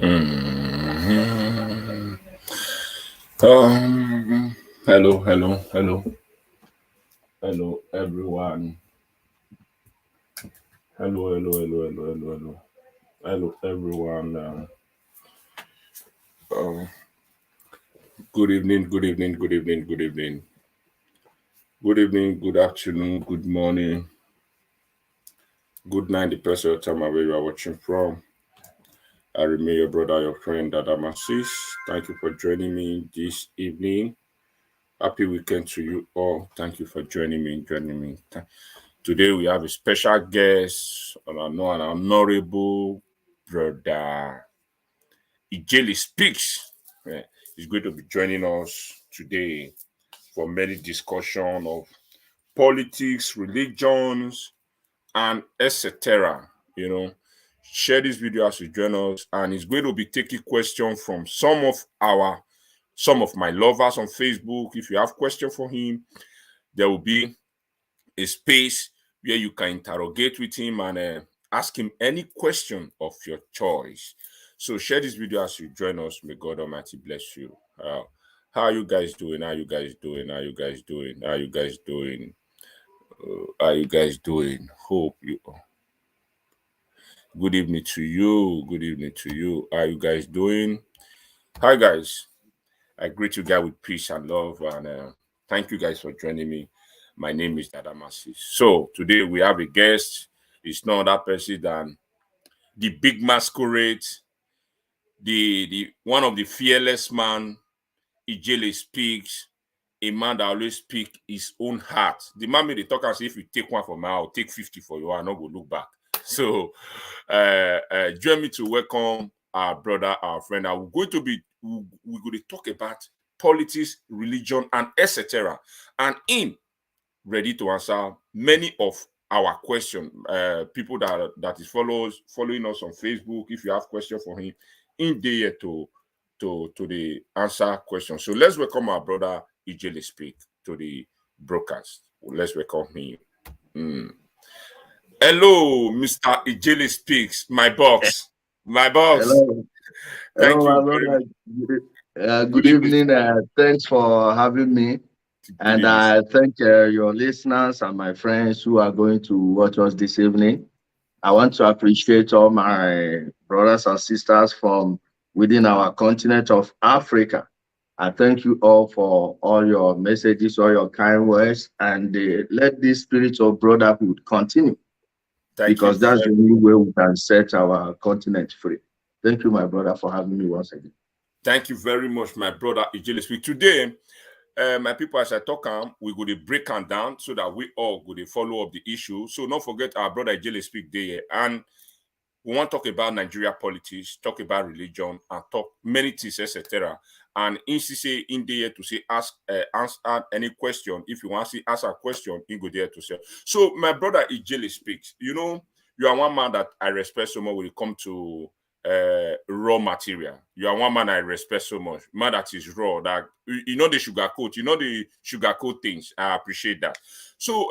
Mhm. Hello, everyone. Hello, everyone. Um, good evening, good afternoon, good morning, good night, depends on the time where you are watching from. I remain your brother, your friend, Adamasis. Thank you for joining me this evening. Happy weekend to you all. Thank you for joining me. Today we have a special guest, an honorable brother IJELE Speaks. He's going to be joining us today for many discussion of politics, religions, and etc. Share this video as you join us, and he's going to be taking questions from some of my lovers on Facebook. If you have questions for him, there will be a space where you can interrogate with him and ask him any question of your choice. So share this video as you join us. May God Almighty bless you. How are you guys doing? How are you guys doing? How are you guys doing? How are you guys doing? How are you guys doing? Hope you. Good evening to you. Good evening to you. How are you guys doing? Hi guys. I greet you guys with peace and love, and thank you guys for joining me. My name is Dadamasi. So today we have a guest. It's no other person than the big masquerade, the one of the fearless man. IJELE Speaks, a man that always speak his own heart. The man made the talk and say, if you take one for me, I'll take 50 for you. I'll not go look back. So join me to welcome our brother, our friend. We're going to talk about politics, religion, and etc. And in ready to answer many of our questions. People that is following us on Facebook. If you have questions for him, in there to the answer questions. So let's welcome our brother IJELE Speak to the broadcast. Let's welcome him. Mm. Hello, Mr. IJELE Speaks, my boss. My boss. Hello, Thank hello, my you very brother. much. Good Good evening, evening. sir. Thanks for having me. Good And evening, sir. I thank your listeners and my friends who are going to watch us this evening. I want to appreciate all my brothers and sisters from within our continent of Africa. I thank you all for all your messages, all your kind words, and let this spirit of brotherhood continue Thank you because that's the very only much. way we can set our continent free. Thank you, my brother, for having me once again. Thank you very much, my brother IJELE Speak. Today, my people, as I talk we go to break them down so that we all go to follow up the issue. So don't forget our brother IJELE Speak there. And we want to talk about Nigeria politics, talk about religion, and talk many things, etc. And in say in there to say answer any question. If you want to ask a question, you go there to say. So my brother IJELE Speaks. You are one man that I respect so much when it comes to raw material. You are one man I respect so much. Man that is raw. That you know the sugarcoat. You know the sugarcoat things. I appreciate that. So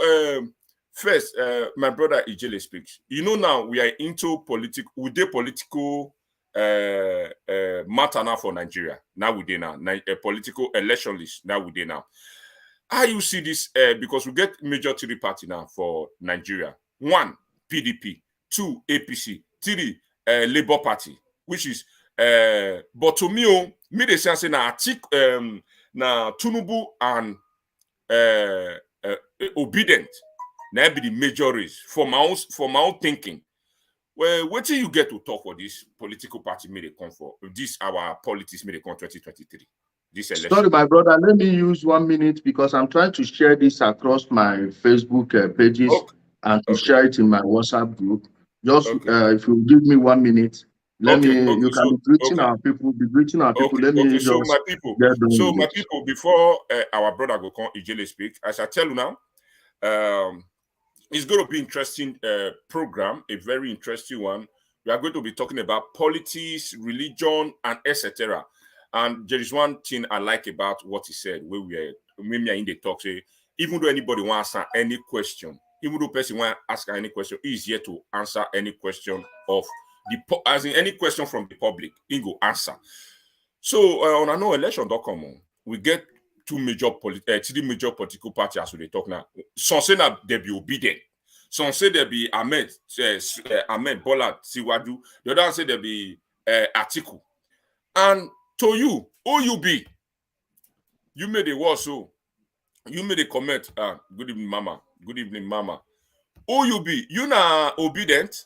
first, my brother IJELE Speaks. Now we are into political. We did political matter now for Nigeria. Now we did now. Political election list. Now we did now. How you see this? Because we get major three party now for Nigeria. One, PDP. Two, APC. Three, Labour Party, which is but to me, me they say na Tinubu and obedient. Now be the major race for my own thinking. Well, what do you get to talk for this political party may they come for? This our politics may they come 2023. This Sorry, election. my brother. Let me use 1 minute because I'm trying to share this across my Facebook pages Okay, and to okay, share it in my WhatsApp group. Just okay, if you give me 1 minute, let okay, me. okay. You can So be greeting okay, our people. Be greeting our people. okay, Let me okay. So just get done with my it. people, before our brother go come IJELE Speak, I shall tell you now. Um, it's going to be interesting program, a very interesting one. We are going to be talking about politics, religion, and etc. And there is one thing I like about what he said, where when we are in the talk, say, even though anybody wants to answer any question, even though person want to ask any question, he is here to answer any question of as in any question from the public, he go answer. So on a no election.com, we get three major political parties as we talk now. Some say that they be obedient. Some say there be Ahmed Bola Siwaju. The other one say there be Atiku. And to you, who you be? You made a word, so you made a comment. Good evening, Mama. Good evening, Mama. Who you be? You na obedient?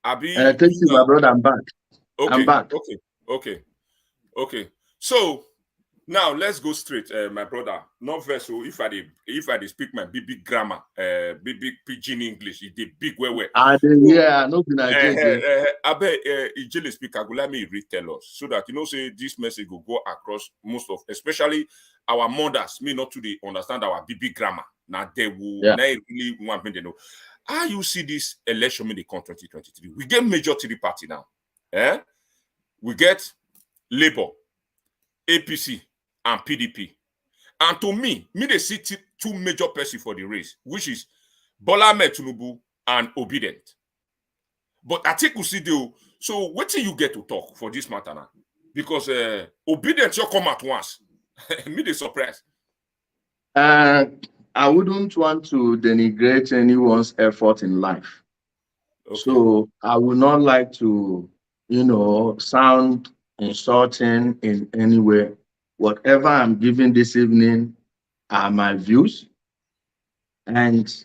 Abi Thank you you, my na brother. I'm back. I'm okay, back. okay. So now let's go straight, my brother. Not verse. So if I dey speak my big grammar, big pidgin English, it dey big well. So Yeah, no be Nigeria. I bet IJELE speaker go let me read tell us so that say this message will go across most of, especially our mothers, may not to the understand our big grammar. Now they will Yeah. now really want me to know how you see this election in the come 2023. We get major three party now. We get Labour, APC, and PDP. And to me they see two major persons for the race, which is Bola Ahmed Tinubu and Obedient. But Atiku Sidio, so what till you get to talk for this matter now? Because Obedient you come at once. Me the surprise. I wouldn't want to denigrate anyone's effort in life. Okay. So I would not like to, sound insulting in any way. Whatever I'm giving this evening are my views, and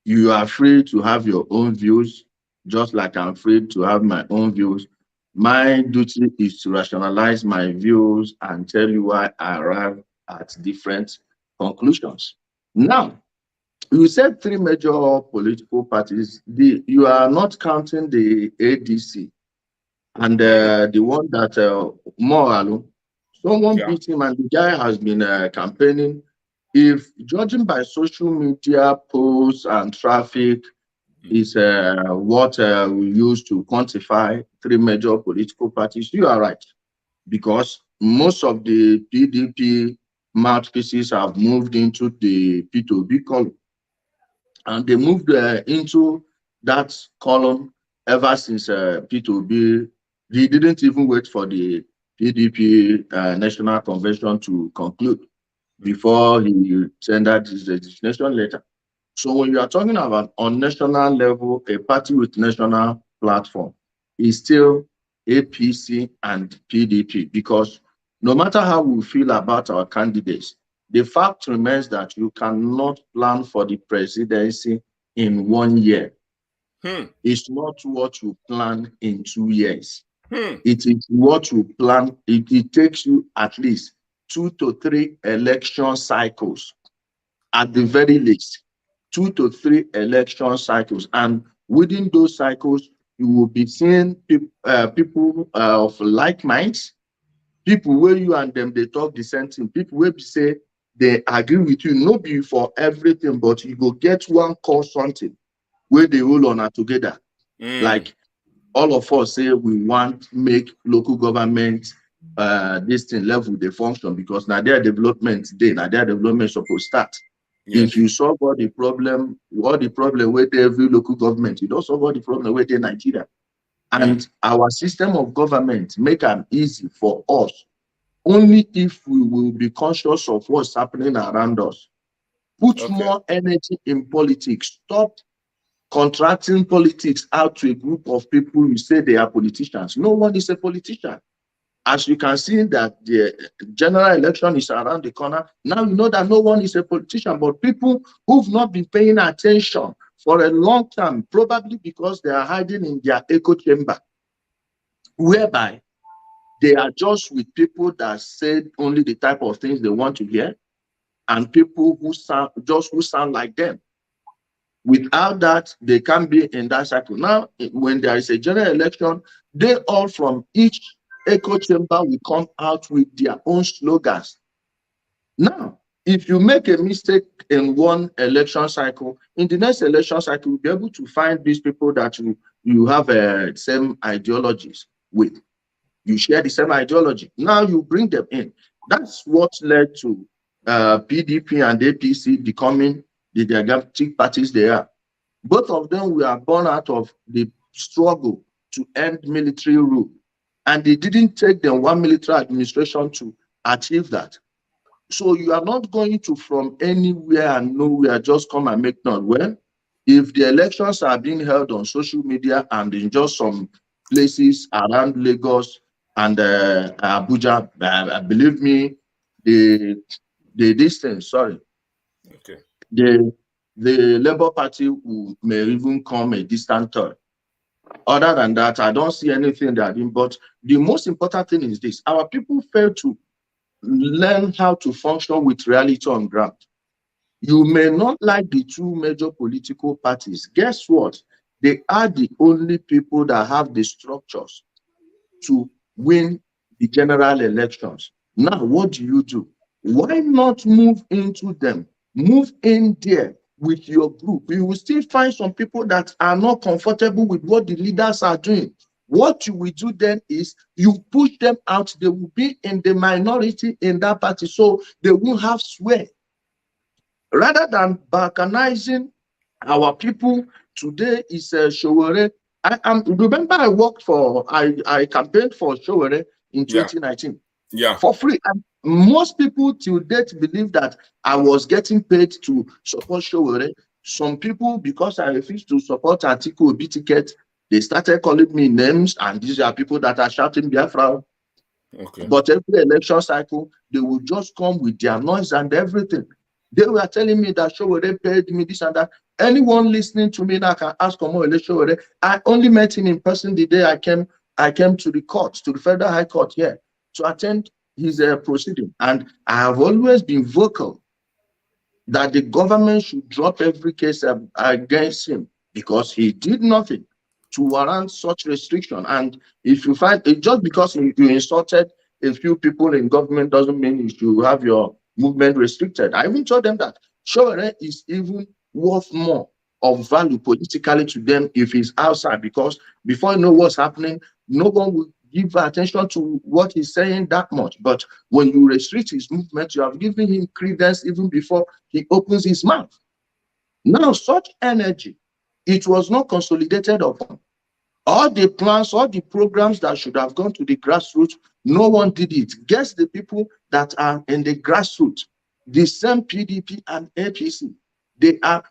you are free to have your own views, just like I'm free to have my own views. My duty is to rationalize my views and tell you why I arrive at different conclusions. Now, you said three major political parties. You are not counting the ADC and the one that Moralu. Someone beat him, and the guy has been campaigning. If judging by social media posts and traffic is what we use to quantify three major political parties, you are right, because most of the PDP mouthpieces have moved into the P2B column, and they moved into that column ever since P2B. He didn't even wait for the PDP National Convention to conclude before he tendered his resignation letter. So when you are talking about on national level, a party with national platform is still APC and PDP, because no matter how we feel about our candidates, the fact remains that you cannot plan for the presidency in 1 year. It's not what you plan in 2 years. It is what you plan. It takes you at least 2 to 3 election cycles, at the very least. 2 to 3 election cycles, and within those cycles, you will be seeing people of like minds, people where you and them they talk the same thing, people where say they agree with you, not be for everything, but you go get one call something where they hold on together. Like all of us say we want make local government this thing level they function, because now their development supposed start. Yes. If you solve all the problem with every local government, you don't solve all the problem with Nigeria. And our system of government make it easy for us only if we will be conscious of what's happening around us. Put more energy in politics. Stop contracting politics out to a group of people you say they are politicians. No one is a politician. As you can see that the general election is around the corner, now you know that no one is a politician, but people who've not been paying attention for a long time, probably because they are hiding in their echo chamber, whereby they are just with people that say only the type of things they want to hear, and people who sound like them. Without that, they can't be in that cycle. Now, when there is a general election, they all from each echo chamber will come out with their own slogans. Now, if you make a mistake in one election cycle, in the next election cycle, you'll be able to find these people that you have same ideologies with. You share the same ideology. Now you bring them in. That's what led to PDP and APC becoming the gigantic parties they are. Both of them were born out of the struggle to end military rule. And it didn't take them one military administration to achieve that. So you are not going to from anywhere and nowhere just come and make noise. Well, if the elections are being held on social media and in just some places around Lagos and Abuja, believe me, the distance, sorry, Okay. the Labour Party may even come a distant third. Other than that, I don't see anything that in. But the most important thing is this: our people fail to learn how to function with reality on ground. You may not like the two major political parties. Guess what? They are the only people that have the structures to win the general elections. Now, what do? Why not move into them? Move in there with your group. You will still find some people that are not comfortable with what the leaders are doing. What you will do then is you push them out. They will be in the minority in that party, so they won't have sway. Rather than balkanizing our people, today is Showore. Remember I campaigned for Showore in Yeah. 2019 Yeah. for free. And most people till date believe that I was getting paid to support Showore. Some people, because I refused to support Atiku Obi ticket, they started calling me names, and these are people that are shouting Biafra. Okay. But every election cycle, they will just come with their noise and everything. They were telling me that Showore paid me this and that. Anyone listening to me now can ask Showore. I only met him in person the day I came to the court, to the Federal High Court here, to attend his proceeding. And I have always been vocal that the government should drop every case against him, because he did nothing to warrant such restriction. And if you find it, just because you insulted a few people in government doesn't mean you should have your movement restricted. I even told them that Showore is even worth more of value politically to them if he's outside, because before you know what's happening, no one will give attention to what he's saying that much. But when you restrict his movement, you have given him credence even before he opens his mouth. Now, such energy, it was not consolidated upon. All the plans, all the programs that should have gone to the grassroots, no one did it. Guess the people that are in the grassroots, the same PDP and APC, they are,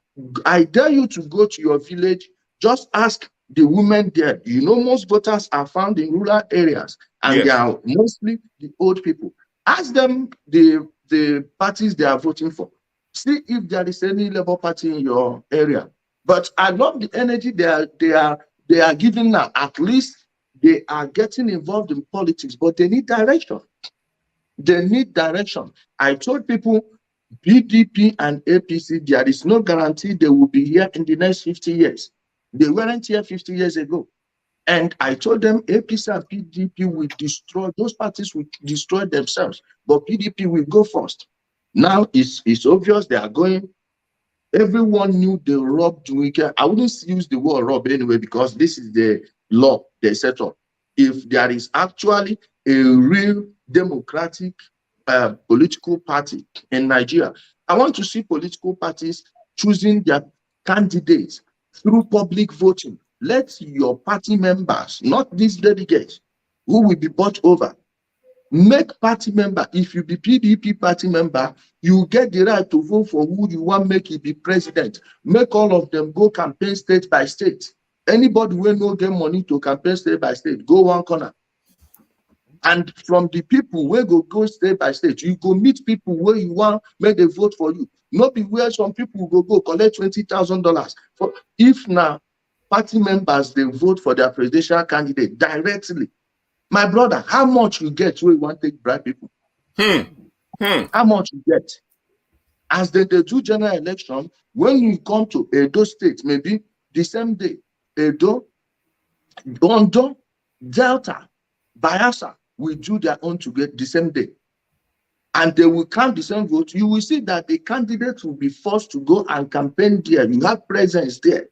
I dare you to go to your village, just ask the women there. You know, most voters are found in rural areas, and Yes. they are mostly the old people. Ask them the parties they are voting for. See if there is any Labour Party in your area. But I love the energy they are giving now. At least they are getting involved in politics, but they need direction. They need direction. I told people, PDP and APC, there is no guarantee they will be here in the next 50 years. They weren't here 50 years ago. And I told them APC and PDP will destroy, those parties will destroy themselves, but PDP will go first. Now it's obvious they are going. Everyone knew they robbed Wike. I wouldn't use the word rob anyway, because this is the law they set up. If there is actually a real democratic political party in Nigeria, I want to see political parties choosing their candidates through public voting. Let your party members, not these delegates who will be bought over, make party member. If you be PDP party member, you get the right to vote for who you want make it be president. Make all of them go campaign state by state. Anybody will no get money to campaign state by state, go one corner. And from the people where go state by state, you go meet people where you want make they vote for you. Not be where some people go collect $20,000 for. If now party members they vote for their presidential candidate directly, my brother, how much you get where you want to take bribe people? How much you get? As they do general election, when you come to Edo State, maybe the same day, Edo, Ondo, Delta, Bayelsa will do their own to get the same day. And they will count the same vote. You will see that the candidate will be forced to go and campaign there. You have presence there.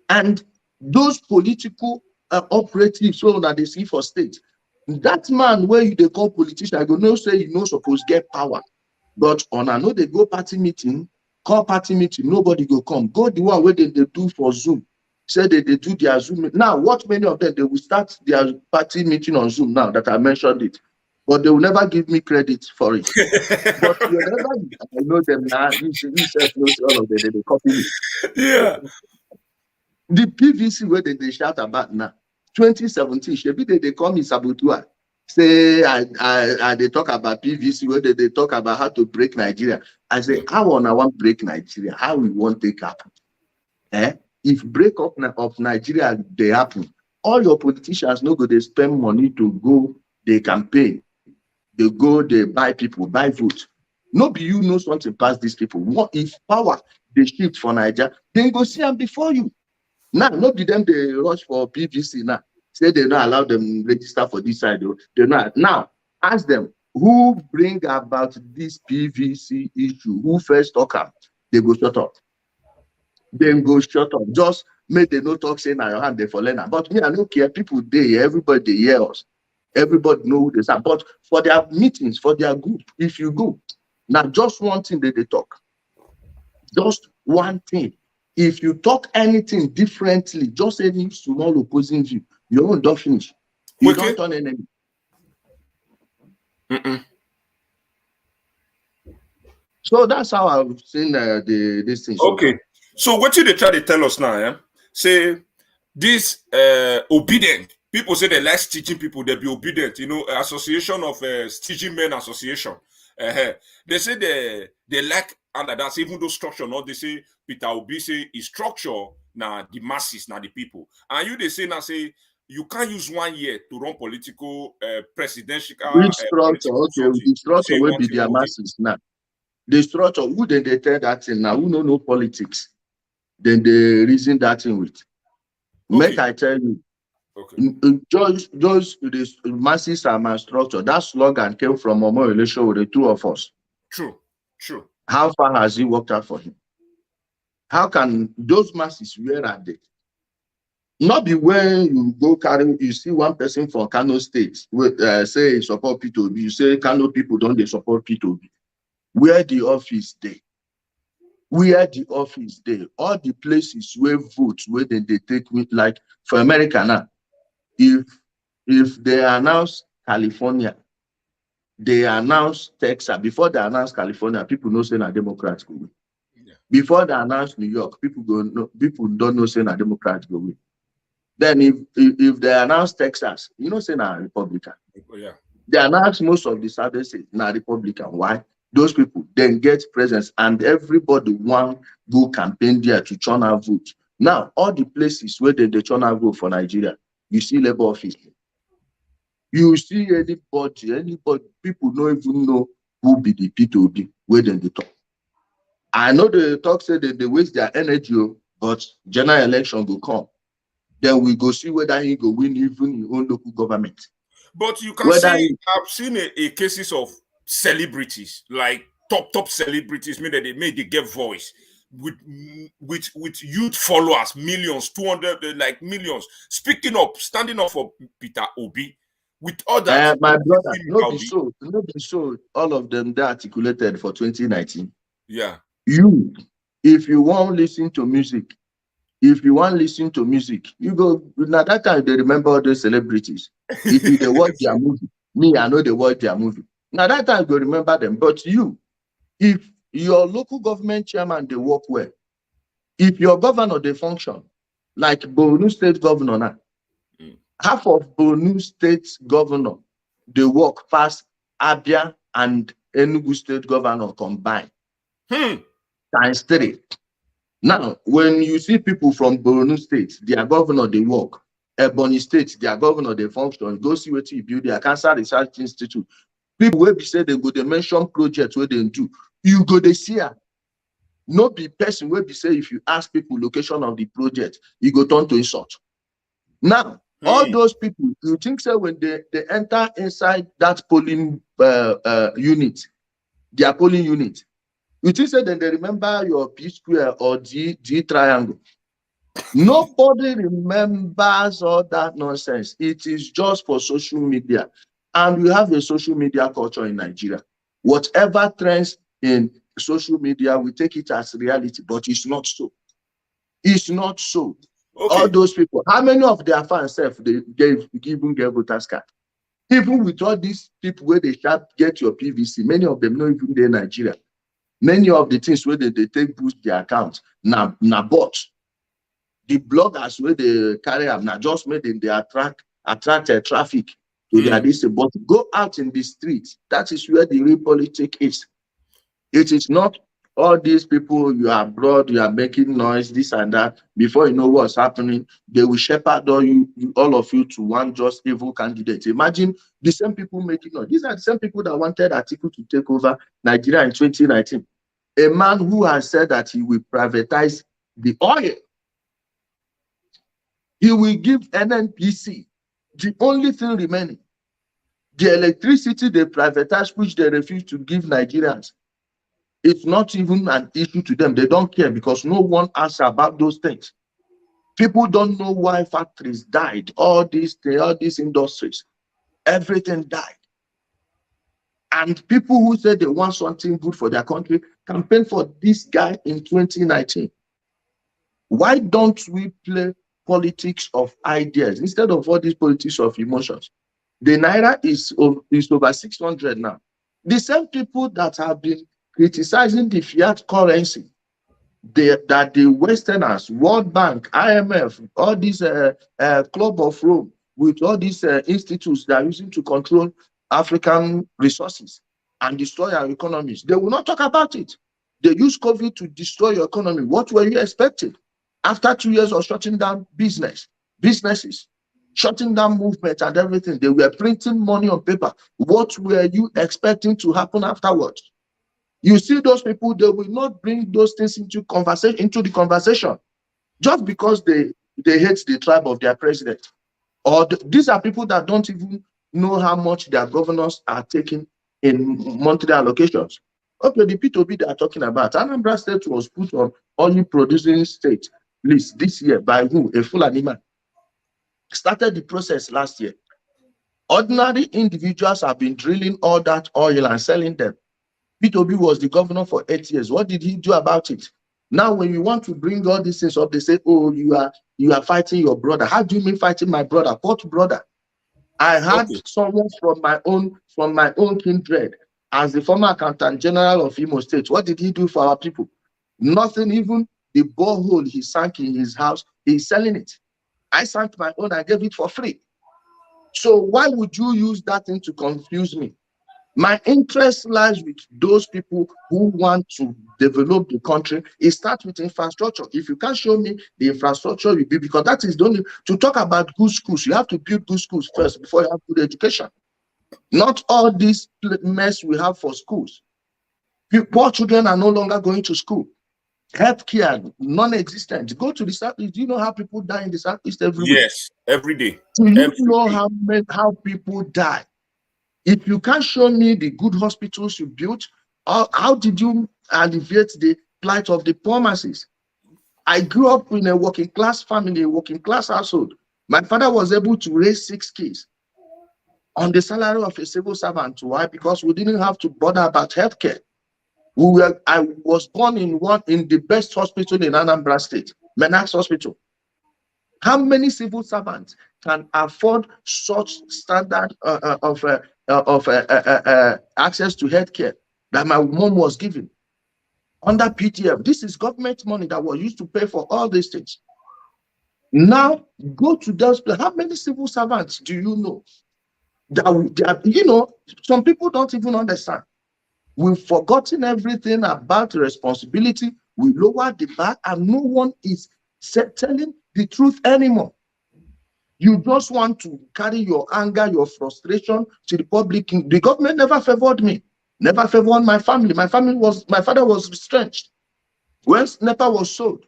And those political operatives so that they see for state, that man where they call politician, I go no say you no suppose get power. But on I know they go party meeting, call party meeting, nobody go come. Go the one where they do for Zoom. Said they do their Zoom. Now, what many of them, they will start their party meeting on Zoom now that I mentioned it. But they will never give me credit for it. But whenever I know them now, you self knows all of them, they copy me. Yeah. The PVC where they shout about now, 2017, they call me Sabotua. Say they talk about PVC where they talk about how to break Nigeria. I say, how on I want break Nigeria? How we want take happen? If break up of Nigeria they happen, all your politicians no go they spend money to go they campaign, they go they buy people, buy vote. No be you know something past these people. What if power they shift for Nigeria? Then go see them before you. Now, not be them they rush for PVC now. Say they don't allow them register for this side. They not. Now, ask them who bring about this PVC issue. Who first talk up? They go shut up. Then go shut up. Just make they no talk saying na your hand they for learner. But me, I don't care. People they everybody they hear us. Everybody know who they are. But for their meetings, for their group, if you go, now just one thing that they talk. Just one thing. If you talk anything differently, just any small opposing view, your own don't finish. You don't turn enemy. So that's how I've seen this thing. Okay. So what you they try to tell us now? Yeah? Say this obedient. People say they like teaching people, they be obedient. You know, Association of Teaching Men Association. They say they like under that's even though structure, not they say Peter Obi say is structure now the masses, now the people. And you they say now say you can't use 1 year to run political presidential. Which structure? Okay, the structure will be their masses now. The structure, who then they tell that thing now? Who know politics? Then they reason that thing with. Okay. Make I tell you. Okay. Just the masses are my structure. That slogan came from a more relation with the two of us. True. How far has he worked out for him? How can those masses, where are they? Not be when you go carry, you see one person from Kano State, say support P2B, you say Kano people don't they support P2B. Where the office they? Where the office they? All the places where votes, where they take with, like for America now, if they announce California, they announce Texas. Before they announce California, people know saying a Democrats go win. Yeah. Before they announce New York, people don't know saying a Democrats go win. Then if they announce Texas, you know saying a Republican. Yeah. They announce most of the southern states now Republican. Why? Those people then get presence and everybody want go campaign there to churn out vote. Now all the places where they churn out vote for Nigeria, you see labor office. You see anybody, people don't even know who be the P2B, where then they talk. I know the talk say that they waste their energy, but general election will come. Then we go see whether he go win even his own local government. But you can see, I've seen a cases of celebrities, like top celebrities, mean that they get voice with youth followers, millions, 200, like millions, speaking up, standing up for Peter Obi. With others, my brother, not be so. All of them they articulated for 2019. Yeah. If you want to listen to music, you go now. That time they remember all those celebrities. If they watch their movie, me, I know they watch their movie. Now that time they remember them. But if your local government chairman they work well, if your governor they function, like Borno State governor now. Half of Borno State governor, they work past Abia and Enugu State governor combined. Times 3. Now, when you see people from Borno State, their governor, they work. Ebonyi State, their governor, they function. Go see what you build their Cancer Research Institute. People will be say they go, they mention projects where they do. You go, they see her. No be person will be say if you ask people location of the project, you go turn to insult. Now, all those people, you think so when they enter inside that polling unit, their polling unit, you think so then they remember your P square or G triangle. Nobody remembers all that nonsense. It is just for social media. And we have a social media culture in Nigeria. Whatever trends in social media, we take it as reality, but it's not so. It's not so. All Okay. those people, how many of their fans they gave voters card? Even with all these people where they sharp get your PVC, many of them not even there Nigeria. Many of the things where they take boost their account na bot. The bloggers where they carry them now just made them they attract traffic to their this. But go out in the streets. That is where the real politics is. It is not all these people you are abroad, you are making noise, this and that. Before you know what's happening, they will shepherd all of you to one just evil candidate. Imagine the same people making noise. These are the same people that wanted Atiku to take over Nigeria in 2019. A man who has said that he will privatize the oil. He will give NNPC the only thing remaining. The electricity they privatize, which they refuse to give Nigerians. It's not even an issue to them. They don't care because no one asks about those things. People don't know why factories died. All these industries, everything died. And people who say they want something good for their country campaign for this guy in 2019. Why don't we play politics of ideas instead of all these politics of emotions? The Naira is over 600 now. The same people that have been criticizing the fiat currency, that the Westerners, World Bank, IMF, all these Club of Rome, with all these institutes that are using to control African resources and destroy our economies, they will not talk about it. They use COVID to destroy your economy. What were you expecting? After 2 years of shutting down businesses, shutting down movement and everything, they were printing money on paper. What were you expecting to happen afterwards? You see those people, they will not bring those things into the conversation just because they hate the tribe of their president. Or these are people that don't even know how much their governors are taking in monthly allocations. Okay, the P2B they are talking about, Anambra State was put on oil producing state list this year by who? A Fulani man. Started the process last year. Ordinary individuals have been drilling all that oil and selling them. P2B was the governor for 8 years. What did he do about it? Now, when you want to bring all these things up, they say, "Oh, you are fighting your brother." How do you mean fighting my brother? What brother? I had someone from my own kindred as the former accountant general of Imo State. What did he do for our people? Nothing. Even the borehole he sank in his house, he's selling it. I sank my own. I gave it for free. So why would you use that thing to confuse me? My interest lies with those people who want to develop the country. It starts with infrastructure. If you can't show me the infrastructure you build, because that is the only, to talk about good schools, you have to build good schools first before you have good education. Not all this mess we have for schools. Poor children are no longer going to school. Healthcare, non-existent. Go to the Southeast. Do you know how people die in the Southeast every week? Yes, every day. Do you know how people die? If you can't show me the good hospitals you built, how did you alleviate the plight of the poor masses? I grew up in a working class family, a working class household. My father was able to raise 6 kids on the salary of a civil servant. Why? Because we didn't have to bother about healthcare. I was born in the best hospital in Anambra State, Menax Hospital. How many civil servants can afford such standard of access to healthcare that my mom was given under PTF? This is government money that was used to pay for all these things. Now go to those places. How many civil servants do you know that some people don't even understand? We've forgotten everything about responsibility. We lower the bar, and no one is telling the truth anymore. You just want to carry your anger, your frustration to the public. The government never favored me, never favored my family. My father was retrenched. When NEPA was sold,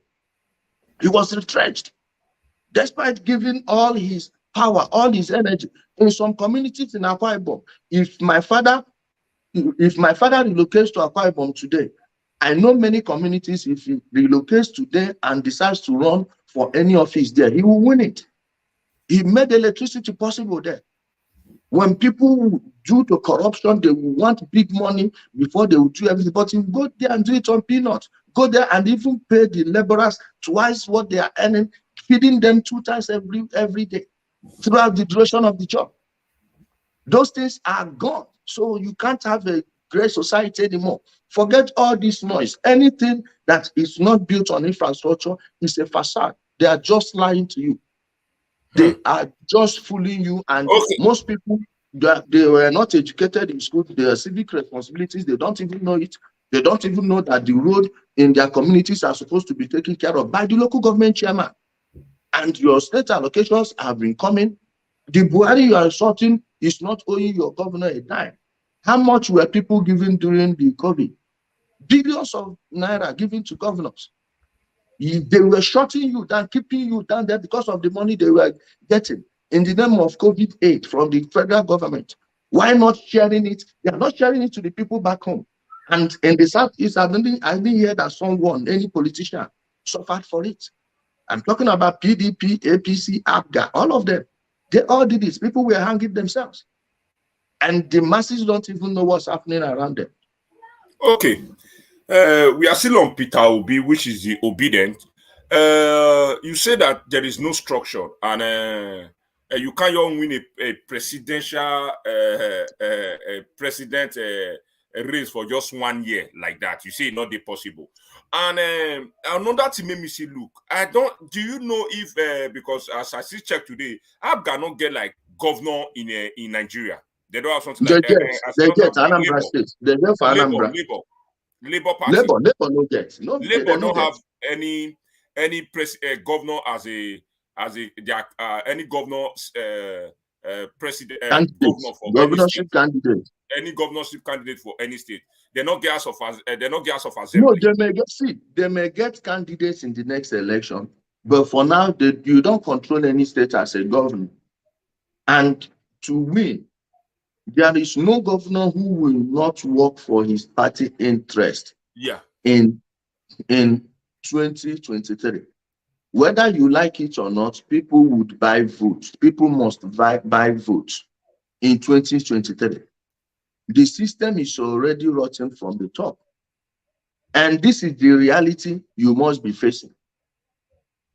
he was retrenched. Despite giving all his power, all his energy. In some communities in Akwa Ibom, if my father relocates to Akwa Ibom today, I know many communities, if he relocates today and decides to run for any office there, he will win it. He made electricity possible there. When people, due to corruption, they will want big money before they will do everything. But you go there and do it on peanuts. Go there and even pay the laborers twice what they are earning, feeding them 2 times every day throughout the duration of the job. Those things are gone. So you can't have a great society anymore. Forget all this noise. Anything that is not built on infrastructure is a facade. They are just lying to you. They are just fooling you. And Okay. most people, they were not educated in school. Their civic responsibilities, they don't even know it. They don't even know that the road in their communities are supposed to be taken care of by the local government chairman. And your state allocations have been coming. The Buhari you are insulting is not owing your governor a dime. How much were people given during the COVID? Billions of naira given to governors. They were shutting you down, keeping you down there because of the money they were getting in the name of COVID aid from the federal government. Why not sharing it? They are not sharing it to the people back home. And in the Southeast, I didn't hear that someone, any politician, suffered for it. I'm talking about PDP, APC, APGA, all of them. They all did this. People were hanging themselves. And the masses don't even know what's happening around them. Okay. We are still on Peter Obi, which is the obedient. You say that there is no structure, and you can't even win a presidential president race for just 1 year like that. You say it's not possible. And another thing made me say, look, do you know if because as I see check today, Abga not get like governor in Nigeria. They don't have something They like get Anambra State. They get for Anambra. Labor Party. Labor no get. No, Labor don't have any governor as a any governor president governor for governorship candidate. Any governorship candidate for any state. They're not gas of assembly. No, they may get candidates in the next election, but for now you don't control any state as a governor. And to win, there is no governor who will not work for his party interest. Yeah. In 2023. Whether you like it or not, people would buy votes. People must buy votes in 2023. The system is already rotten from the top. And this is the reality you must be facing.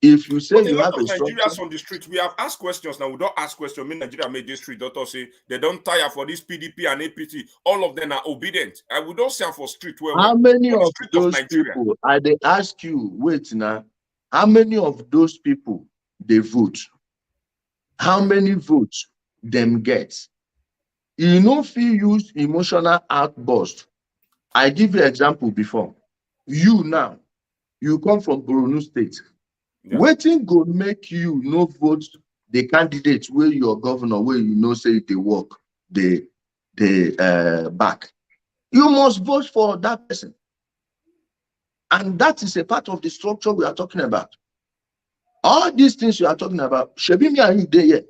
If you say you have a Nigerians on the street, we have asked questions now. We don't ask questions. Nigeria made this street. Doctor say they don't tire for this PDP and APT. All of them are obedient. And we don't say for street where. How many of those people? They ask you, wait now. How many of those people they vote? How many votes them get? You know, if you use emotional outburst. I give you an example before. You now, you come from Borno State. Yeah. Waiting go make you no vote the candidates where your governor, where you know say they work, they back. You must vote for that person. And that is a part of the structure we are talking about. All these things you are talking about, Shebi me and you there.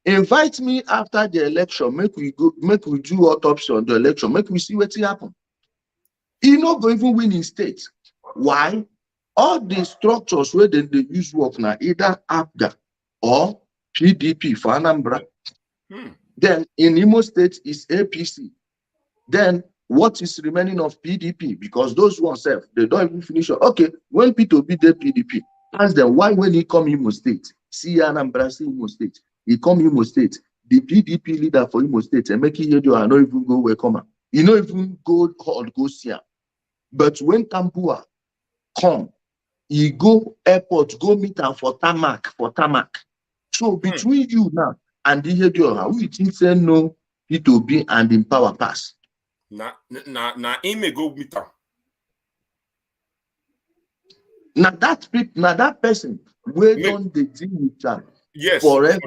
Invite me after the election, make we do autopsy on the election, make we see what happen. You know, go even win in state. Why? All the structures where they use work now, either APGA or PDP for Anambra. Then in Imo State is APC. Then what is remaining of PDP? Because those ones they don't even finish. Okay, when Peter be the PDP, ask them why when he come Imo State, see Anambra, see Imo State, he come Imo State, the PDP leader for Imo State, and make it you not even go welcome. You not even go see. But when Tambua come, he go airport, go meet him for tarmac. So between you now and the head, how you think say no, it will be and in power pass. Now, he may go meet him. Now that person, where don't they deal with that? Yes, forever.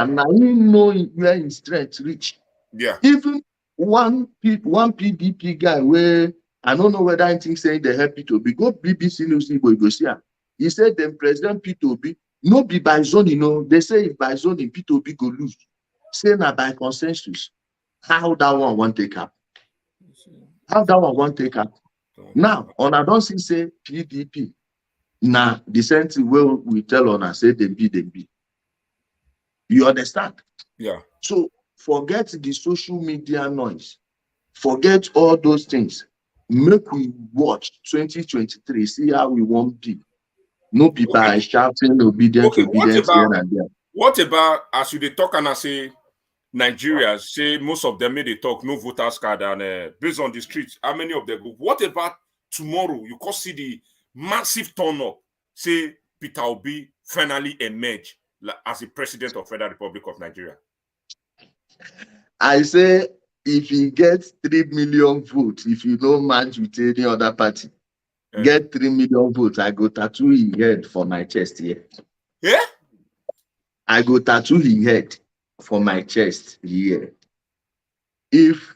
Now you know where his strength reach. Yeah. Even one PDP guy where I don't know whether anything saying they help P2B. Go BBC News, go see her. He said then President P2B, no be by zone, you know. They say if by zone P2B go lose. Say now by consensus. How that one won't take up? How that one won't take up? Now, on I don't see say PDP. Now the same thing we tell on us say they be. You understand? Yeah. So forget the social media noise. Forget all those things. Make we watch 2023, see how we won't be. No be by shouting obedience, Okay, obedience here and there. what about as you dey talk and I say Nigerians say most of them may they talk no voters card and based on the streets, how many of them go? What about tomorrow? You can see the massive turn up. Say Peter Obi finally emerge as the president of Federal Republic of Nigeria. I say if he gets 3 million votes, if you don't match with any other party, get 3 million votes, I go tattoo his head for my chest here. Yeah? I go tattoo his head for my chest here. If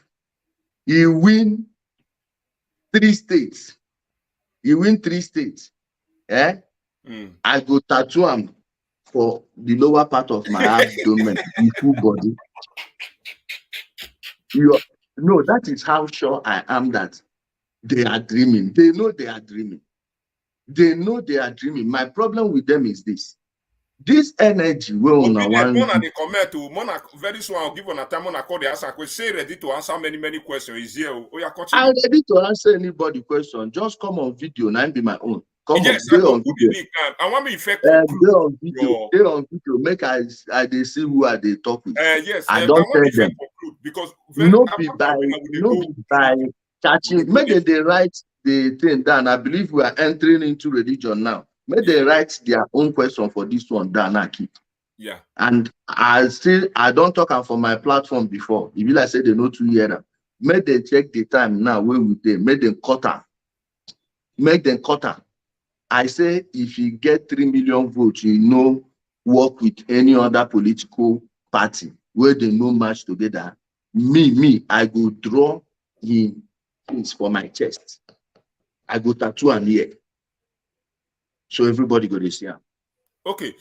he win 3 states, I go tattoo him for the lower part of my abdomen, the full body. No, that is how sure I am that they are dreaming. They know they are dreaming. They know they are dreaming. My problem with them is this. This energy will not one. They comment to Mona very soon. I'll give on a time. Mona call the answer. Say ready to answer many questions. Is here? Oh, yeah, I'm ready to answer anybody question. Just come on video. Now be my own. Come yes, on video. Link, I want me effect. They on video. They on video. Make I they see who are they talk with. Yes, I don't tell them because no be by catching. Maybe they write the thing down. I believe we are entering into religion now. Maybe they write their own question for this one down. I keep. Yeah. And I don't talk for my platform before. If you like say they know 2 years. Make them check the time now where we dey. Make them cut am. Make them cut am. I say if you get 3 million votes, you know, work with any other political party where they no match together. Me, I go draw him things for my chest. I go tattoo am here. So everybody go to see him. Okay.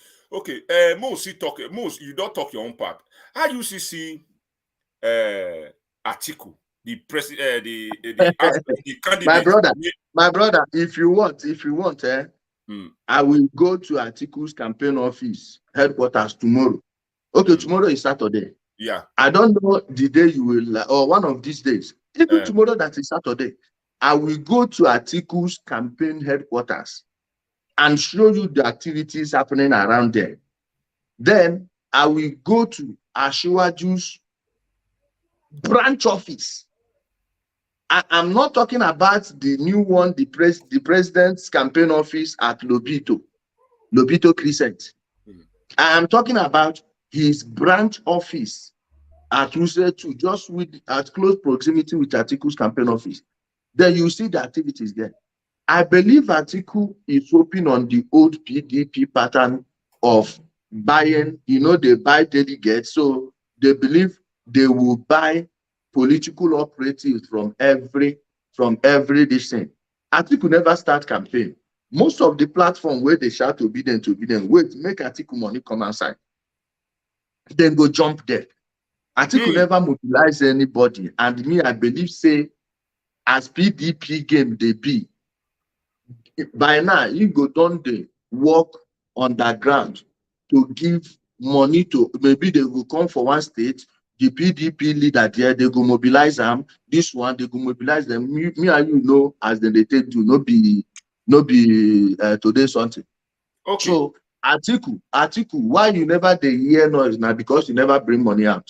Most you don't talk your own part. How you see Atiku, the president, the candidate. My brother, if you want, I will go to Atiku's campaign office headquarters tomorrow. Okay, tomorrow is Saturday. Yeah. I don't know the day you will, or one of these days. Even tomorrow, that is Saturday. I will go to Atiku's campaign headquarters and show you the activities happening around there. Then I will go to Asiwaju's branch office. I'm not talking about the new one, the president's campaign office at Lobito Crescent. I am talking about his branch office at Usetu, just at close proximity with Atiku's campaign office. Then you see the activities there. I believe Atiku is hoping on the old PDP pattern of buying, they buy delegates, so they believe they will buy political operatives from every thing. Atiku never start campaign. Most of the platform where they shout obedient, wait, make Atiku money come outside. Then go jump there. Atiku never mobilize anybody. And me, I believe, say, as PDP game they be, by now, you go down there, work underground to give money to, maybe they will come for one state, the PDP leader there, they go mobilize them. This one, they go mobilize them. Me and you know, as they take to, no be today something. Okay. So, Atiku, why you never dey hear noise now? Because you never bring money out.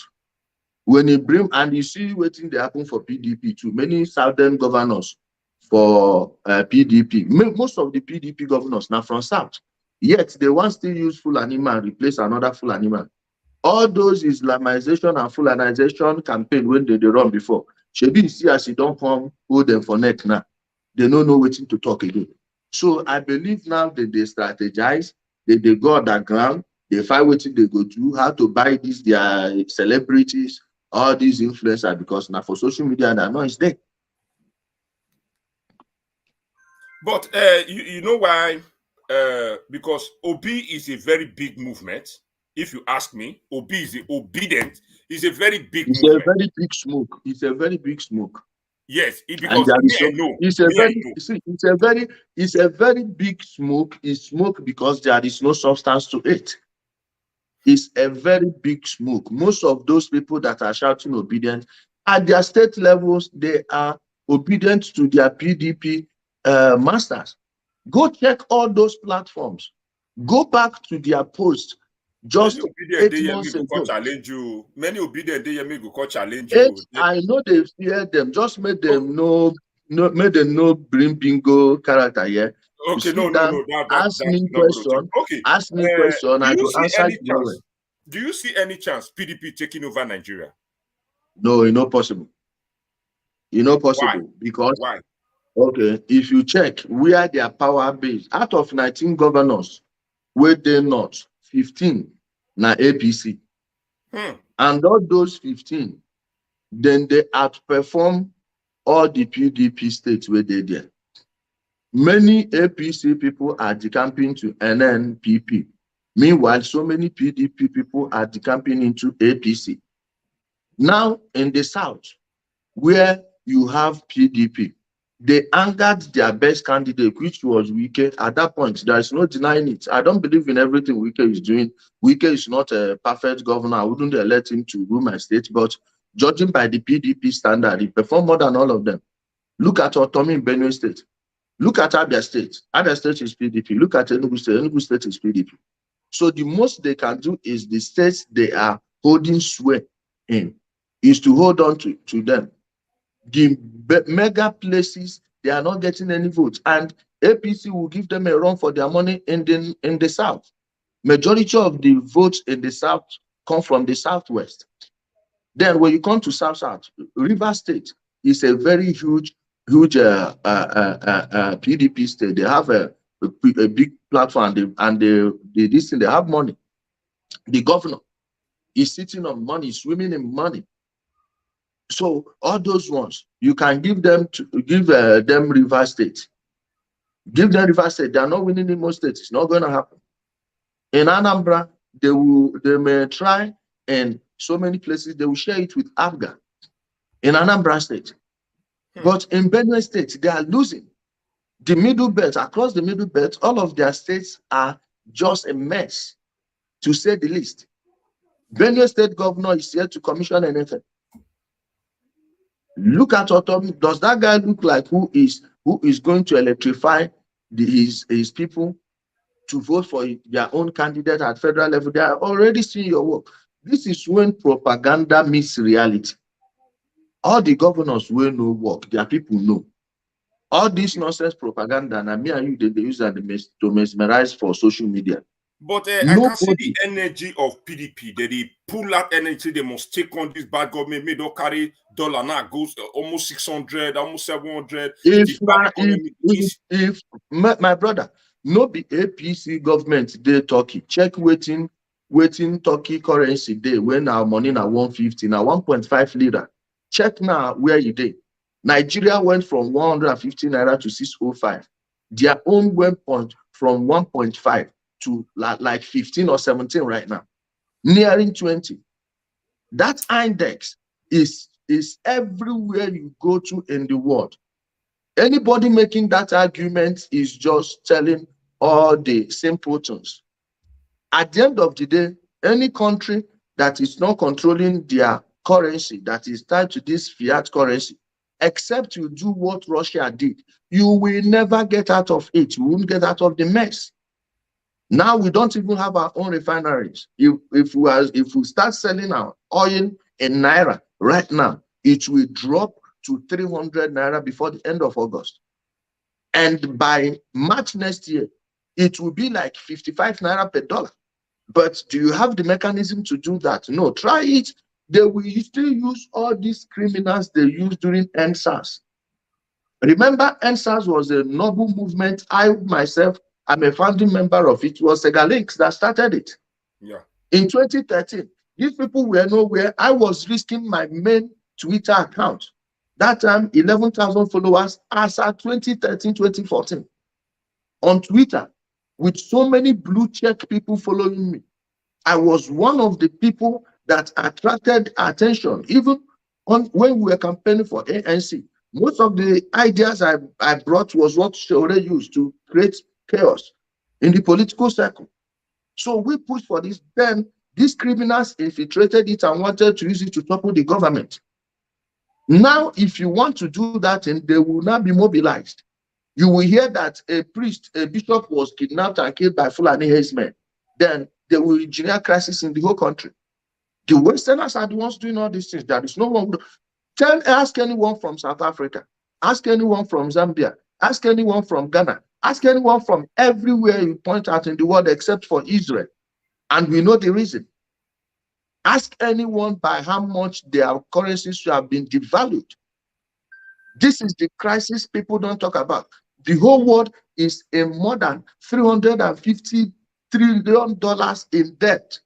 When you bring, and you see what thing they happen for PDP too. Many southern governors for PDP. Most of the PDP governors now from South. Yet they want still use Fulani man replace another Fulani man. All those Islamization and Fulanization campaign when they run before. Shebi see as you don't come hold them for neck now. They don't know waiting to talk again. So I believe now that they strategize, they go underground, they find what they go do, how to buy these their celebrities, all these influencers, because now for social media they know it's there. But you know why? Because Obi is a very big movement. If you ask me, Obi is obedient. Is a very big movement. It's a very big smoke. It's a very big smoke. Yes, because I know. It's a very big smoke. It's smoke because there is no substance to it. It's a very big smoke. Most of those people that are shouting obedient at their state levels, they are obedient to their PDP masters. Go check all those platforms. Go back to their posts Many just obedient 8 they hear me months go call ago. challenge you. Many obedient they hear me go call challenge Eight, you. I know they fear them. Just make Oh, them know, no, make them know bring bingo character here. You okay, sit no. down, That ask me we're not going to take. question, Okay. ask me question, Do I you go see answer any you well, well. chance? Do you see any chance PDP taking over Nigeria? No, it's not possible. It's not Why? possible because, Why? okay, if you check where their power base, out of 19 governors, where they not 15 na APC. Hmm. And all those 15, then they outperform all the PDP states where they there. Many APC people are decamping to NNPP. Meanwhile, so many PDP people are decamping into APC. Now, in the South, where you have PDP, they angered their best candidate, which was Wike. At that point, there is no denying it. I don't believe in everything Wike is doing. Wike is not a perfect governor. I wouldn't let him to rule my state, but judging by the PDP standard, he performed more than all of them. Look at Otomi in Benue State. Look at Abia State. Abia State is PDP. Look at Enugu State. Enugu State is PDP. So the most they can do is the states they are holding sway in, is to hold on to them. The mega places, they are not getting any votes. And APC will give them a run for their money in the South. Majority of the votes in the South come from the Southwest. Then when you come to South, River State is a very huge PDP state. They have a big platform and they have money. The governor is sitting on money, swimming in money. So all those ones, you can give them River State. Give them River State. They are not winning in most states. It's not going to happen. In Anambra, they may try, and so many places they will share it with Abga in Anambra State. But in Benue State, they are losing. The middle belt, across the middle belt, all of their states are just a mess, to say the least. Benue State governor is here to commission anything. Look at Otomi. Does that guy look like who is going to electrify his people to vote for their own candidate at federal level? They are already seeing your work. This is when propaganda meets reality. All the governors will know work, their people know. All this nonsense propaganda, and me and you, they use that to mesmerize for social media. But I can see the energy of PDP. They pull out energy. They must take on this bad government. May don't carry dollar now goes almost 600, almost 700. If my brother, no be APC government dey Turkey, check waiting Turkey currency day when our money na 150, na 1.5 lira. Check now where you dey. Nigeria went from 150 naira to 605. Their own went from 1.5 to like 15 or 17 right now, nearing 20. That index is everywhere you go to in the world. Anybody making that argument is just telling all the simpletons. At the end of the day, any country that is not controlling their currency, that is tied to this fiat currency, except you do what Russia did, you will never get out of it. You won't get out of the mess. Now we don't even have our own refineries. If we start selling our oil in naira right now, it will drop to 300 naira before the end of August. And by March next year, it will be like 55 naira per dollar. But do you have the mechanism to do that? No, try it. They will still use all these criminals they used during NSAS. Remember, NSAS was a noble movement. I myself, I'm a founding member of it. It was Segalinks that started it. Yeah. In 2013, these people were nowhere. I was risking my main Twitter account. That time, 11,000 followers as at 2013, 2014 on Twitter, with so many blue check people following me. I was one of the people that attracted attention, even when we were campaigning for ANC. Most of the ideas I brought was what Shore used to create chaos in the political circle. So we pushed for this. Then these criminals infiltrated it and wanted to use it to topple the government. Now, if you want to do that, and they will not be mobilized. You will hear that a priest, a bishop was kidnapped and killed by Fulani herdsmen. Then they will engineer crisis in the whole country. The Westerners are the ones doing all these things. There is no one. Ask anyone from South Africa, ask anyone from Zambia, ask anyone from Ghana, ask anyone from everywhere you point out in the world except for Israel. And we know the reason. Ask anyone by how much their currencies have been devalued. This is the crisis people don't talk about. The whole world is in more than $350 trillion in debt.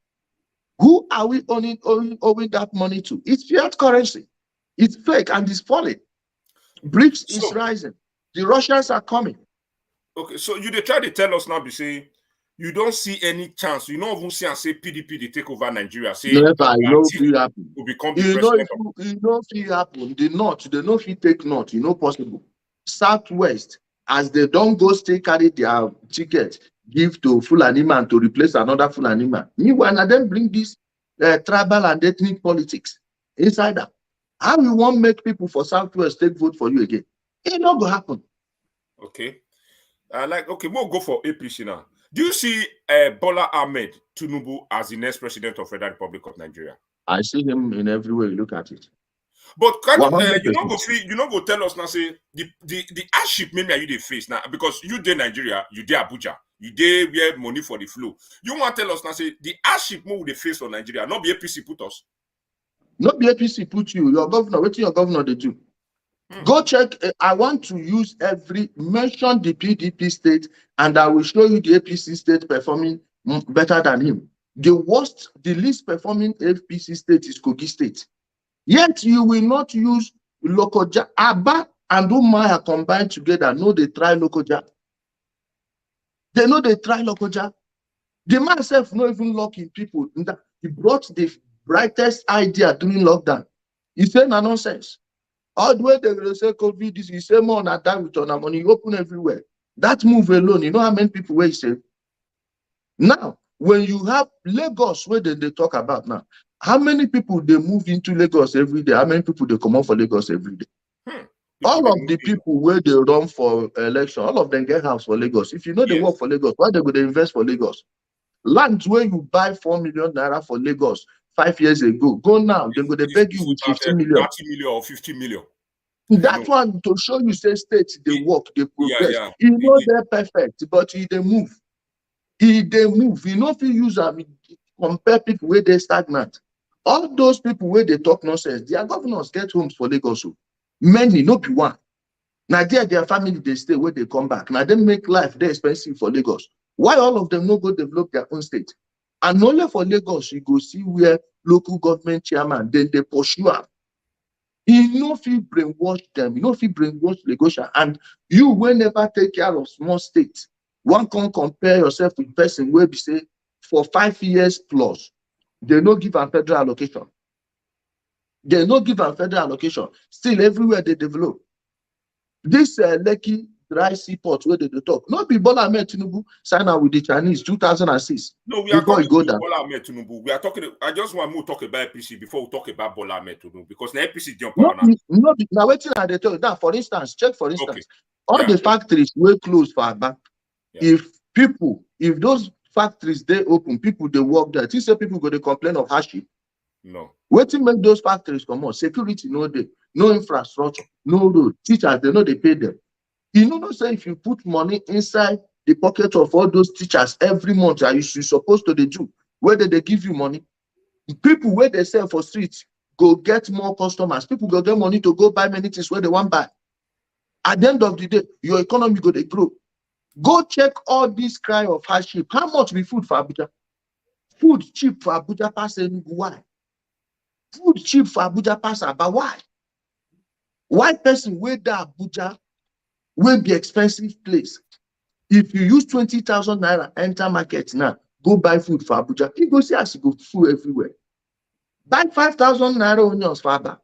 Who are we owing that money to? It's fiat currency. It's fake and it's falling. BRICS is rising. The Russians are coming. Okay, so you they try to tell us now, be say you don't see any chance. You don't even see and say PDP they take over Nigeria. Say never, happen. Will become the president. You know if it happen. The North, they know if it take North, possible. Southwest, as they don't go stay carry their ticket, give to Fulani man to replace another Fulani man. Meanwhile, and then bring this tribal and ethnic politics inside that. How you want make people for Southwest take vote for you again? It not gonna happen. Okay. We'll go for APC now. Do you see Bola Ahmed Tinubu as the next president of Federal Republic of Nigeria? I see him in every way you look at it. But you not go tell us now, say the hardship maybe you they face now, because you dey Nigeria, you dey Abuja, you dey where money for the flow. You want to tell us now, say the hardship more they face for Nigeria, not be APC put us. Not be APC put you, your governor, what your governor they do. Go check. I want to use mention the PDP state, and I will show you the APC state performing better than him. The least performing APC state is Kogi State. Yet you will not use Lokoja. Aba and Umaya combined together. No, they try Lokoja. They know they try Lokoja. The man self not even locking people. He brought the brightest idea during lockdown. He said no nonsense. All the way they will say COVID, this is say more than that with on money. You open everywhere. That move alone, you know how many people will say. Now, when you have Lagos, where they talk about now, how many people they move into Lagos every day? How many people they come out for Lagos every day? All of the people where they run for election, all of them get house for Lagos. If you know they work for Lagos, why they go to invest for Lagos? Land where you buy 4 million naira for Lagos 5 years ago, go now, they go to beg you with 50 million. 30 million or 50 million. That one to show you say states they work, they progress. You know they're perfect, but they move. They move. You know if you use them, compare people where they stagnant. All those people where they talk nonsense, their governors get homes for Lagos. Many, not be one. Now their family they stay where they come back. Now they make life very expensive for Lagos. Why all of them no go develop their own state? And only for Lagos, you go see where local government chairman, then they pursue them. You know if you brainwash them, you know if you brainwash Lagosian, and you will never take care of small states. One can compare yourself with person where we say for 5 years plus, they no give a federal allocation. They no give a federal allocation. Still everywhere they develop. This Lekki dry seaport where they talk. Not be Bola Ahmed Tinubu sign out with the Chinese 2006. No, we are talking about Bola Ahmed Tinubu. We are talking. I just want to talk about APC before we talk about Bola Ahmed Tinubu, because the APC jump on now. Now waiting at the talk. Now, for instance, check for instance, all the factories were closed for Aba. If those factories they open, people they work there. You say people go to complain of hardship. No. Waiting make those factories come on. Security no day, no infrastructure, no road. Teachers they know they pay them. You know, say if you put money inside the pocket of all those teachers every month, are you supposed to do? Whether they give you money, people where they sell for streets go get more customers. People go get money to go buy many things where they want buy. At the end of the day, your economy go to grow. Go check all this cry of hardship. How much be food for Abuja? Food cheap for Abuja pass Enugu. Why? Food cheap for Abuja pass Aba. Why? Why person where that Abuja will be expensive place? If you use 20,000 naira enter market now, go buy food for Abuja. You go see as you go food everywhere. Buy 5,000 naira onions for Aba.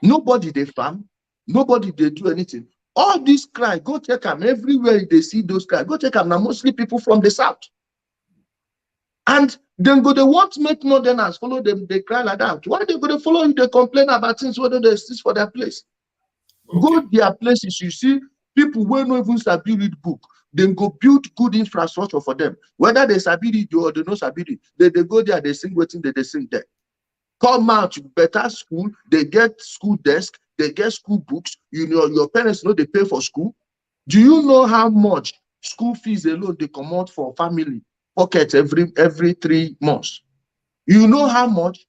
Nobody they farm. Nobody they do anything. All this cry, go check them everywhere they see those cry. Go check them now, mostly people from the south. And then they want to make northerners follow them, they cry like that. Why they go to follow you? They complain about things whether they exist for their place. Okay. Go to their places, you see People will not even sabi read book. Then go build good infrastructure for them. Whether they sabi read or they no sabi read, they go there, they sing waiting, they sing there. Come out to better school, they get school desk, they get school books. You know, your parents know they pay for school. Do you know how much school fees alone they come out for family pockets every 3 months? You know how much?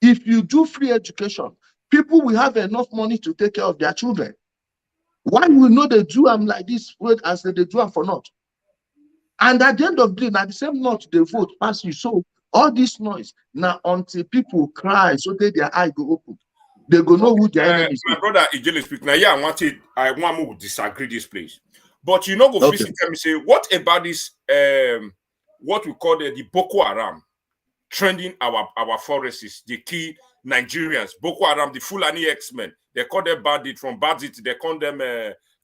If you do free education, people will have enough money to take care of their children. Why we know they do them like this as they do them for not? And at the end of the day, now the same not they vote pass you. So all this noise now until people cry, so their eye go open, they go know who their enemies. My brother IJELE speak now. Yeah, I want to disagree this place, but you know, go visit me say what about this? What we call the Boko Haram trending our forests, the key Nigerians, Boko Haram, the Fulani X-Men. They call them bandit from bandit. They call them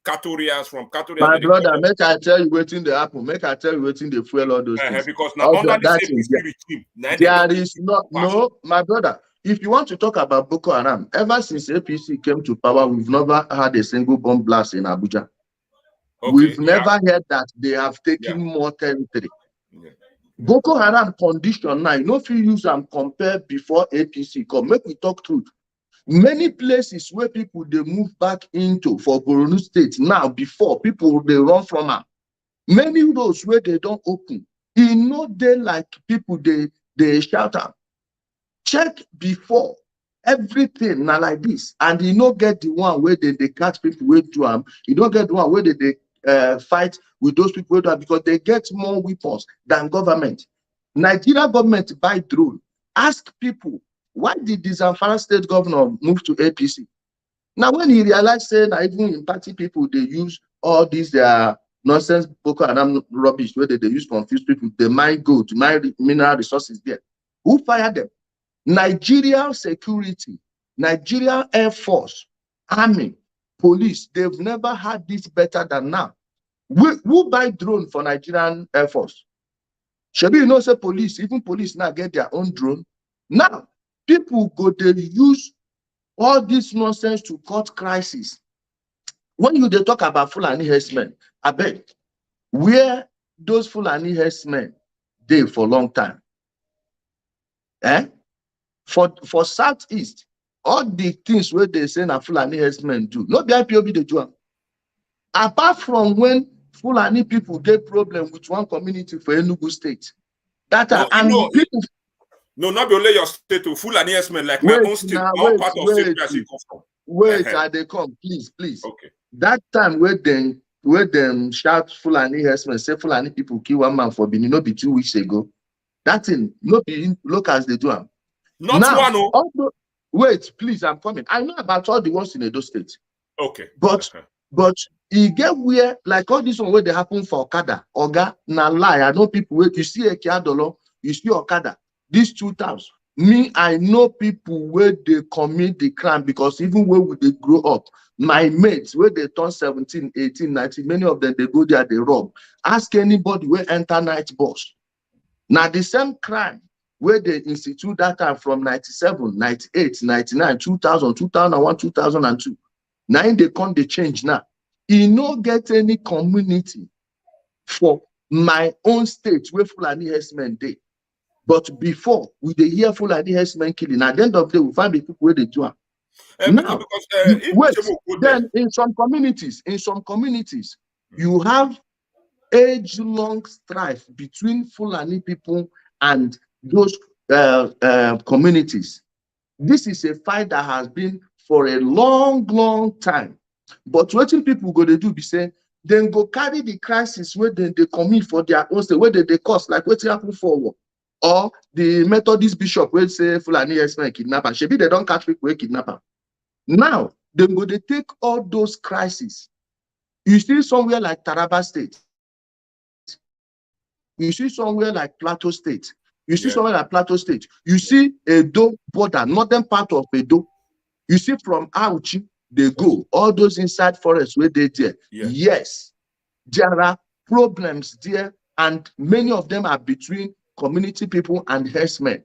Katorians from Katorians. My brother, make I tell you waiting the apple. Make I tell you waiting the fuel all those things. Because now under this APC regime, there is not no, my brother. If you want to talk about Boko Haram, ever since APC came to power, we've never had a single bomb blast in Abuja. Okay, we've never heard that they have taken more territory. Boko Haram condition now, you know, if you use them compare before APC come, make we talk truth. Many places where people they move back into for Borno State now, before people they run from them. Many roads where they don't open. You know, they like people they shout out. Check before everything now like this, and you don't get the one where they catch people where do them. You don't get the one where they fight with those people because they get more weapons than government. Nigeria government buy drone. Ask people, why did the Zamfara state governor move to APC? Now when he realized saying that even in party people they use all these nonsense Boko Haram rubbish where they use confuse people, they mine gold, mine mineral resources there. Who fired them? Nigeria security, Nigeria Air Force, Army, police, they've never had this better than now. Who buy drone for Nigerian Air Force? Shebi, you know, say police, even police now get their own drone. Now, people go, they use all this nonsense to cut crisis. When you they talk about Fulani herdsmen, I bet where those Fulani herdsmen they for a long time. For Southeast, all the things where they say na Fulani herdsmen do, not the IPOB they do. Apart from when Fulani people get problem with one community for Enugu State, that no, and no, people. No, not only your state to Fulani herdsmen like my own state, all part of state where she come from. Wait, they come, please. Okay. That time where them shout Fulani herdsmen, say Fulani people kill one man for Benin, not be 2 weeks ago. That thing, not be look as they do them. Not now, one. Also, wait, please, I'm coming. I know about all the ones in Edo State. Okay. But you get where like all this one where they happen for Okada, Oga, na lie. I know people where you see Ekiadolo, you see Okada. These 2 towns, me, I know people where they commit the crime because even when they grow up, my mates, where they turn 17, 18, 19, many of them, they go there, they rob. Ask anybody where enter night bus. Now, the same crime where they institute that time from 97, 98, 99, 2000, 2001, 2002. Now, they come, they change now. You no get any community for my own state where Fulani herdsmen dey. But before we dey hear Fulani herdsmen killing, at the end of the day, we find the people where they do it. Now, then in some communities, you have age-long strife between Fulani people and those communities. This is a fight that has been for a long time. But what people go to do be say, then go carry the crisis where they commit for their own state, where they cause, like what happen forward. Or the Methodist bishop will say Fulani herdsmen kidnapper. Shebi they don't catch people kidnapper. Now they go to take all those crises. You see somewhere like Taraba State. You see somewhere like Plateau State. You see somewhere like Plateau State. You see Edo border, northern part of Edo. You see from Auchi, they go. All those inside forests where they there. Yes, there are problems there, and many of them are between community people and herdsmen.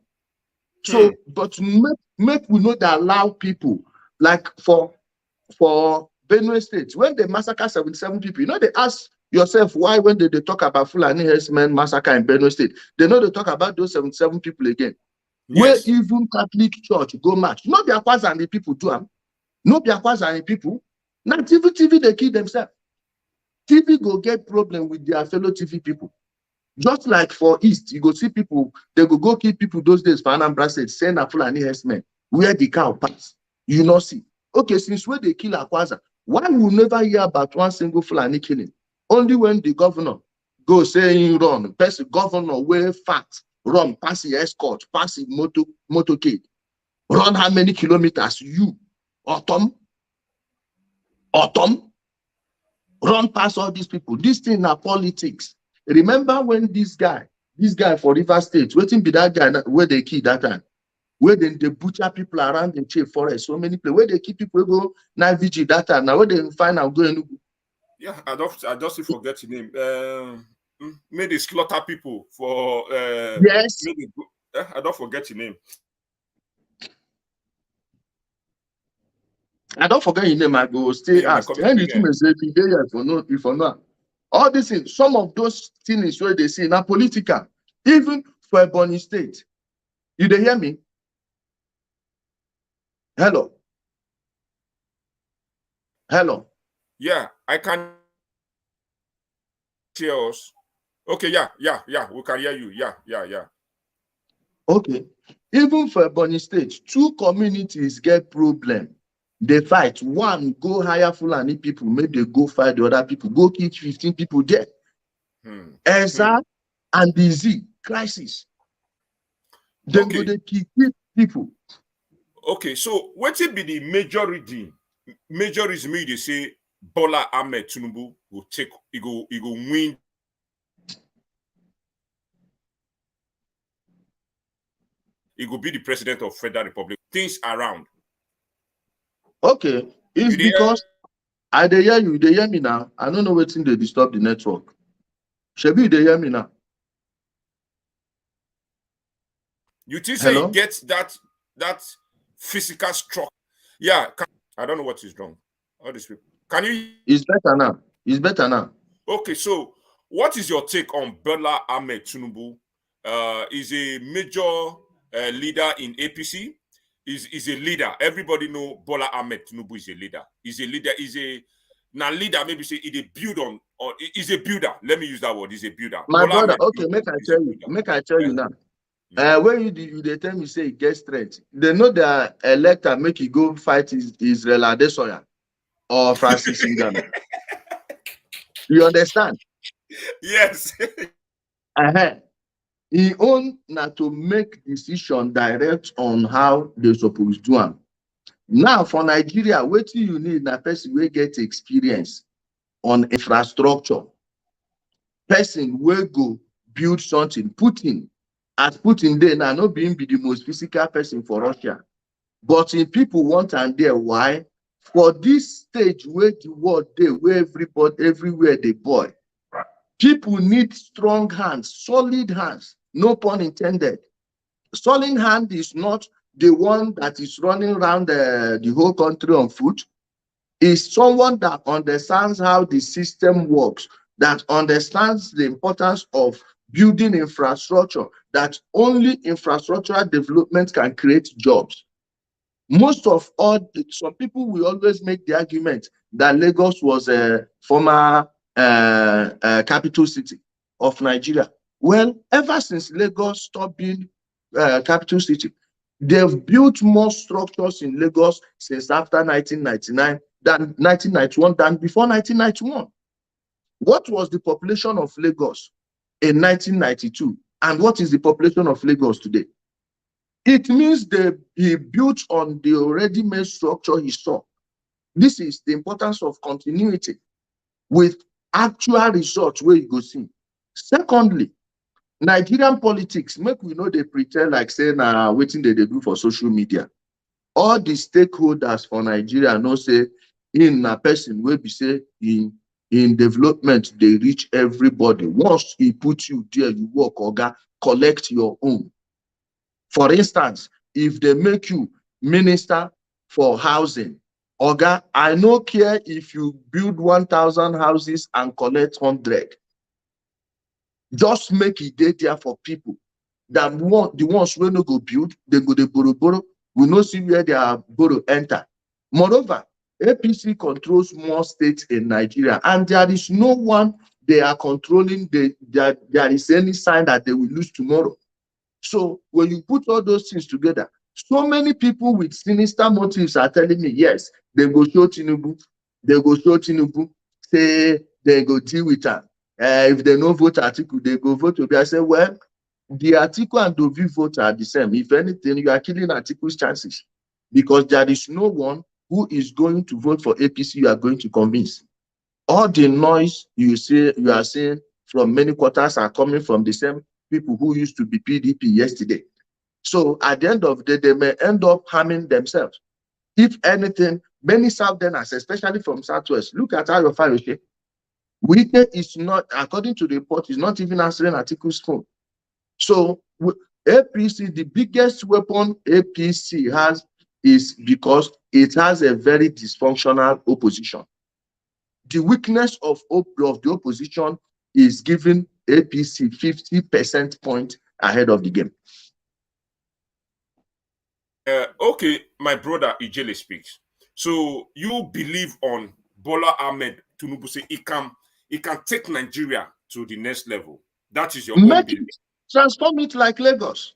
So, but make we know that allow people, like for Benue State, when they massacre 77 people, you know, they ask yourself why when they talk about Fulani herdsmen massacre in Benue State, they know they talk about those 77 people again. Where Yes. even Catholic Church go march. No be Akwaza and the people do them. No be Akwaza and the people. Now TV they kill themselves. TV go get problem with their fellow TV people. Just like for East, you go see people, they go kill people those days for Anambra State, send a Fulani herdsmen, where the cow pass. You not see. Okay, since when they kill Akwaza, why we never hear about one single Fulani killing? Only when the governor go saying run, person governor wear fat, run, pass the escort, pass the motorcade, run how many kilometers? You, autumn, run past all these people. This thing are politics. Remember when this guy for River State, waiting be that guy where they kill that time, where they butcher people around the Chief Forest, so many places, where they keep people go night vigil that time. Now where they find out going. Yeah, I just forget the name. Made they slaughter people for yes. I don't forget your name. I don't forget your name. I go stay asked. And the team is if or not. All these things, some of those things where they say now political, even for Ebonyi State. You they hear me? Hello. Yeah, I can hear us. Okay, yeah, we can hear you. Yeah. Okay. Even for Ebonyi State, two communities get problem. They fight. One go hire Fulani people, maybe they go fight the other people, go kill 15 people there. Esa and the Z crisis. Then okay. go they kill people. Okay, so what will be the major reason they say Bola Ahmed Tinubu will take he go win he will be the president of Federal Republic. Things around. Okay, it's because I dey hear you, they hear me now. I don't know what thing they disturb the network. Shebi, they hear me now. You think say you get that physical structure? Yeah, I don't know what is wrong. All these people. Can you? It's better now. Okay, so what is your take on Bola Ahmed Tinubu? Is a major leader in APC. Is a leader. Everybody know Bola Ahmed Tinubu is a leader. He's a leader. Leader. Maybe say he's a builder. Or he's a builder. Let me use that word. He's a builder. My Bola brother. Ahmed Okay, Tinubu make I tell you now. When you tell me say he gets strength, they know the elector make he go fight Israel Adesoya or Francis Ngannou. You understand? Yes. He own not to make decision direct on how they supposed to do them. Now for Nigeria, what you need na person will get experience on infrastructure. Person will go build something. Putin there now not being be the most physical person for Russia. But if people want and there, why? For this stage where the world there, where everybody everywhere they boy, people need strong hands, solid hands. No pun intended. Solid hand is not the one that is running around the whole country on foot. It's someone that understands how the system works, that understands the importance of building infrastructure, that only infrastructural development can create jobs. Most of all, some people will always make the argument that Lagos was a former capital city of Nigeria. Well, ever since Lagos stopped being capital city, they've built more structures in Lagos since after 1999 than 1991 than before 1991. What was the population of Lagos in 1992? And what is the population of Lagos today? It means he built on the already made structure he saw. This is the importance of continuity with actual results where you go see. Secondly, Nigerian politics, make we know they pretend like saying waiting they do for social media. All the stakeholders for Nigeria know say in a person will be say in development they reach everybody. Once he put you there, you work or collect your own. For instance, if they make you minister for housing Oga, I no care if you build 1,000 houses and collect 100. Just make it there for people. That the ones wey no go build, they go dey borrow. We no see where their borrow enter. Moreover, APC controls more states in Nigeria, and there is no one they are controlling. There is any sign that they will lose tomorrow. So when you put all those things together, so many people with sinister motives are telling me, yes, they go show Tinubu, say they go deal with her. If they no vote Atiku, they go vote Obi. I say, well, the Atiku and Obi vote are the same. If anything, you are killing Atiku's chances, because there is no one who is going to vote for APC you are going to convince. All the noise you are seeing from many quarters are coming from the same people who used to be PDP yesterday. So at the end of the day, they may end up harming themselves. If anything, many Southerners, especially from Southwest, look at how your file is. Wike is not, according to the report, is not even answering Atiku's phone. So APC, the biggest weapon APC has is because it has a very dysfunctional opposition. The weakness of the opposition is giving APC 50% point ahead of the game. Okay, my brother IJELE Speaks. So you believe on Bola Ahmed Tinubu say he can take Nigeria to the next level. That is your own belief. Transform it like Lagos.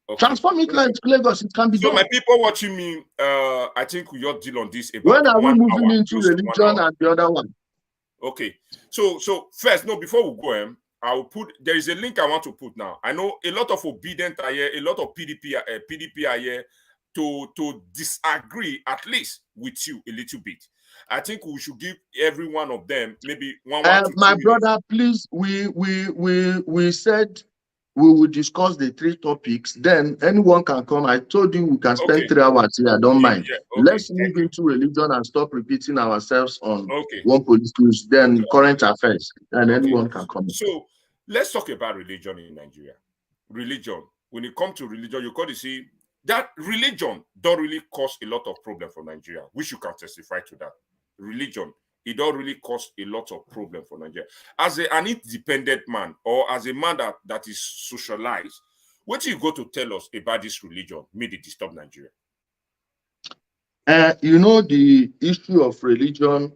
Okay. Transform it like Lagos. It can be done. So my people watching me, I think we all deal on this about when are we moving into religion and the other one? Okay. So first, no, before we go, I will put, there is a link I want to put now. I know a lot of obedient are here, a lot of PDP are here to disagree at least with you a little bit. I think we should give every one of them maybe one to my brother, please, we said we will discuss the 3 topics. Then anyone can come. I told you we can spend 3 hours here. I don't mind. Let's move into religion and stop repeating ourselves on one political news, then current affairs, and anyone can come. So let's talk about religion in Nigeria. Religion. When it comes to religion, you got to see that religion don't really cause a lot of problem for Nigeria, which you can testify to that. Religion, it don't really cause a lot of problem for Nigeria. As an independent man, or as a man that is socialized, what do you go to tell us about this religion made it disturb Nigeria? You know, the issue of religion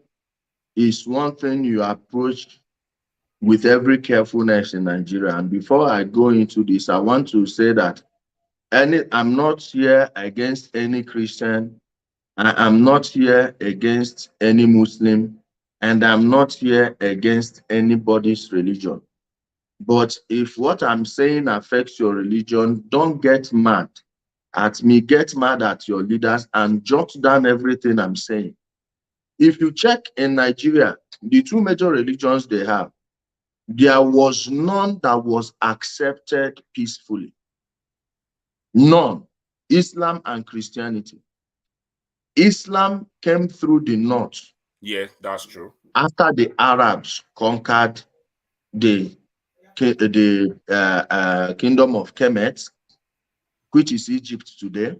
is one thing you approach with every carefulness in Nigeria. And before I go into this, I want to say that I'm not here against any Christian. I am not here against any Muslim, and I'm not here against anybody's religion. But if what I'm saying affects your religion, don't get mad at me, get mad at your leaders and jot down everything I'm saying. If you check in Nigeria, the 2 major religions they have, there was none that was accepted peacefully. None. Islam and Christianity. Islam came through the north. Yeah, that's true. After the Arabs conquered the kingdom of Kemet, which is Egypt today,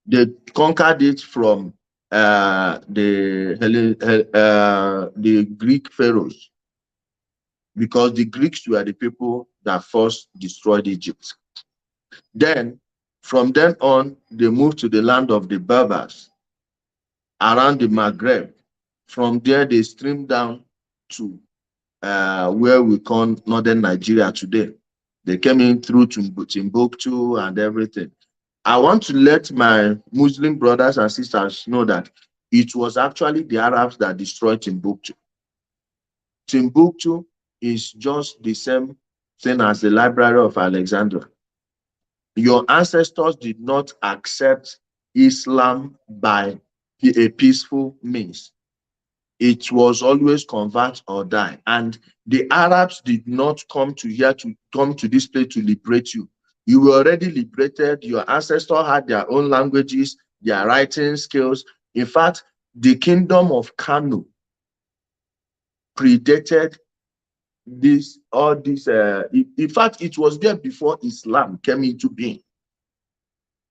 they conquered it from the Greek pharaohs, because the Greeks were the people that first destroyed Egypt. Then, from then on, they moved to the land of the Berbers around the Maghreb. From there, they streamed down to where we call northern Nigeria today. They came in through Timbuktu and everything. I want to let my Muslim brothers and sisters know that it was actually the Arabs that destroyed Timbuktu. Timbuktu is just the same thing as the Library of Alexandria. Your ancestors did not accept Islam by a peaceful means. It was always convert or die. And the Arabs did not come to this place to liberate you. You were already liberated. Your ancestors had their own languages, their writing skills. In fact, the kingdom of Kanu predated this. In fact, it was there before Islam came into being.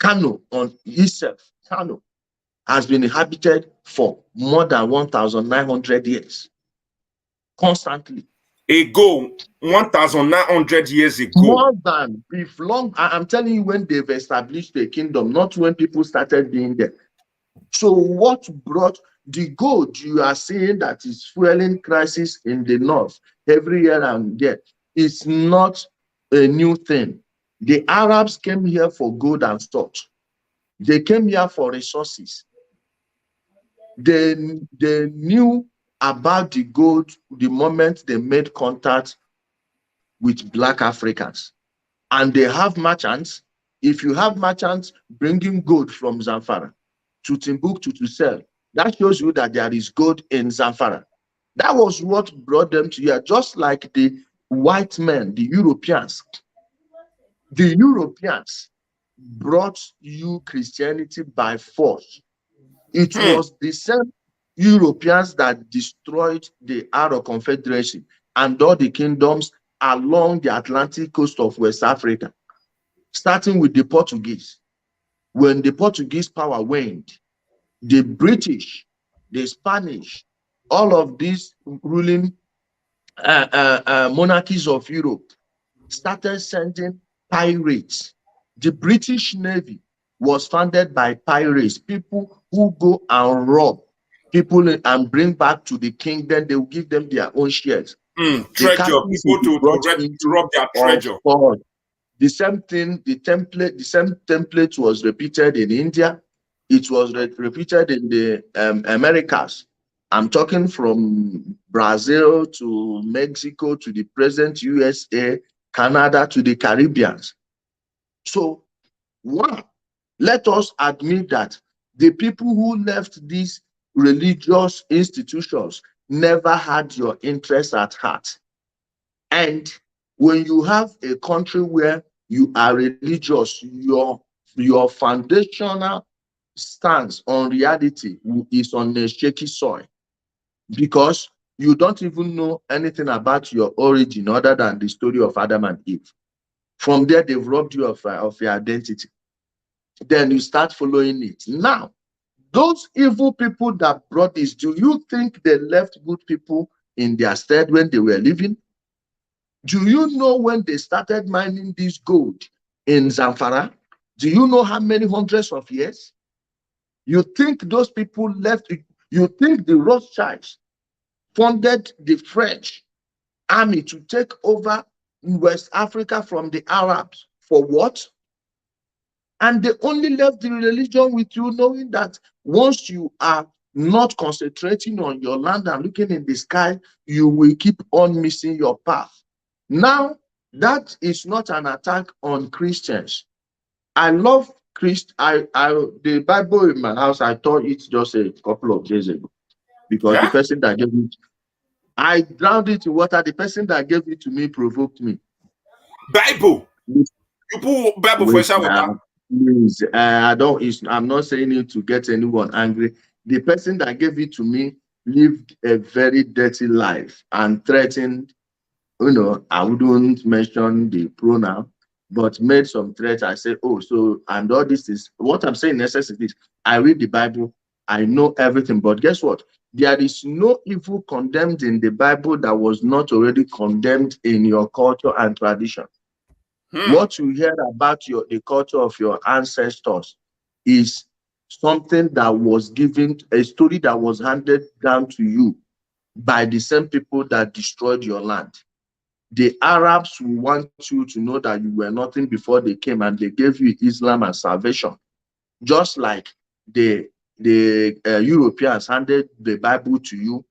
Kanu on itself, Kanu has been inhabited for more than 1,900 years, constantly. Ago, 1,900 years ago. More than, if long, I'm telling you, when they've established a kingdom, not when people started being there. So what brought the gold you are seeing that is fueling crisis in the north every year and there is not a new thing. The Arabs came here for gold and salt. They came here for resources. They knew about the gold the moment they made contact with Black Africans. And they have merchants. If you have merchants bringing gold from Zamfara to Timbuktu to sell, that shows you that there is gold in Zamfara. That was what brought them to here, just like the white men, the Europeans. The Europeans brought you Christianity by force. It was the same Europeans that destroyed the Arab Confederacy and all the kingdoms along the Atlantic coast of West Africa, starting with the Portuguese. When the Portuguese power waned, the British, the Spanish, all of these ruling monarchies of Europe started sending pirates. The British Navy was founded by pirates, people who go and rob people and bring back to the king, then they will give them their own shares. The Treasure, captains people will be brought to into rob their treasure. the same thing, the same template was repeated in India. It was repeated in the Americas. I'm talking from Brazil to Mexico to the present USA, Canada to the Caribbeans. So, one, let us admit that the people who left these religious institutions never had your interest at heart. And when you have a country where you are religious, your foundational stance on reality is on a shaky soil, because you don't even know anything about your origin other than the story of Adam and Eve. From there, they've robbed you of your identity. Then you start following it. Now, those evil people that brought this, do you think they left good people in their stead when they were living? Do you know when they started mining this gold in Zamfara? Do you know how many hundreds of years? You think those people left? You think the Rothschilds funded the French army to take over West Africa from the Arabs for what? And they only left the religion with you, knowing that once you are not concentrating on your land and looking in the sky, you will keep on missing your path. Now, that is not an attack on Christians. I love the Bible in my house. I taught it just a couple of days ago, because the person that gave it, I drowned it in water. The person that gave it to me provoked me. Bible. You put Bible for water. Please, I'm not saying it to get anyone angry. The person that gave it to me lived a very dirty life and threatened, I wouldn't mention the pronoun, but made some threats. I said, oh, so, and all this is, what I'm saying in essence is this: I read the Bible, I know everything, but guess what? There is no evil condemned in the Bible that was not already condemned in your culture and tradition. What you hear about the culture of your ancestors is something that was given, a story that was handed down to you by the same people that destroyed your land. The Arabs will want you to know that you were nothing before they came, and they gave you Islam and salvation. Just like the Europeans handed the Bible to you,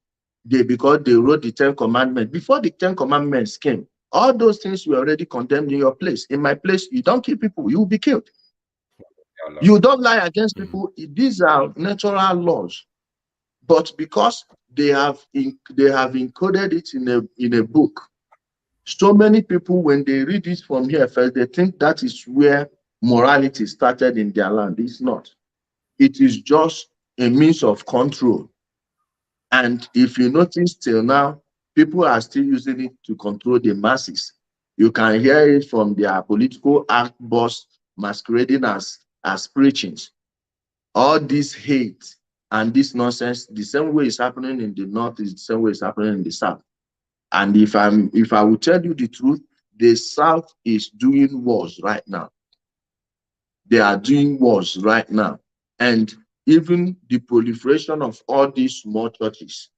because they wrote the 10 Commandments. Before the 10 Commandments came, all those things were already condemned in your place. In my place, you don't kill people, you will be killed. You don't lie against people. These are natural laws. But because they have encoded it in a book, so many people, when they read it from here first, they think that is where morality started in their land. It's not. It is just a means of control. And if you notice till now, people are still using it to control the masses. You can hear it from their political act boss masquerading as preachings. All this hate and this nonsense, the same way it's happening in the north is the same way it's happening in the south. And if I will tell you the truth, the south is doing wars right now. They are doing wars right now. And even the proliferation of all these small churches,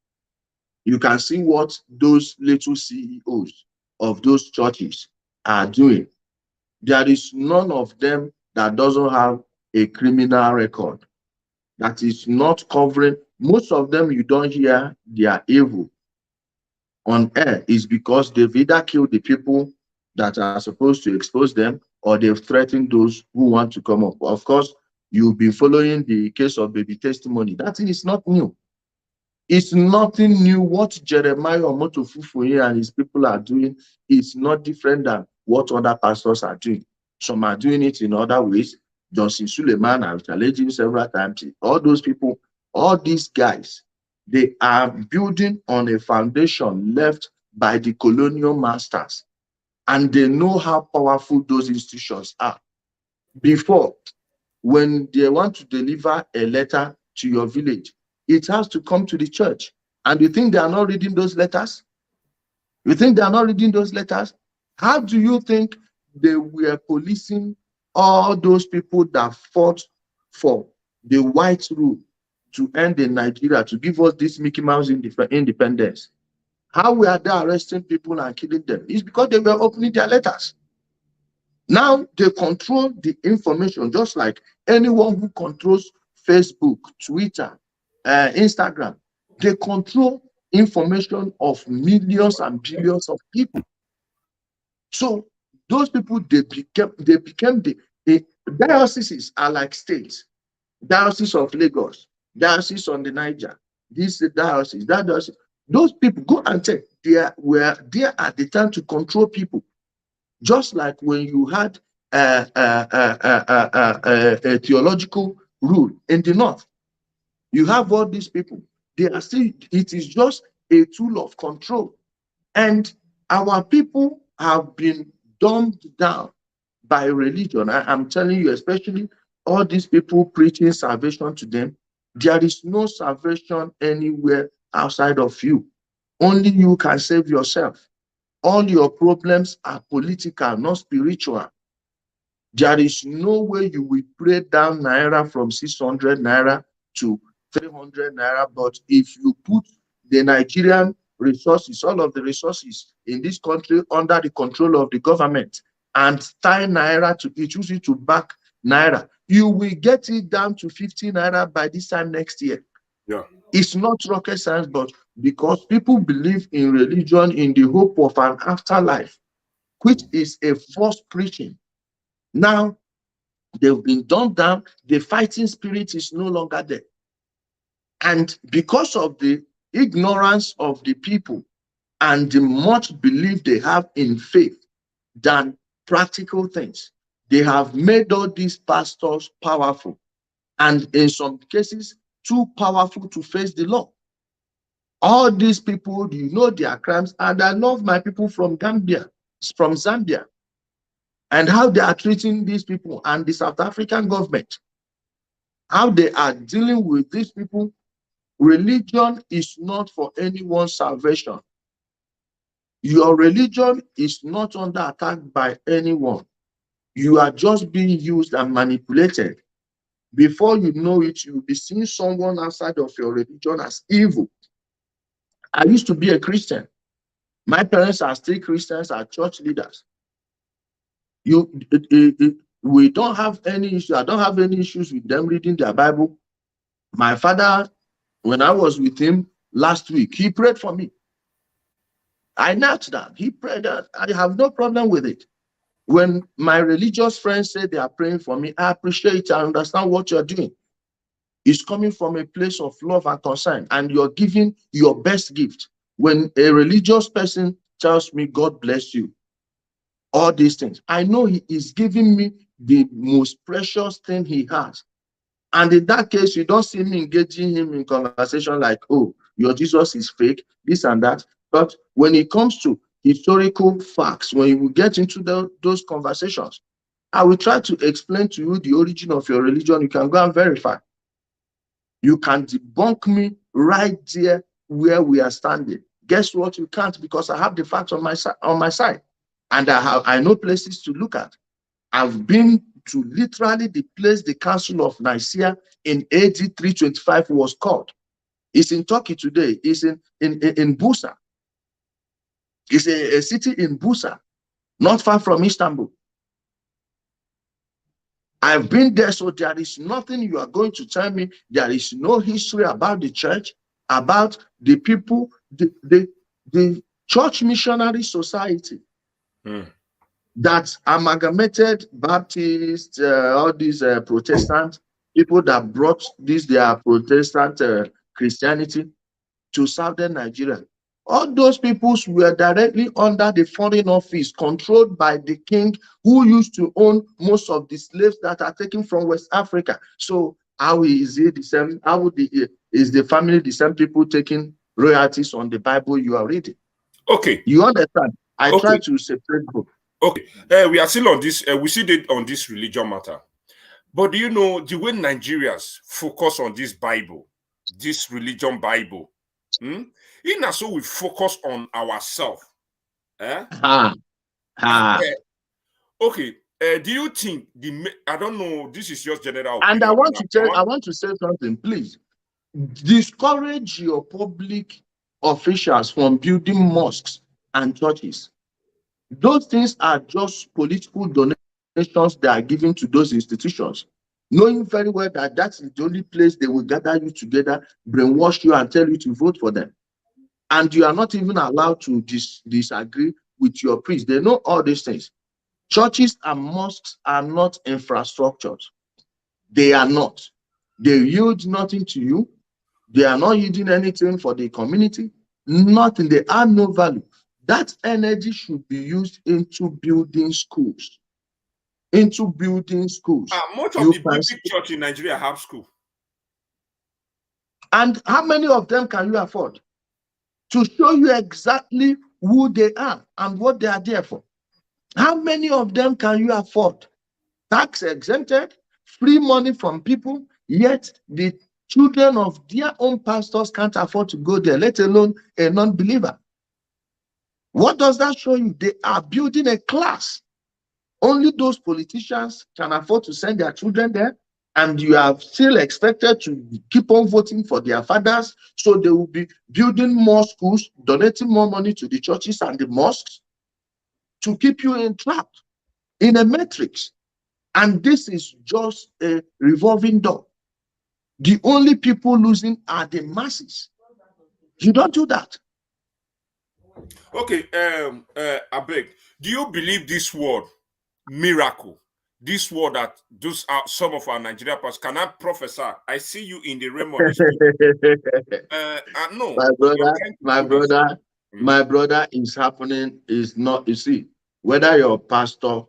you can see what those little CEOs of those churches are doing. There is none of them that doesn't have a criminal record, that is not covering. Most of them, you don't hear they are evil on air, is because they've either killed the people that are supposed to expose them, or they've threatened those who want to come up. Of course, you've been following the case of baby testimony. That thing is not new. It's nothing new. What Jeremiah Omotofufuyi and his people are doing is not different than what other pastors are doing. Some are doing it in other ways. Johnson Suleiman, I've challenged him several times. All those people, all these guys, they are building on a foundation left by the colonial masters. And they know how powerful those institutions are. Before, when they want to deliver a letter to your village, it has to come to the church. And you think they are not reading those letters? You think they are not reading those letters? How do you think they were policing all those people that fought for the white rule to end in Nigeria, to give us this Mickey Mouse independence? How were they arresting people and killing them? It's because they were opening their letters. Now they control the information, just like anyone who controls Facebook, Twitter, Instagram. They control information of millions and billions of people. So those people, they became the dioceses are like states. Diocese of Lagos, diocese on the Niger, this diocese, that diocese. Those people, go and check, they were there at the time to control people. Just like when you had a theological rule in the north, you have all these people. They are still, it is just a tool of control. And our people have been dumbed down by religion. I'm telling you, especially all these people preaching salvation to them, there is no salvation anywhere outside of you. Only you can save yourself. All your problems are political, not spiritual. There is no way you will pray down naira from 600 naira to 300 naira. But if you put the Nigerian resources, all of the resources in this country under the control of the government, and tie naira to it, use it to back naira, you will get it down to 50 naira by this time next year. Yeah. It's not rocket science, but because people believe in religion in the hope of an afterlife, which is a false preaching. Now, they've been dumbed down. The fighting spirit is no longer there. And because of the ignorance of the people and the much belief they have in faith than practical things, they have made all these pastors powerful, and in some cases, too powerful to face the law. All these people, you know their crimes, and I love my people from Gambia, from Zambia, and how they are treating these people, and the South African government, how they are dealing with these people. Religion is not for anyone's salvation. Your religion is not under attack by anyone. You are just being used and manipulated. Before you know it, you'll be seeing someone outside of your religion as evil. I used to be a Christian. My parents are still Christians, are church leaders. We don't have any issue. I don't have any issues with them reading their Bible. My father, when I was with him last week, he prayed for me. I knelt down. He prayed. I have no problem with it. When my religious friends say they are praying for me, I appreciate it. I understand what you're doing. It's coming from a place of love and concern, and you're giving your best gift. When a religious person tells me, God bless you, all these things, I know he is giving me the most precious thing he has. And in that case, you don't see me engaging him in conversation like, oh, your Jesus is fake, this and that. But when it comes to historical facts, when you get into those conversations, I will try to explain to you the origin of your religion. You can go and verify. You can debunk me right there where we are standing. Guess what? You can't, because I have the facts on my side, and I know places to look at. I've been to literally the place the Council of Nicaea in AD 325 was called. It's in Turkey today. It's in Bursa. It's a city in Bursa, not far from Istanbul. I've been there, so there is nothing you are going to tell me. There is no history about the church, about the people, the church missionary society that amalgamated Baptists, all these Protestant people that brought this their Protestant Christianity to southern Nigeria. All those peoples were directly under the foreign office controlled by the king, who used to own most of the slaves that are taken from West Africa. So how is it the same? How is the family the same people taking royalties on the Bible you are reading? Okay. You understand? I try to separate both. Okay. We are still on this. We see it on this religion matter. But do you know the way Nigerians focus on this Bible, this religion Bible? In so we focus on ourselves. Okay. Do you think I don't know, this is just general opinion. And I want to say something, please. Discourage your public officials from building mosques and churches. Those things are just political donations they are giving to those institutions, knowing very well that that is the only place they will gather you together, brainwash you, and tell you to vote for them. And you are not even allowed to disagree with your priest. They know all these things. Churches and mosques are not infrastructures. They are not. They yield nothing to you. They are not yielding anything for the community. Nothing. They add no value. That energy should be used into building schools. Into building schools. Much of the big church in Nigeria have school. And how many of them can you afford? To show you exactly who they are and what they are there for. How many of them can you afford? Tax exempted, free money from people, yet the children of their own pastors can't afford to go there, let alone a non-believer. What does that show you? They are building a class. Only those politicians can afford to send their children there, and you are still expected to keep on voting for their fathers, so they will be building more schools, donating more money to the churches and the mosques to keep you entrapped in a matrix. And this is just a revolving door. The only people losing are the masses. You don't do that. Okay, I beg. Do you believe this word, miracle? This word that those are some of our Nigerian pastors cannot prophesy. I see you in the realm of the spirit. No, my brother, is happening is not. You see, whether your pastor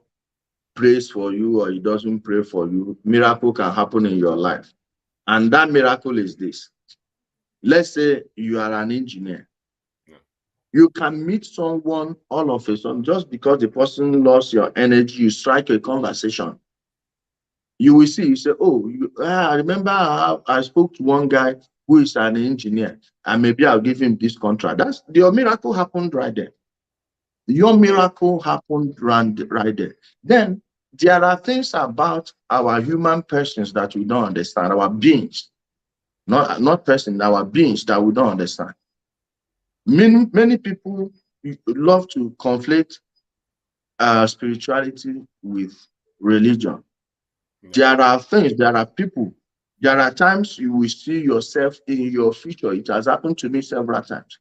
prays for you or he doesn't pray for you, miracle can happen in your life. And that miracle is this. Let's say you are an engineer. You can meet someone all of a sudden, just because the person lost your energy, you strike a conversation. You will see, you say, oh, I remember I spoke to one guy who is an engineer, and maybe I'll give him this contract. Your miracle happened right there. Your miracle happened right there. Then there are things about our human persons that we don't understand, our beings, not persons, our beings that we don't understand. Many people love to conflate spirituality with religion. There are things, there are people, there are times you will see yourself in your future. It has happened to me several times.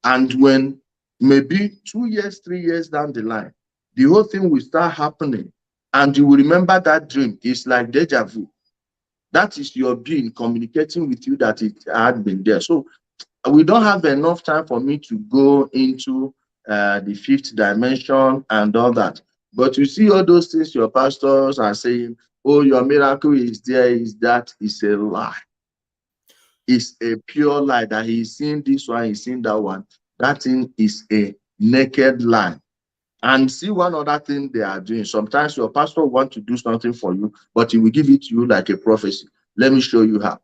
And when maybe 2 years, 3 years down the line, the whole thing will start happening, and you will remember that dream. It's like deja vu. That is your being communicating with you that it had been there. So we don't have enough time for me to go into the fifth dimension and all that. But you see all those things your pastors are saying, oh, your miracle is there, is a lie. It's a pure lie that he's seen this one, he's seen that one. That thing is a naked lie. And see one other thing they are doing. Sometimes your pastor wants to do something for you, but he will give it to you like a prophecy. Let me show you how.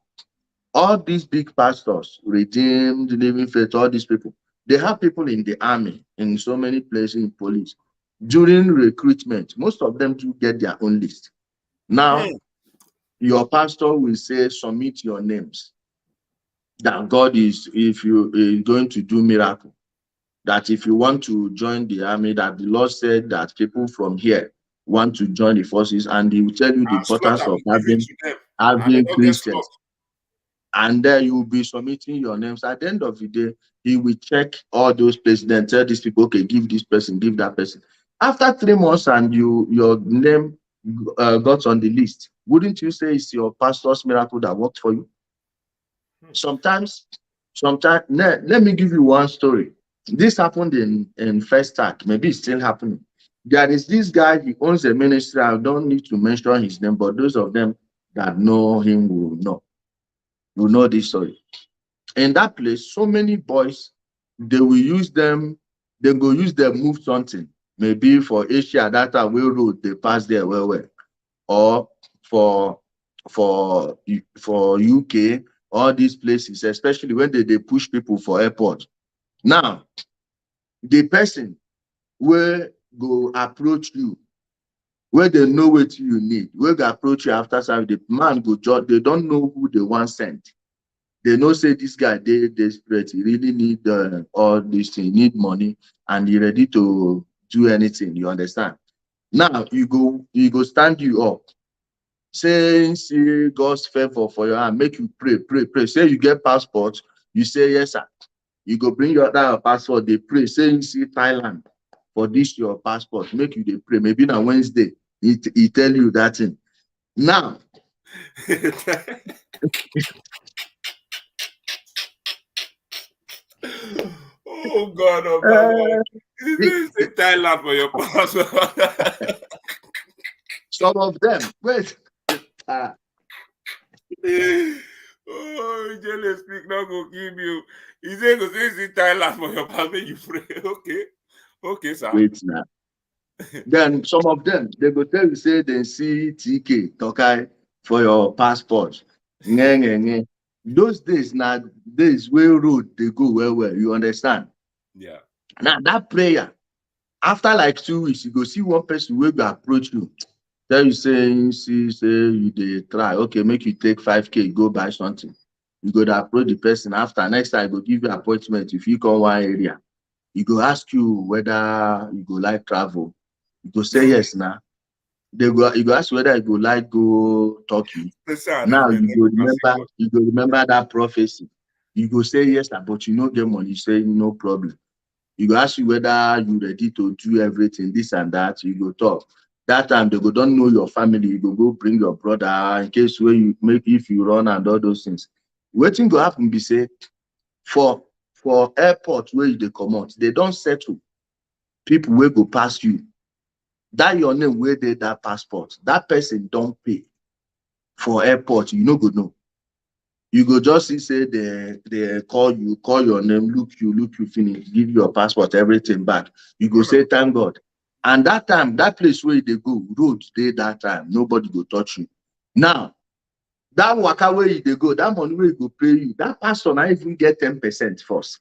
All these big pastors, Redeemed, Living Faith, all these people, they have people in the army, in so many places, in police. During recruitment, most of them do get their own list. Now, your pastor will say, submit your names. That God is, if you is going to do miracle, that if you want to join the army, that the Lord said that people from here want to join the forces, and He will tell you the And slot importance have of been given to them, and they having don't get slot. Christians. And then you will be submitting your names. At the end of the day, He will check all those places, then tell these people, okay, give this person, give that person. After 3 months and your name got on the list, wouldn't you say it's your pastor's miracle that worked for you? Sometimes, let me give you one story. This happened in First Act. Maybe it's still happening. There is this guy, he owns a ministry. I don't need to mention his name, but those of them that know him will know this story. In that place, so many boys, they will use them, they go use them move something. Maybe for Asia, that way road, they pass there well. Or for UK, all these places, especially when they push people for airport. Now, the person will go approach you, where they know what you need, will go approach you after service. The man go judge, they don't know who they want sent. They know say this guy they desperate, he really need all this thing, need money, and he ready to do anything. You understand? Now you go stand you up, say God's favor for your hand, make you pray. Say you get passport, you say yes, sir. You go bring your other passport, they pray. Say you see Thailand for this your passport, make you they pray. Maybe on Wednesday, he tell you that thing. Now, Oh God, oh Baba. This is Thailand for your passport. some of them, wait. Oh, IJELE speak now go give you. He said go say it's in Thailand for your passport. You pray. Okay, sir. Wait now. Then some of them, they go tell you, say they see TK, Tokai, for your passport. Nye. Those days, now, days where road, they go well. You understand? Yeah. Now, that prayer, after like 2 weeks, you go see one person will go approach you. Tell you, say you they try. Okay, make you take 5K, go buy something. You go to approach the person. After next time, I go give you appointment. If you come one area, he go ask you whether you go like travel. You go say yes now. You go ask whether you go like go Turkey. Special Now arrangement. you go remember that prophecy. You go say yes, but you no get money. You say no problem. You go ask you whether you ready to do everything, this and that. You go talk. That time they go don't know your family. You go bring your brother in case where you make if you run and all those things. Waiting go happen be say for airport where they come out, they don't settle people will go past you. That your name where they that passport, that person don't pay for airport, you no go know. You go just see say they call your name, look you finish, give you your passport, everything back. You go say thank God. And that time, that place where they go, road they that time, nobody go touch you. Now, that waka where they go, that money where you go pay you, that pastor not even get 10% first.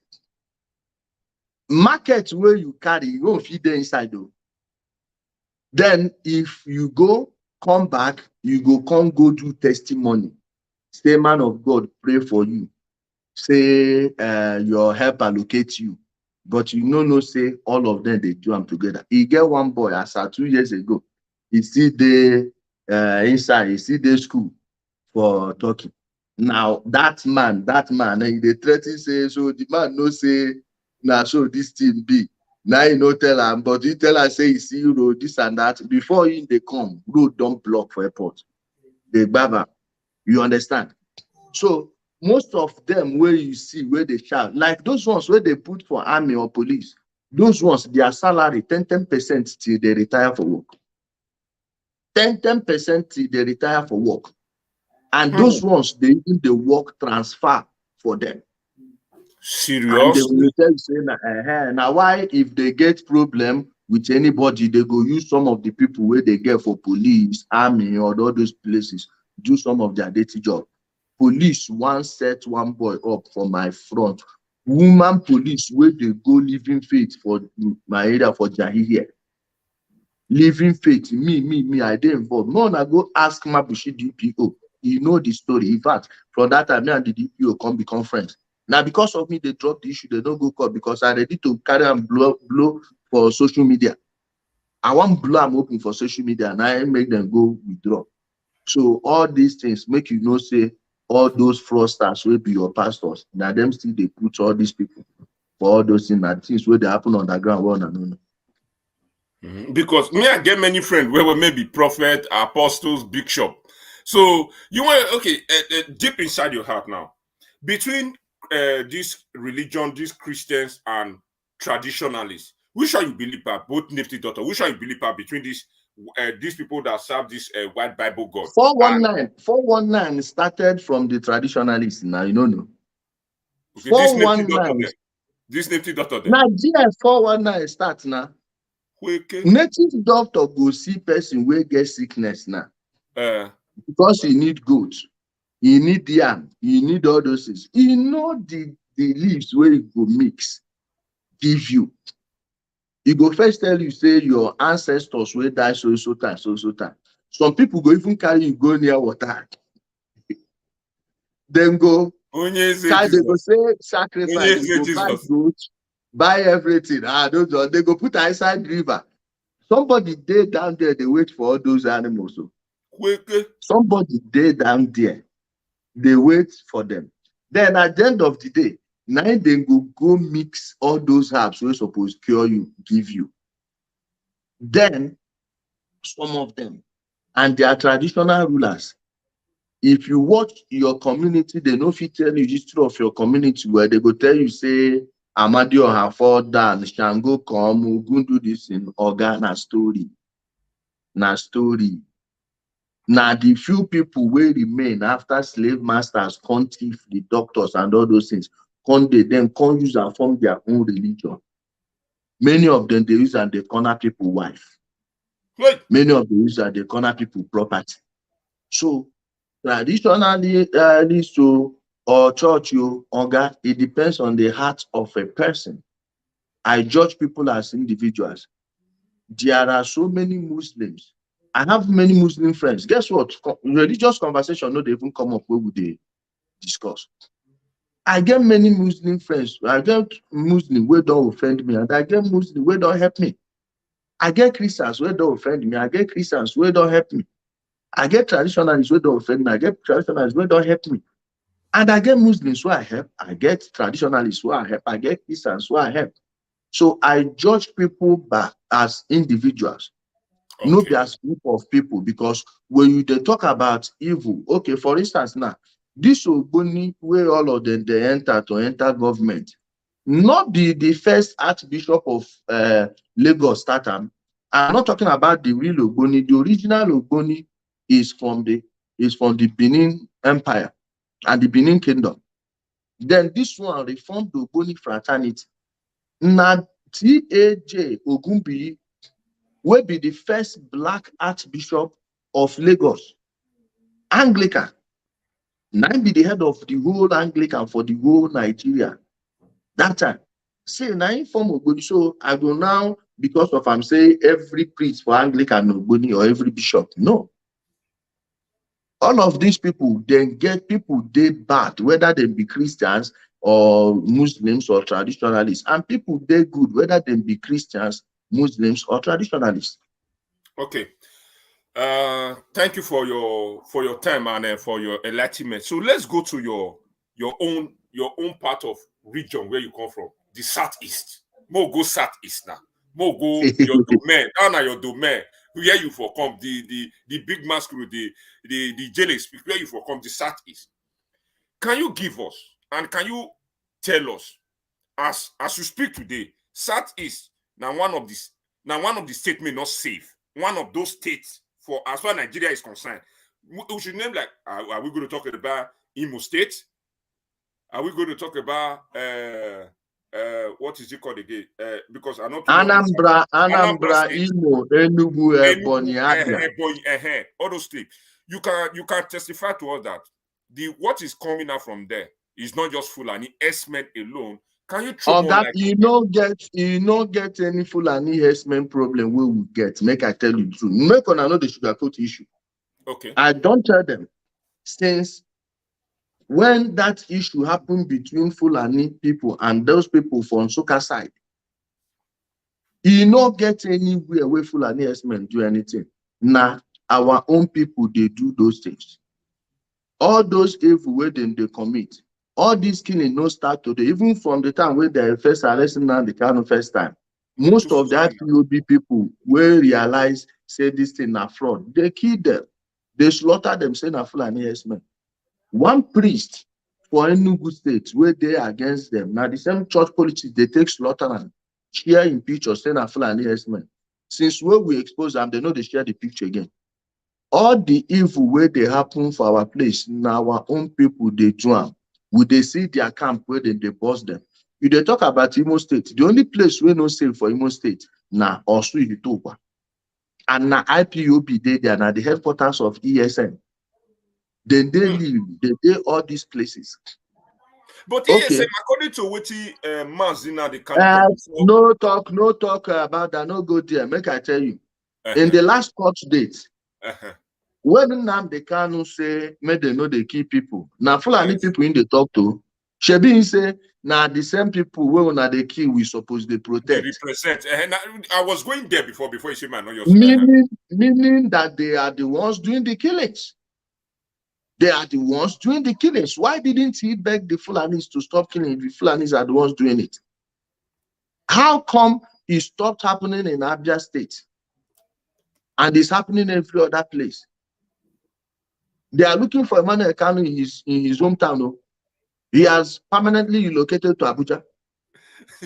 Market where you carry, you won't feed them inside though. Then if you go, come back, you go do testimony. Say, man of God, pray for you. Say your help allocate you. But you know, say all of them they do them together. He get one boy as 2 years ago. He see the inside, he see the school for Turkey. Now that man, they threaten say, so the man no say, now so this thing be. Now you no tell him, but you tell her say you see road, this and that. Before they come, road don't block for airport. They baba. You understand? So most of them where you see where they shout, like those ones where they put for army or police, those ones their salary 10% till they retire for work. 10% till they retire for work. And those ones they even the work transfer for them. And they will Seriously? tell you say now why if they get problem with anybody, they go use some of the people where they get for police, army, or all those places. do some of their dirty job. Police once set one boy up for my front. Woman police where they go living faith for my area for Jahia. Living faith, me, I didn't involve. No, I go ask Mabushi DPO. He know the story. In fact, from that time, me and the DPO become friends. Now, because of me, they drop the issue. They don't go court because I ready to carry and blow for social media. I want blow them open for social media and I make them go withdraw. So all these things make you know, say, all those fraudsters will be your pastors. Now, them still they put all these people for all those things where they happen on the ground. Well, no. Because me, I get many friends where we maybe prophet, apostles, big shop. So you want okay, deep inside your heart now, between this religion, these Christians and traditionalists, which are you believe are both nifty daughter? Which are you believe are between these people that serve this white Bible God? 419 started from the traditionalists. Now you know. Okay, 419. This nifty daughter. Now GS 419 starts now. Native doctor go see person where get sickness now. Because you need goat, you need yam, you need all those things. You know the leaves where you go mix, give you. He go first tell you, say your ancestors will die so time. Some people go even carry you go near water. Then go, they go say sacrifice, you go buy goat, buy everything. They go put inside river. Somebody dey down there, they wait for all those animals. So. Somebody dey down there, they wait for them. Then at the end of the day, now they go mix all those herbs we're supposed to cure you, give you. Then some of them, and they are traditional rulers. If you watch your community, they know fit tell you history of your community where they go tell you, say, Amadio have fall down, Shango come, Ogun do this in Organa story. Na story. Now the few people will remain after slave masters, thief the doctors and all those things, they then use and form their own religion. Many of them they use and they corner people wife. Many of them use and they corner people property. So traditionally, or church, it depends on the heart of a person. I judge people as individuals. There are so many Muslims. I have many Muslim friends. Guess what? Religious conversation, no, they even come up where would they discuss. I get many Muslim friends. I get Muslim where don't offend me, and I get Muslim where don't help me. I get Christians where don't offend me. I get Christians where don't help me. I get traditionalists where don't offend me. I get traditionalists where don't help me. And I get Muslims who I help. I get traditionalists who I help. I get Christians who I help. So I judge people back as individuals, not as group of people. Because when you talk about evil, okay, for instance, now this Ogboni where all of them they enter government, not the first Archbishop of Lagos started. I'm not talking about the real Ogboni. The original Ogboni is from the Benin Empire and the Benin Kingdom. Then this one reformed the Ogboni fraternity. Now T.A.J. Ogunbiyi will be the first black Archbishop of Lagos. Anglican. Now be the head of the whole Anglican for the whole Nigeria. That time. Say now form Ogboni. So I go now, because of I'm saying every priest for Anglican Ogboni or every bishop. No. All of these people, then get people they bad, whether they be Christians or Muslims or traditionalists, and people they good, whether they be Christians, Muslims or traditionalists. Okay. Thank you for your time and for your enlightenment. So let's go to your own part of region where you come from, the southeast. More go southeast now. More go your domain. Down at your domain. Where you for come the big masquerade, the IJELE Speaks, where you for come the southeast. Can you give us and can you tell us as you speak today, southeast now one of the states may not safe. One of those states for as far as Nigeria is concerned. We should name like are we going to talk about Imo State? Are we going to talk about what is it called again? Because I'm not Anambra, Imo, Enugu, Ebonyi, Abia. All those states. you can testify to us that what is coming out from there is not just Fulani S-men alone. Can you throw more light? You no get any Fulani herdsmen problem we will get. Make I tell you the truth. Make on know the sugarcoat issue. Okay. I don't tell them since when that issue happened between Fulani people and those people from Soka side. You no get anywhere where Fulani herdsmen do anything. Now our own people they do those things. All those evil where they commit. All these killing no start today, even from the time where they first arresting now the kind of first time. Most of the IPOB people will realize say this thing na fraud. They kill them, they slaughter them, say na Fulani herdsmen. One priest for Enugu State where they against them. Now the same church politics they take slaughter and share in pictures, say na Fulani herdsmen. Since where we expose them, they know they share the picture again. All the evil where they happen for our place, now our own people they do them. Would they see their camp where they boss them? If they talk about Imo State, the only place where no safe for Imo State, now also Itopa. And now IPOB they are now the headquarters of ESN. Then they live, they all these places. But ESN, according to what Mazina, no talk about that, no go there. Make I tell you. In the last court date, when Nnamdi Kanu say, make they know they kill people. Now, Fulani people in the talk to, Shebi say, now the same people when they kill, we suppose they protect. They represent. I was going there before you say, man, meaning that they are the ones doing the killings. They are the ones doing the killings. Why didn't he beg the Fulanis to stop killing if the Fulanis are the ones doing it? How come it stopped happening in Abia State and it's happening in every other place? They are looking for Emmanuel Kanu in his hometown. No? He has permanently relocated to Abuja.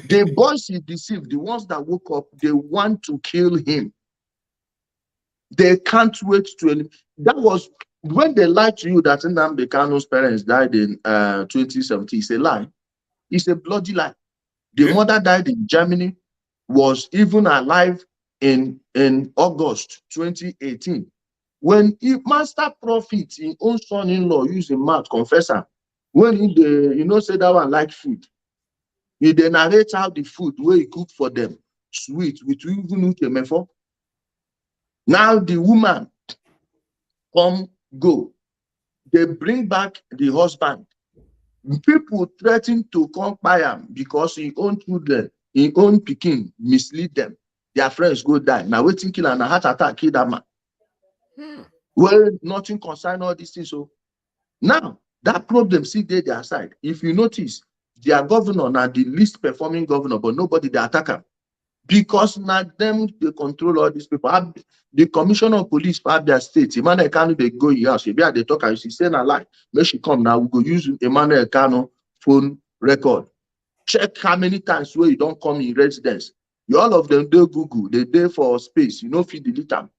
The boys he deceived, the ones that woke up, they want to kill him. They can't wait to. That was when they lied to you that Nnamdi Kanu's parents died in 2017. It's a lie. It's a bloody lie. The mother died in Germany, was even alive in August 2018. When Master Prophet, his own son-in-law, used a mouth confessor, when he say that one like food, he then narrates how the food where he cooked for them, sweet, with even for. Now the woman come go. They bring back the husband. People threaten to come by him because he own children, he own pikin, mislead them. Their friends go die. Now waiting kill and a heart attack kill that man. Well, nothing concern all these things. So now that problem see their side. If you notice, their governor now the least performing governor, but nobody they attack him. Because now them they control all these people. The commissioner of police for Abia State, Emmanuel Kanu, they go here. She be at the talk and she say na lie. Make she come now. We go use Emmanuel Kanu phone record. Check how many times where you don't come in residence. All of them do Google. They there for space. You know, feed delete them.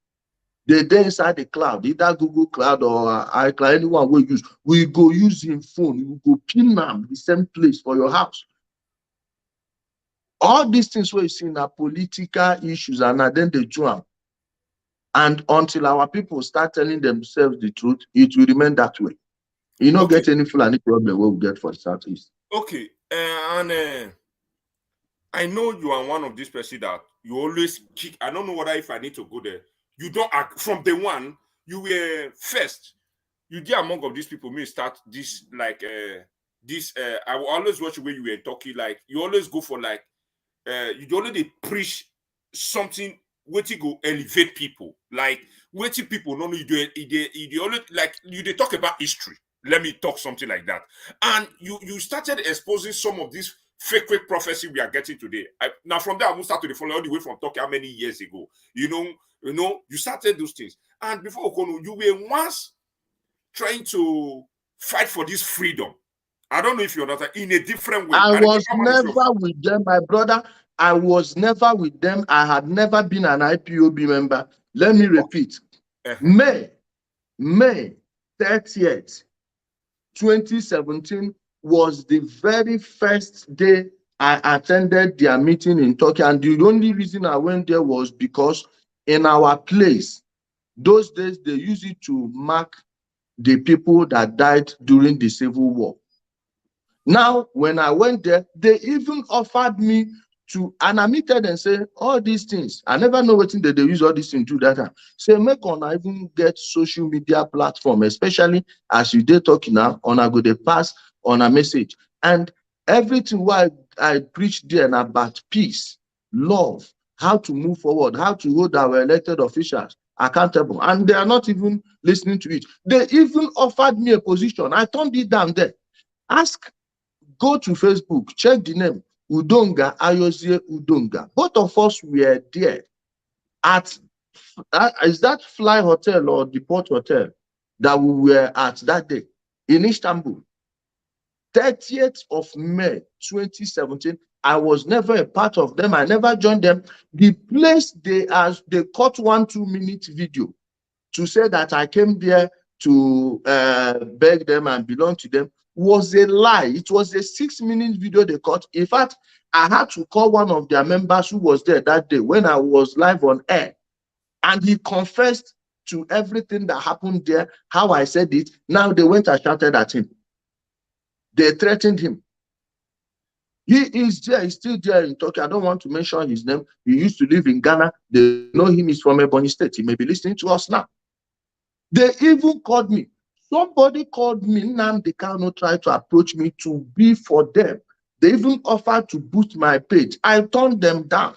They there inside the cloud, either Google Cloud or iCloud, anyone we use. We go using phone. You go pin them the same place for your house. All these things where you see are political issues, and then they do them. And until our people start telling themselves the truth, it will remain that way. You don't get any Fulani problem what we get for the Southeast. Okay, and I know you are one of these persons that you always kick. I don't know whether if I need to go there. You don't act from day one. You were first. You did among of these people may start this like this. I will always watch where you were talking. Like you always go for like you already preach something where to go elevate people. Like where to people no you do always like you they talk about history. Let me talk something like that. And you started exposing some of these fake prophecy we are getting today. Now from there I will start to follow all the way from talking how many years ago. You started those things. And before Okono, you were once trying to fight for this freedom. I don't know if you understand in a different way. I was never with them, my brother. I was never with them. I had never been an IPOB member. Let me repeat. May 30th, 2017 was the very first day I attended their meeting in Turkey. And the only reason I went there was because in our place, Those days, they use it to mark the people that died during the Civil War. Now, when I went there, they even offered me to, and I meted and say, all these things, I never know what thing that they use all these things to do that time. Say, make on I even get social media platform, especially as you dey talking now, on I go dey pass on a message. And everything what I preach there about peace, love, how to move forward, how to hold our elected officials accountable. And they are not even listening to it. They even offered me a position. I turned it down there. Ask, go to Facebook, check the name, Udonga, Ayozie Udonga. Both of us were there at, is that Fly Hotel or the Port Hotel that we were at that day in Istanbul? 30th of May, 2017. I was never a part of them. I never joined them. The place they cut 1-2 minute video to say that I came there to beg them and belong to them was a lie. It was a 6-minute video they cut. In fact, I had to call one of their members who was there that day when I was live on air. And he confessed to everything that happened there, how I said it. Now they went and shouted at him. They threatened him. He is there, he's still there in Turkey. I don't want to mention his name. He used to live in Ghana. They know him, he's from Ebonyi State. He may be listening to us now. They even called me. Somebody called me. Nnamdi Kanu tried to approach me to be for them. They even offered to boost my page. I turned them down.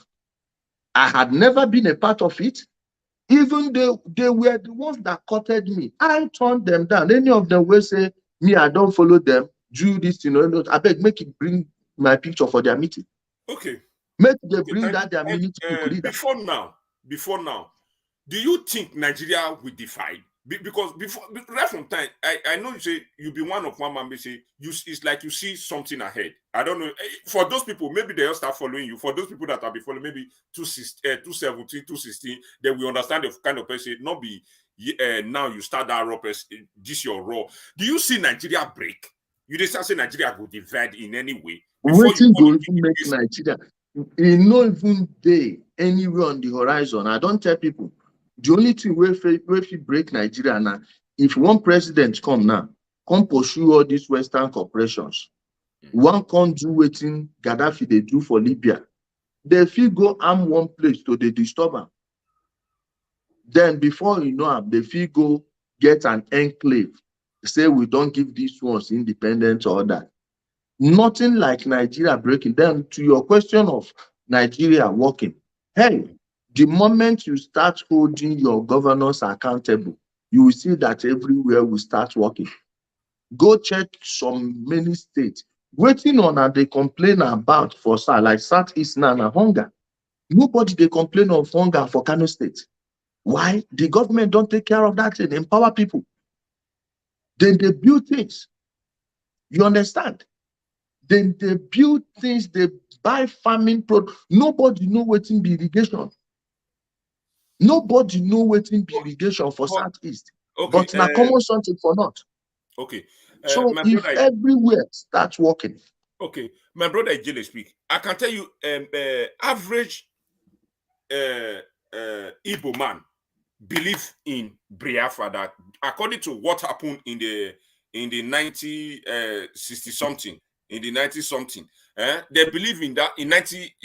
I had never been a part of it. Even they were the ones that courted me. I turned them down. Any of them will say, me, I don't follow them. Do this, I beg, make it bring my picture for their meeting. Okay. Make them bring that their meeting. Before now, do you think Nigeria will divide? Because right from time, I know you say you'll be one of one man. Say it's like you see something ahead. I don't know. For those people, maybe they'll start following you. For those people that have been following, maybe 217, 216, they will understand the kind of person. Not be now you start that raw person. This your raw. Do you see Nigeria break? You just say Nigeria will divide in any way. Waiting go even make Nigeria. It not even day anywhere on the horizon. I don't tell people. The only thing where if you break Nigeria now, if one president come now, come pursue all these Western corporations, one can't do waiting Gaddafi they do for Libya. They feel go arm one place to the disturber. Then before you know, they feel go get an enclave. Say we don't give these ones independence or that. Nothing like Nigeria breaking. Then to your question of Nigeria working, hey, the moment you start holding your governors accountable, you will see that everywhere will start working. Go check some many states. Waiting on and they complain about for like Southeast now hunger. Nobody they complain of hunger for Kano State. Why? The government don't take care of that and empower people. Then they build things. You understand? Then they build things, they buy farming products. Nobody know what's in irrigation. Nobody know what's in irrigation for Southeast. Okay, but now common something for not. Okay. So if everywhere starts working. Okay. My brother IJELE speak. I can tell you average Igbo man believe in Biafra that according to what happened in the 1960 something, in the 90 something, they believe in that in 90,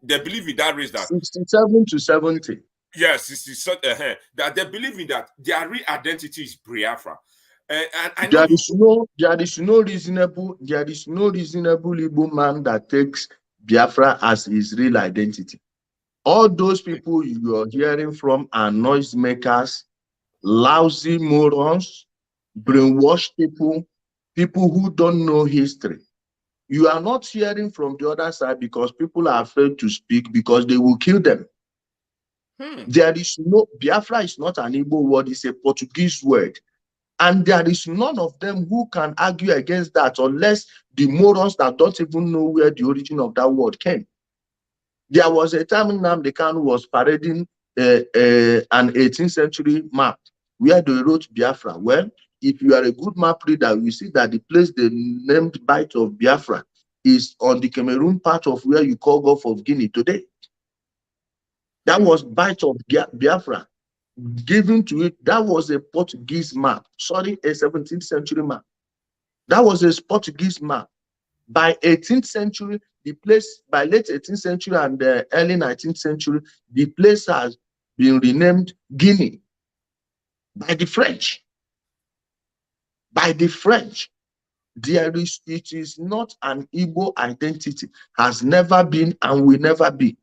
they believe in that race that 67 to 70. Yes, that they believe in that their real identity is Biafra. And there is no reasonable Igbo man that takes Biafra as his real identity. All those people you are hearing from are noisemakers, lousy morons, brainwashed people who don't know history. You are not hearing from the other side because people are afraid to speak because they will kill them. There is no, Biafra is not an Igbo word, it's a Portuguese word. And there is none of them who can argue against that unless the morons that don't even know where the origin of that word came. There was a time Nnamdi Kanu was parading an 18th century map where they wrote Biafra. Well, if you are a good map reader, you see that the place they named Bight of Biafra is on the Cameroon part of where you call Gulf of Guinea today. That was Bight of Biafra. given to it, that was a Portuguese map. Sorry, a 17th century map. That was a Portuguese map. By 18th century, the place, by late 18th century and early 19th century, the place has been renamed Guinea by the French. By the French. It is not an Igbo identity, has never been and will never be.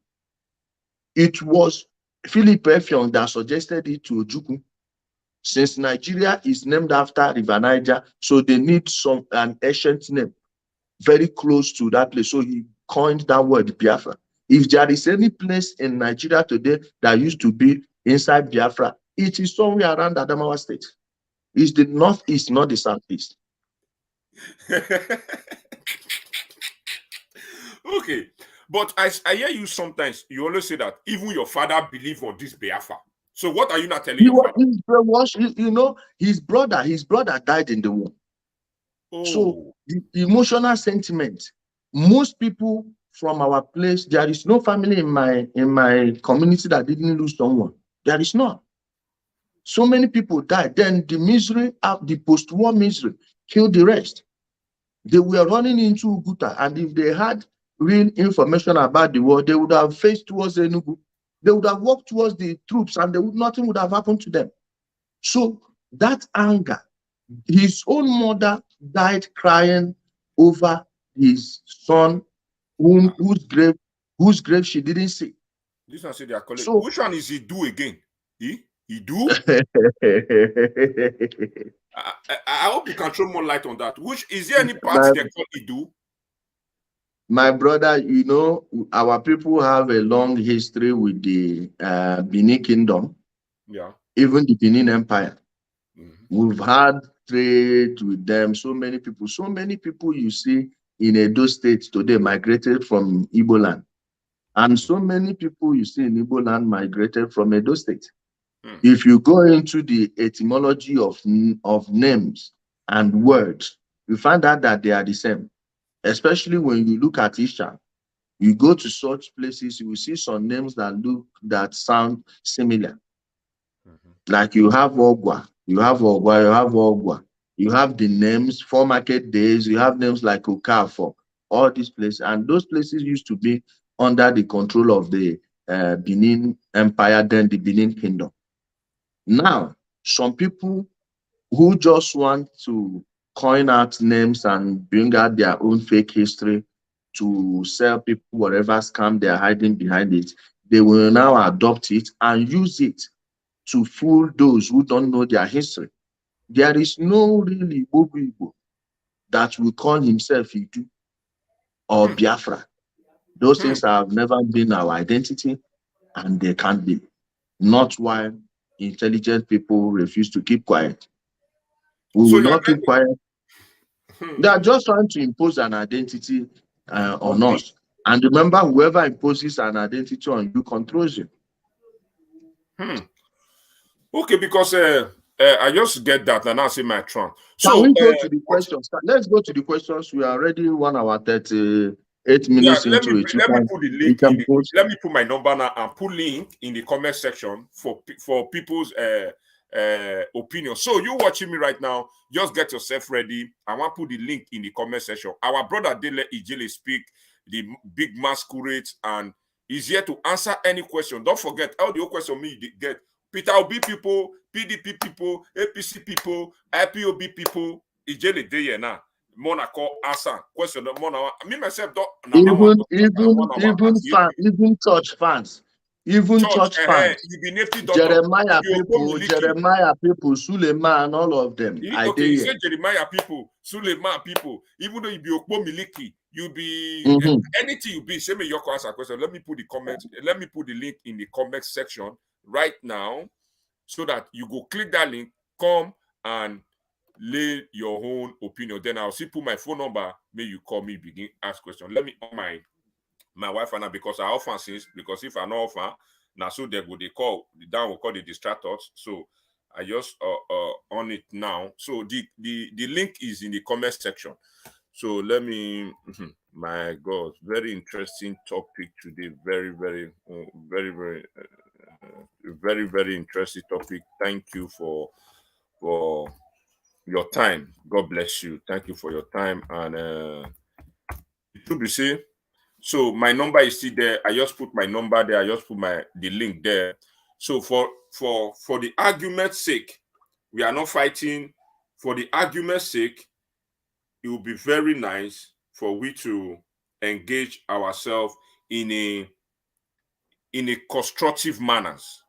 It was Philip Effiong that suggested it to Ojukwu. Since Nigeria is named after River Niger, so they need an ancient name very close to that place. So he coined that word Biafra. If there is any place in Nigeria today that used to be inside Biafra, it is somewhere around Adamawa State. It's the northeast, not the southeast. Okay, but I hear you sometimes. You always say that even your father believed on this Biafra. So what are you not telling your father? You know, his brother died in the war. Oh. So the emotional sentiment, most people from our place, there is no family in my community that didn't lose someone. There is not. So many people died. Then the misery, the post-war misery, killed the rest. They were running into Uguta, and if they had real information about the war, they would have faced towards Enugu. They would have walked towards the troops, and nothing would have happened to them. So that anger, his own mother died crying over his son, whose grave she didn't see. This one said they are calling. So, which one is he do again? He do? I hope you can throw more light on that. Which is there any part they call he do? My brother, you know, our people have a long history with the Benin Kingdom. Yeah. Even the Benin Empire. We've had trade with them. So many people you see in Edo State today migrated from Igbo land. And so many people you see in Igbo land migrated from Edo State. If you go into the etymology of names and words, you find out that they are the same. Especially when you look at Isha, you go to such places, you will see some names that sound similar. Like you have Ogwa, you have Ogwa, you have the names for market days, you have names like Okafor, all these places. And those places used to be under the control of the Benin Empire, then the Benin Kingdom. Now, some people who just want to coin out names and bring out their own fake history to sell people whatever scam they're hiding behind it, they will now adopt it and use it to fool those who don't know their history. There is no really Igbo that will call himself Idu or Biafra. Those things have never been our identity, and they can't be. Not why intelligent people refuse to keep quiet. We will not keep quiet. They are just trying to impose an identity on us. And remember, whoever imposes an identity on you controls you. Okay, because I just get that and I say my trunk. So we go to the questions. Let's go to the questions. We are already 1 hour 38 minutes into it. Let me put the link let me put my number now and put link in the comment section for people's opinion. So you watching me right now, just get yourself ready. I want to put the link in the comment section. Our brother Dele IJELE Speak, the big masquerade, and he's here to answer any question. Don't forget, all the question me get Peter Obi people, PDP people, APC people, IPOB people, IJELE dey here now. Monaco answer question. Me myself don't. Even church fans. Even church fans. Jeremiah people, Suleiman, all of them. Okay, you say Jeremiah people, Suleiman people. Even though you be Okpo Miliki, you be anything you be. Say me your answer question. Let me put the comment. Let me put the link in the comment section right now, so that you go click that link, come and lay your own opinion. Then I'll see put my phone number. May you call me, begin ask question. Let me on my wife now, because I often since because if I not offer now, so they call the down will call the distractors. So I just on it now. So the link is in the comment section. So let me. My God, very interesting topic today. Very very, very interesting topic. Thank you for your time. God bless you. Thank you for your time. And to be safe. So my number is still there. I just put my number there. I just put the link there. So for the argument's sake, we are not fighting. For the argument's sake, it will be very nice for we to engage ourselves in a constructive manners,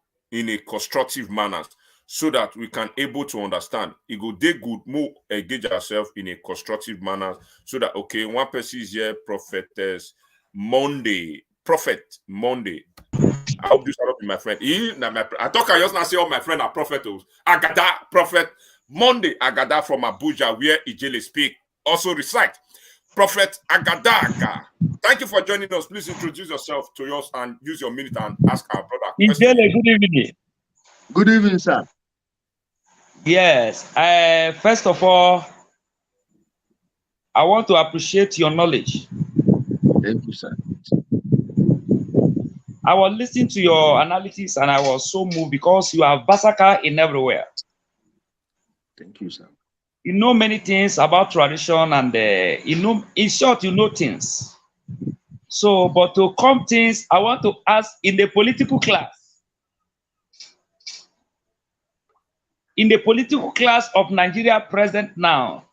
so that we can able to understand. It go dey good more engage ourselves in a constructive manner, so that okay, one person is here, prophet Monday. I hope this will not be my friend. I thought I just now say all my friends are prophet. Agada prophet Monday Agada from Abuja, where IJELE speak also recite. Prophet Agada. Thank you for joining us. Please introduce yourself to us and use your minute and ask our brother questions. IJELE, good evening. Good evening, sir. Yes. First of all, I want to appreciate your knowledge. Thank you, sir. I was listening to your analysis and I was so moved because you are versatile in everywhere. Thank you, sir. You know many things about tradition and in short, you know things. So, but to come things, I want to ask in the political class of Nigeria present now.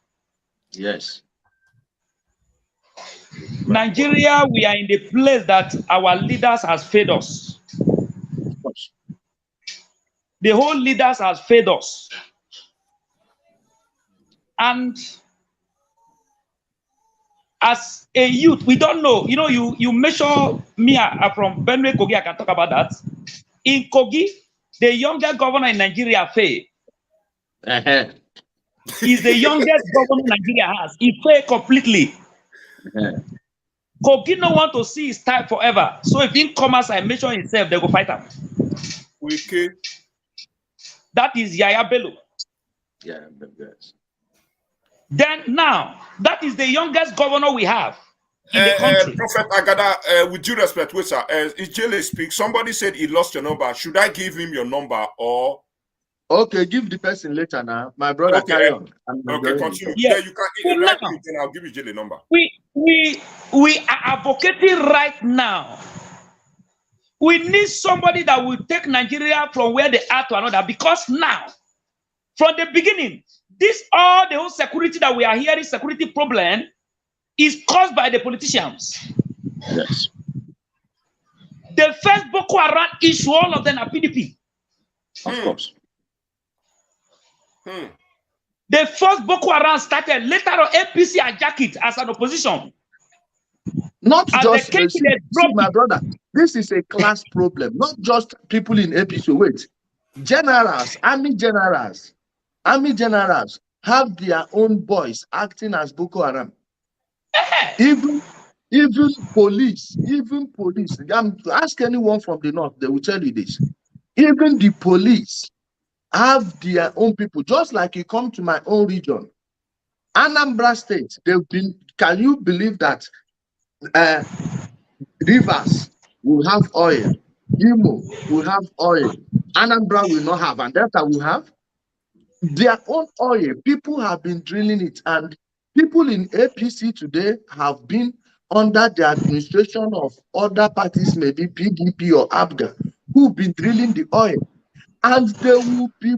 Yes. Nigeria, we are in the place that our leaders has failed us. Of course. The whole leaders has failed us. And as a youth, we don't know. You know, you measure me from Benue Kogi, I can talk about that. In Kogi, the youngest governor in Nigeria failed. He's the youngest governor Nigeria has. He failed completely. Kogi no want to see his type forever. So if he come outside, measure himself, they go fight him. Okay. That is Yaya Bello. Yeah, yes. Then now, that is the youngest governor we have in the country. Prophet Agada, with due respect, wait, sir, IJELE speak. Somebody said he lost your number. Should I give him your number or? Okay, give the person later now. My brother, carry on. Okay, continue. Yes. Yeah, you can write now, me, then I'll give you IJELE number. We are advocating right now. We need somebody that will take Nigeria from where they are to another, because now, from the beginning, the whole security that we are hearing, security problem, is caused by the politicians. Yes. The first Boko Haram issue, all of them are PDP. Of course. The first Boko Haram started, later on APC hijacked it as an opposition. Not as just, see, my brother, this is a class problem. Not just people in APC. Wait, generals, army generals have their own boys acting as Boko Haram. Even police. Ask anyone from the north, they will tell you this. Even the police have their own people. Just like you come to my own region, Anambra State, they've been. Can you believe that Rivers will have oil, Imo will have oil, Anambra will not have, and Delta will have their own oil? People have been drilling it, and people in APC today have been under the administration of other parties, maybe PDP or ABGA, who've been drilling the oil, and they will be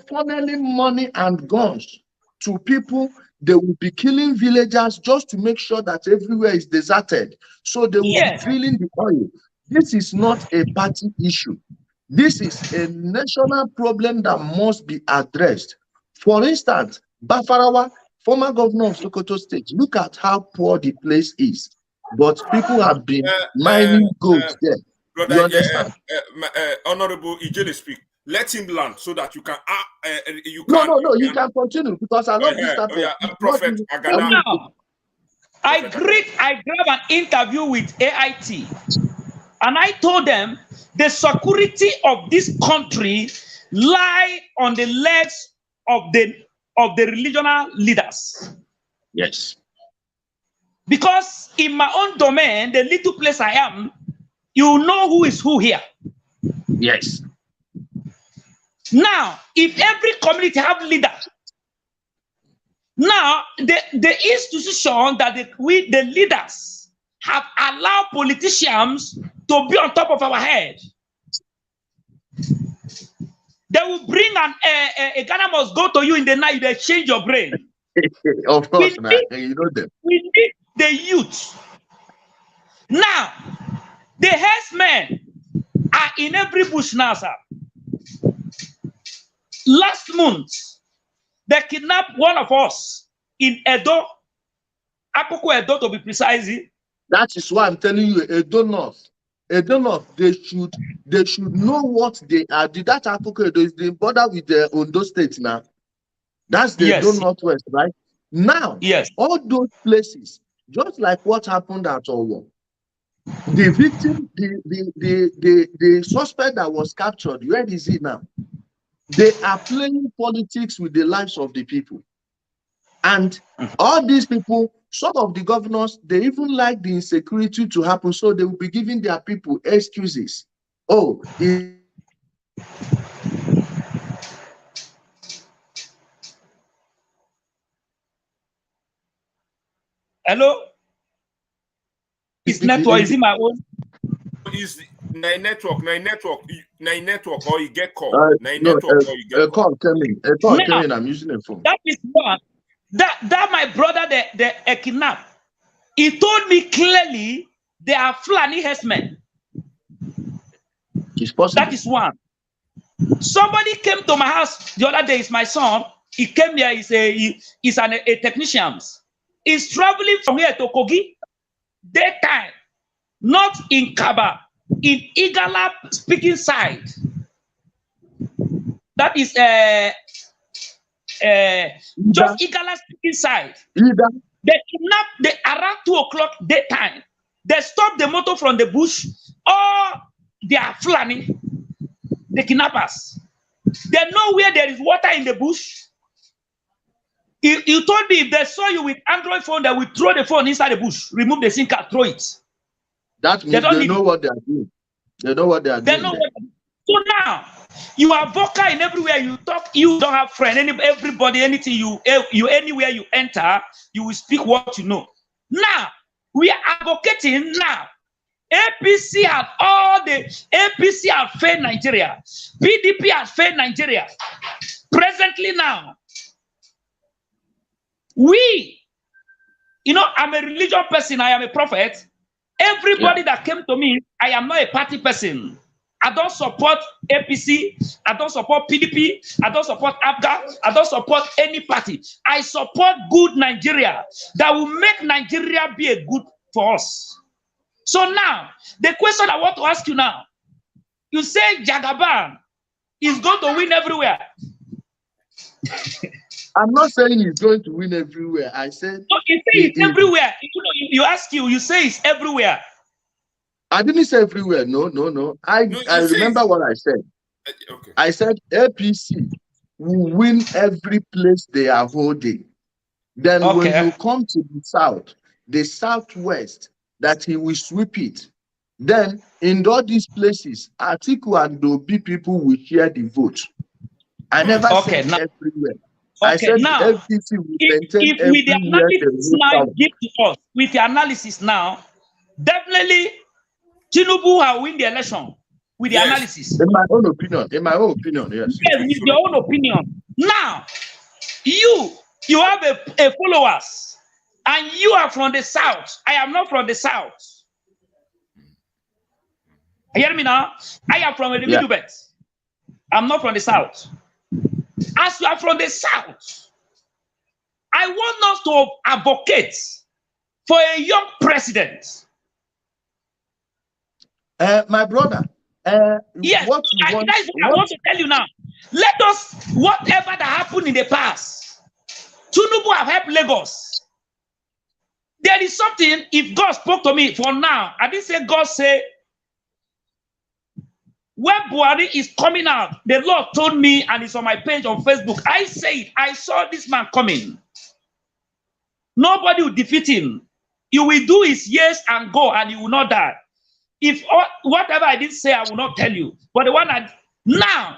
funneling money and guns to people. They will be killing villagers just to make sure that everywhere is deserted. So they will be drilling the oil. This is not a party issue. This is a national problem that must be addressed. For instance, Bafarawa, former governor of Sokoto State, look at how poor the place is. But people have been mining gold there. Brother, You understand? Honorable IJELE speak. Let him land so that you can. No. You can continue because I love this type of. Prophet Agada. Now, I grabbed an interview with AIT, and I told them the security of this country lie on the legs of the religional leaders. Yes. Because in my own domain, the little place I am, you know who is who here. Yes. Now, if every community have leader, now the institution that the leaders have allowed politicians to be on top of our head. They will bring a Ghana must go to you in the night, they change your brain. Of course, man. You know them. We need the youth. Now, the herdsmen are in every bush now, sir. Last month, they kidnapped one of us in Edo, Akoko Edo to be precise. That is why I'm telling you, Edo North, they should know what they are. That Akoko Edo is the border with the Ondo State now. That's the Edo Northwest, right? Now, yes, all those places, just like what happened at Owo, the victim, the suspect that was captured, where is he now? They are playing politics with the lives of the people. And all these people, some of the governors, they even like the insecurity to happen, so they will be giving their people excuses. Oh, hello? His network is in my own. Is my network, or you get call. Or you get call. Coming, I'm using a phone. That is one. That my brother, the kidnap, he told me clearly they are Fulani herdsmen. It's possible. That is one. Somebody came to my house the other day. It's my son. He came here. He's a technician. He's traveling from here to Kogi, daytime, not in Kaba, in Igala speaking side. That is just Igala speaking side. They kidnapped around 2 o'clock daytime. They stopped the motor from the bush. All they are Fulani, the kidnappers. They know where there is water in the bush. You told me if they saw you with Android phone, they will throw the phone inside the bush, remove the SIM card, throw it. That means they know what they are doing. They know what they are doing. So now, you are vocal in everywhere you talk. You don't have friend. Everybody, anything you anywhere you enter, you will speak what you know. Now, we are advocating now. APC have failed Nigeria. PDP has failed Nigeria. Presently now, I'm a religious person. I am a prophet. Everybody that came to me, I am not a party person. I don't support APC. I don't support PDP. I don't support APGA. I don't support any party. I support good Nigeria that will make Nigeria be a good for us. So now, the question I want to ask you now, you say Jagaban is going to win everywhere. I'm not saying he's going to win everywhere. I said... No, you say it's everywhere. You say it's everywhere. I didn't say everywhere. No. I remember what I said. Okay. I said APC will win every place they are holding. Then when you come to the southwest, that he will sweep it. Then in all these places, Atiku and Dobi people will share the vote. I never said everywhere. I said now, APC will maintain if with the everywhere analysis now give to us, with the analysis now, definitely Tinubu will win the election with the analysis. In my own opinion, yes. Yes, with your own opinion. Now, you have a followers, and you are from the south. I am not from the south. You hear me now? I am from the middle belt. I'm not from the south. As you are from the south, I want us to advocate for a young president. My brother, yes, what I want to tell you now. Let us, whatever that happened in the past, Tinubu have helped Lagos. There is something, if God spoke to me for now, I didn't say God say, when Buhari is coming out, the Lord told me, and it's on my page on Facebook, I said, I saw this man coming. Nobody will defeat him. He will do his yes and go, and he will not die. If whatever I didn't say, I will not tell you. But the one now,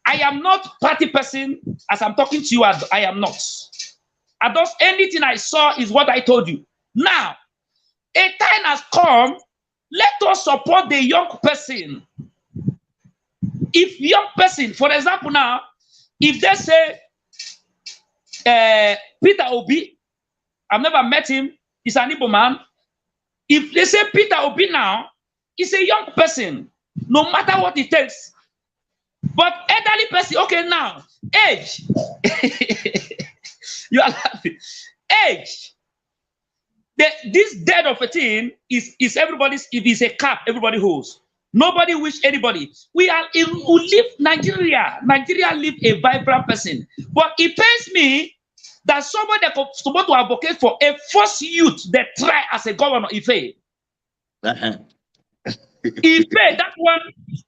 I am not party person. As I'm talking to you, I am not. I don't, anything I saw is what I told you. Now, a time has come. Let us support the young person. If young person, for example, now, if they say Peter Obi, I've never met him, he's an Igbo man. If they say Peter Obi now, he's a young person, no matter what it takes. But elderly person, okay, now, age. You are laughing. Age. This death of a thing is everybody's, if it's a cap, everybody holds. Nobody wish anybody. We live Nigeria. Nigeria live a vibrant person. But it pains me that somebody that supposed to advocate for a first youth that try as a governor, Ife. Ife, that one,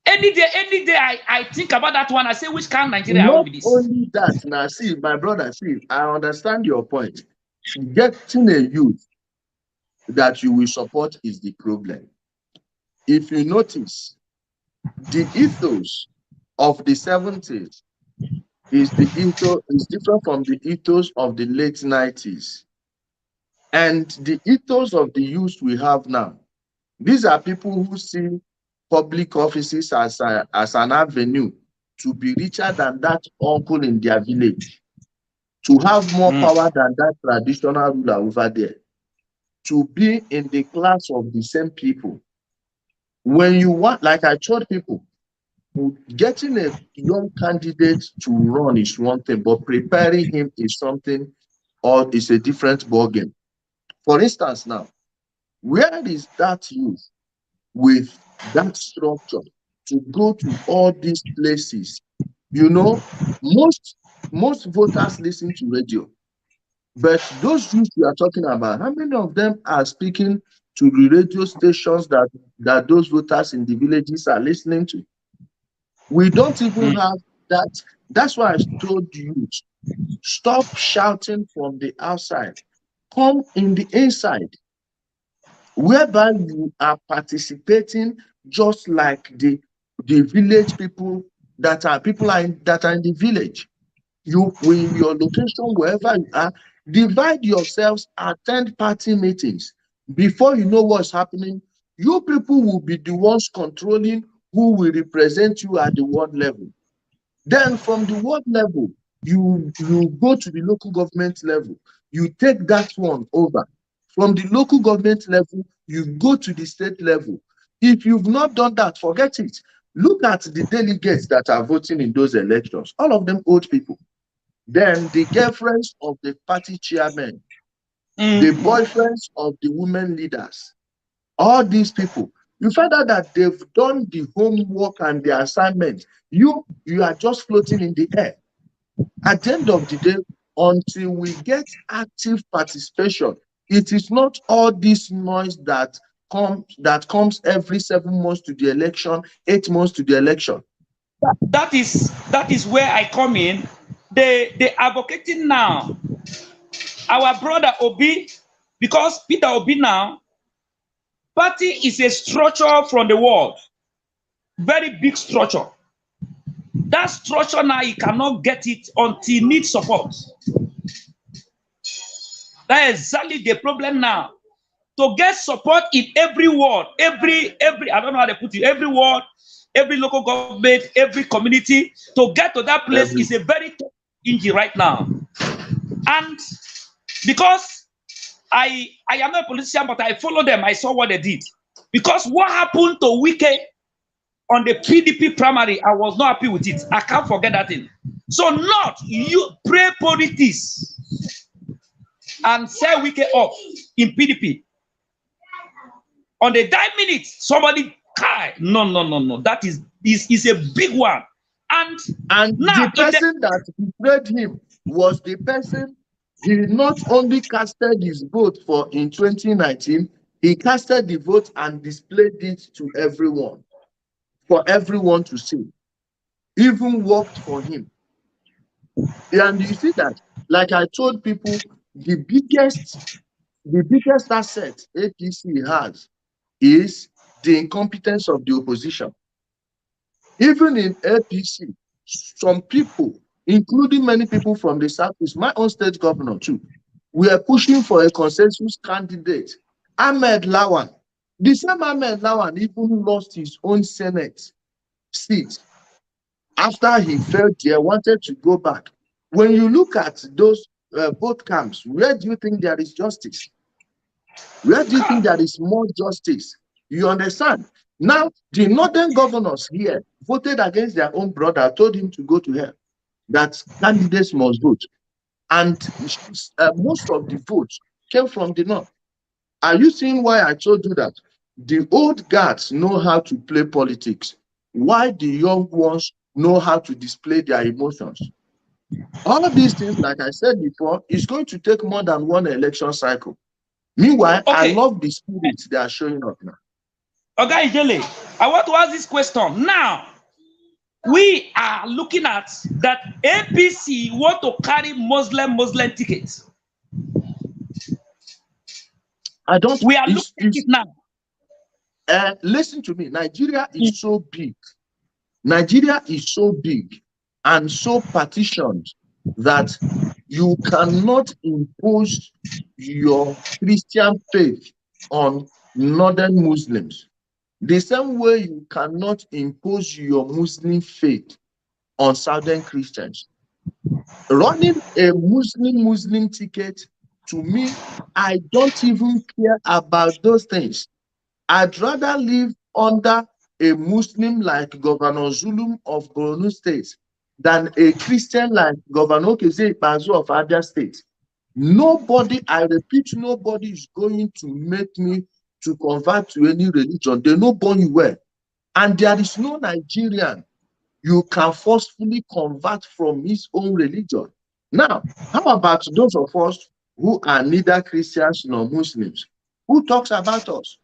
any day I think about that one, I say, which kind of Nigeria Not will be this? only that, now see, my brother, see, I understand your point. Getting a youth that you will support is the problem. If you notice, the ethos of the 70s is different from the ethos of the late 90s. And the ethos of the youth we have now, these are people who see public offices as an avenue to be richer than that uncle in their village, to have more power than that traditional ruler over there, to be in the class of the same people. When you want, like I told people, getting a young candidate to run is one thing, but preparing him is something, or is a different ballgame. For instance, now, where is that youth with that structure to go to all these places? You know, most voters listen to radio, but those youth we are talking about, how many of them are speaking to the radio stations that those voters in the villages are listening to? We don't even have that. That's why I told you, stop shouting from the outside. Come in the inside, whereby you are participating just like the village people that are in the village. You, in your location, wherever you are, divide yourselves, attend party meetings. Before you know what's happening, you people will be the ones controlling who will represent you at the ward level. Then from the ward level, you go to the local government level. You take that one over. From the local government level, you go to the state level. If you've not done that, forget it. Look at the delegates that are voting in those elections. All of them old people. Then the girlfriends of the party chairmen, the boyfriends of the women leaders, all these people, you find out that they've done the homework and the assignment. You are just floating in the air. At the end of the day, until we get active participation, it is not all this noise that comes every 7 months to the election, 8 months to the election. That is where I come in. They advocating now. Our brother Obi, because Peter Obi now, party is a structure from the world, very big structure. That structure now, you cannot get it until you need support. That is exactly the problem now. To get support in every ward, every I don't know how to put it, every ward, every local government, every community, to get to that place is a very tough injury right now. And because I am not a politician, but I follow them, I saw what they did. Because what happened to Wike on the PDP primary, I was not happy with it. I can't forget that thing. So not you pray politics and say Wike up in PDP. On the 9 minutes, somebody no. That is a big one. And now the person that betrayed him was the person he not only casted his vote for in 2019, he casted the vote and displayed it to everyone, for everyone to see. Even worked for him. And you see that, like I told people, the biggest asset APC has is the incompetence of the opposition. Even in APC, some people, including many people from the Southeast, my own state governor too, we are pushing for a consensus candidate, Ahmed Lawan. The same Ahmed Lawan even lost his own Senate seat after he felt there, wanted to go back. When you look at those both camps, where do you think there is justice? Where do you think there is more justice? You understand? Now, the northern governors here voted against their own brother, told him to go to hell, that candidates must vote. And most of the votes came from the north. Are you seeing why I told you that? The old guards know how to play politics, while the young ones know how to display their emotions. All of these things, like I said before, is going to take more than one election cycle. Meanwhile, I love the spirit they are showing up now. Okay, IJELE, I want to ask this question. Now, we are looking at that APC want to carry Muslim tickets. We are looking at it now. Listen to me. Nigeria is so big. Nigeria is so big and so partitioned that you cannot impose your Christian faith on northern Muslims. The same way you cannot impose your Muslim faith on southern Christians. Running a Muslim ticket, to me, I don't even care about those things. I'd rather live under a Muslim like Governor Zulum of Borno State than a Christian like Governor Keze Bazu of Abia State. Nobody, I repeat, nobody is going to make me to convert to any religion. They know born you well. And there is no Nigerian you can forcefully convert from his own religion. Now, how about those of us who are neither Christians nor Muslims? Who talks about us?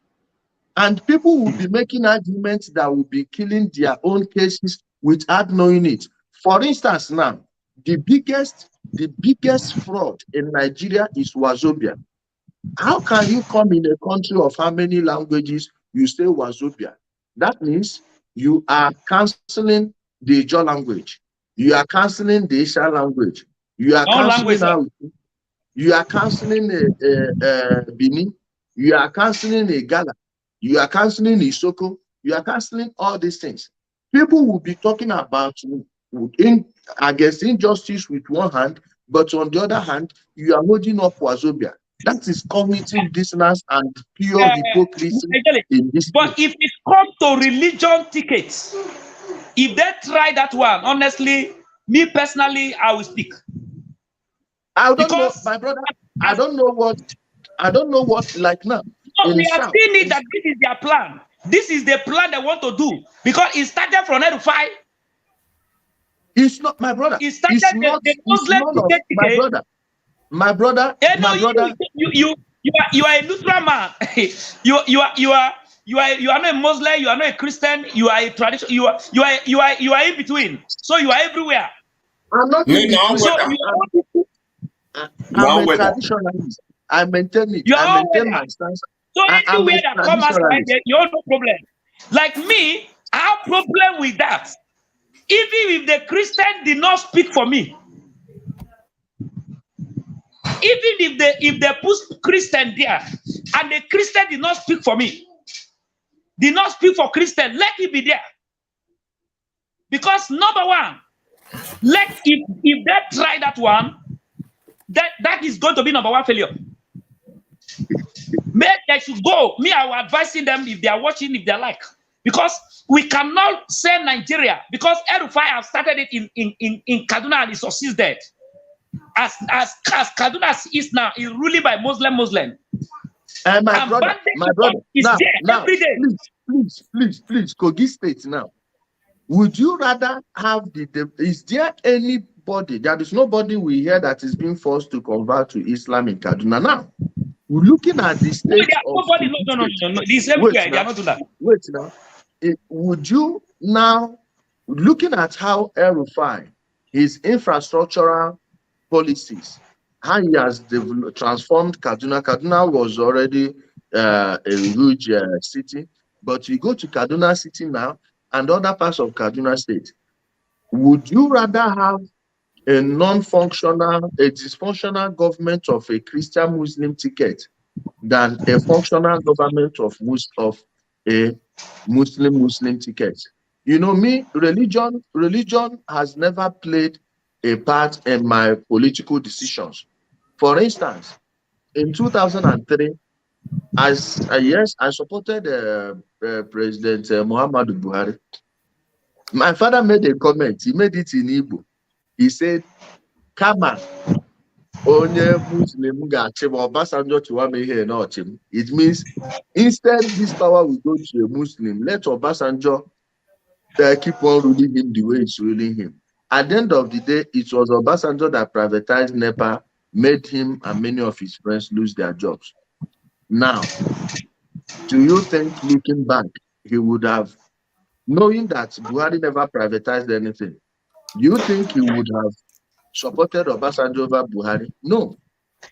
And people will be making arguments that will be killing their own cases without knowing it. For instance, now, the biggest fraud in Nigeria is Wazobia. How can you come in a country of how many languages you say Wazobia? That means you are canceling the Ijaw language. You are canceling the Isha language. You are canceling you are canceling Bini. You are canceling a Gala. You are canceling Isoko. You are canceling all these things. People will be talking about against injustice with one hand, but on the other hand, you are holding up Wazobia. That is cognitive dissonance and pure hypocrisy in this But case. if it comes to religion tickets, if they try that one, honestly, me personally, I will speak. I don't know, my brother. I don't know what like now. No, we are seeing it that this is their plan. This is the plan they want to do because it started from 9 to 5. It's not, my brother. It started the Muslim ticket. My brother. You are a neutral man. you are not a Muslim. You are not a Christian. You are a tradition. You are in between. So you are everywhere. I'm not. I'm a traditionalist. I maintain it. I maintain my stance. So anywhere that comes outside, you have no problem. Like me, I have problem with that. Even if the Christian did not speak for me, even if they put Christian there and the Christian did not speak for me, did not speak for Christian, let it be there. Because number one, if they try that one, that is going to be number one failure. They should go. Me, I will advising them if they are watching, if they like. Because we cannot say Nigeria, because El-Rufai have started it in Kaduna and it succeeded. As Kaduna is now, is ruled by Muslim. And my brother, is now, every day. Please, Kogi State now. Would you rather have is there anybody, there is nobody we hear that is being forced to convert to Islam in Kaduna now? We're looking at the state no. This everywhere, they are not doing that. Wait now. Would you now, looking at how El-Rufai, his infrastructural policies, how he has transformed Kaduna. Kaduna was already a huge city. But you go to Kaduna City now and other parts of Kaduna State, would you rather have a non-functional, a dysfunctional government of a Christian Muslim ticket than a functional government of a Muslim ticket? You know me, religion has never played a part in my political decisions. For instance, in 2003, I supported President Muhammadu Buhari. My father made a comment. He made it in Igbo. He said, "Kama onye Muslim ga-achị ma Obasanjo chiwame ihe na ọchịm." It means instead this power will go to a Muslim. Let Obasanjo keep on ruling him the way it's ruling him. At the end of the day, it was Obasanjo that privatized NEPA, made him and many of his friends lose their jobs. Now, do you think, looking back, he would have, knowing that Buhari never privatized anything, do you think he would have supported Obasanjo over Buhari? No.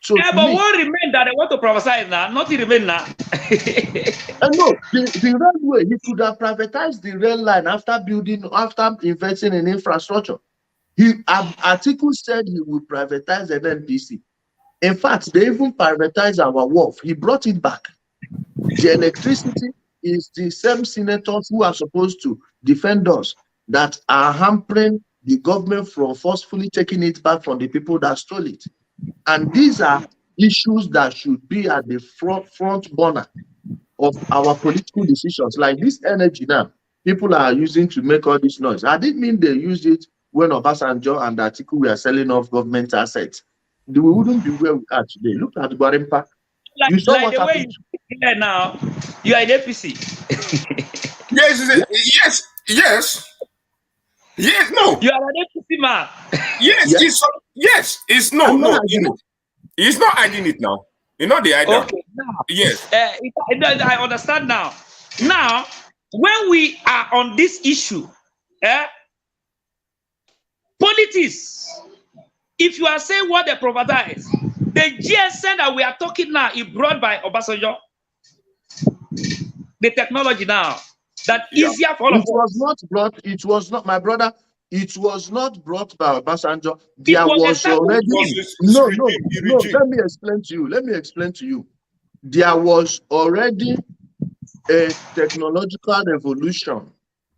So yeah, but what remained that they want to privatize now? Nothing remain now. No, the railway, he could have privatized the rail line after investing in infrastructure. Atiku said he would privatize an NPC. In fact, they even privatized our wharf. He brought it back. The electricity is the same senators who are supposed to defend us that are hampering the government from forcefully taking it back from the people that stole it. And these are issues that should be at the front burner of our political decisions. Like this energy now, people are using to make all this noise. I didn't mean they used it when Obasanjo and Atiku were selling off government assets. We wouldn't be where we are today. Look at Gwarimpa. You saw what happened. Here now, you are in APC. Yes, no. You are an APC man. Yes, it's no. He's not hiding it now. You know the idea. Okay, now. Yes. I understand now. Now, when we are on this issue, politics, if you are saying what they privatize, the GSM that we are talking now is brought by Obasanjo. The technology now that easier for all of us. It was not, my brother. It was not brought by Obasanjo. There was already no. Let me explain to you. There was already a technological revolution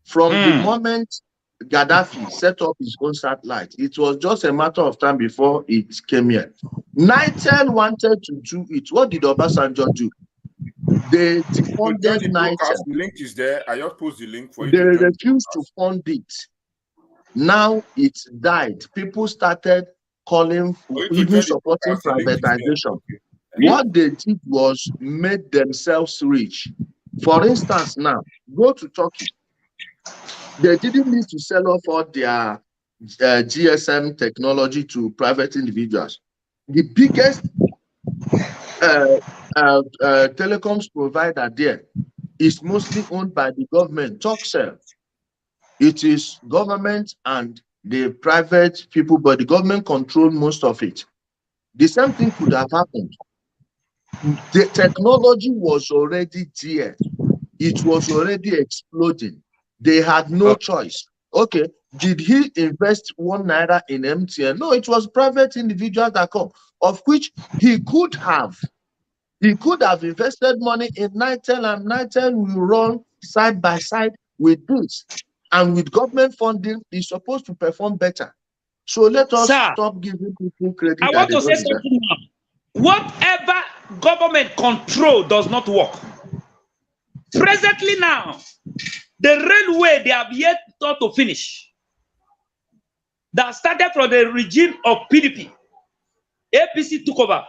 from the moment Gaddafi set up his own satellite. It was just a matter of time before it came here. Nitel wanted to do it. What did Obasanjo do? They defunded Nitel. The link is there. I just post the link for you. They refused to fund it. Now it died. People started calling, even supporting privatization. Okay. What they did was made themselves rich. For instance, now go to Turkey. They didn't need to sell off all their GSM technology to private individuals. The biggest telecoms provider there is mostly owned by the government, Turkcell. It is government and the private people, but the government controls most of it. The same thing could have happened. The technology was already there. It was already exploding. They had no choice. Okay, did he invest 1 naira in MTN? No, it was private individuals that come, of which he could have. He could have invested money in Nitel, and Nitel will run side by side with this. And with government funding, it's supposed to perform better. So let us stop giving people credit. I want to say something now. Whatever government control does not work. Presently now, the railway they have yet not to finish. That started from the regime of PDP. APC took over.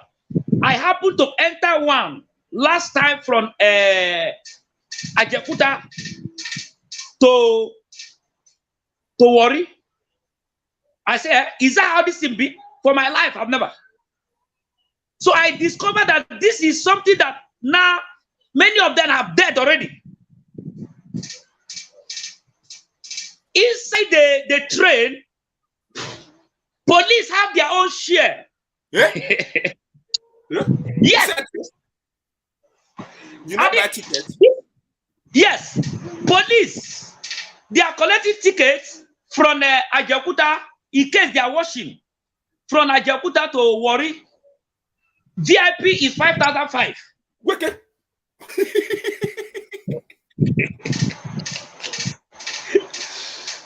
I happened to enter one last time from Ajekuta to Warri. I said, is that how this thing be? For my life, I've never. So I discovered that this is something that now many of them are dead already. Inside the train, police have their own share. Yeah? Yes. You know that ticket? Yes, police, they are collecting tickets from Ajaokuta in case they are washing. From Ajaokuta to Warri, VIP is 5,500. Wicked.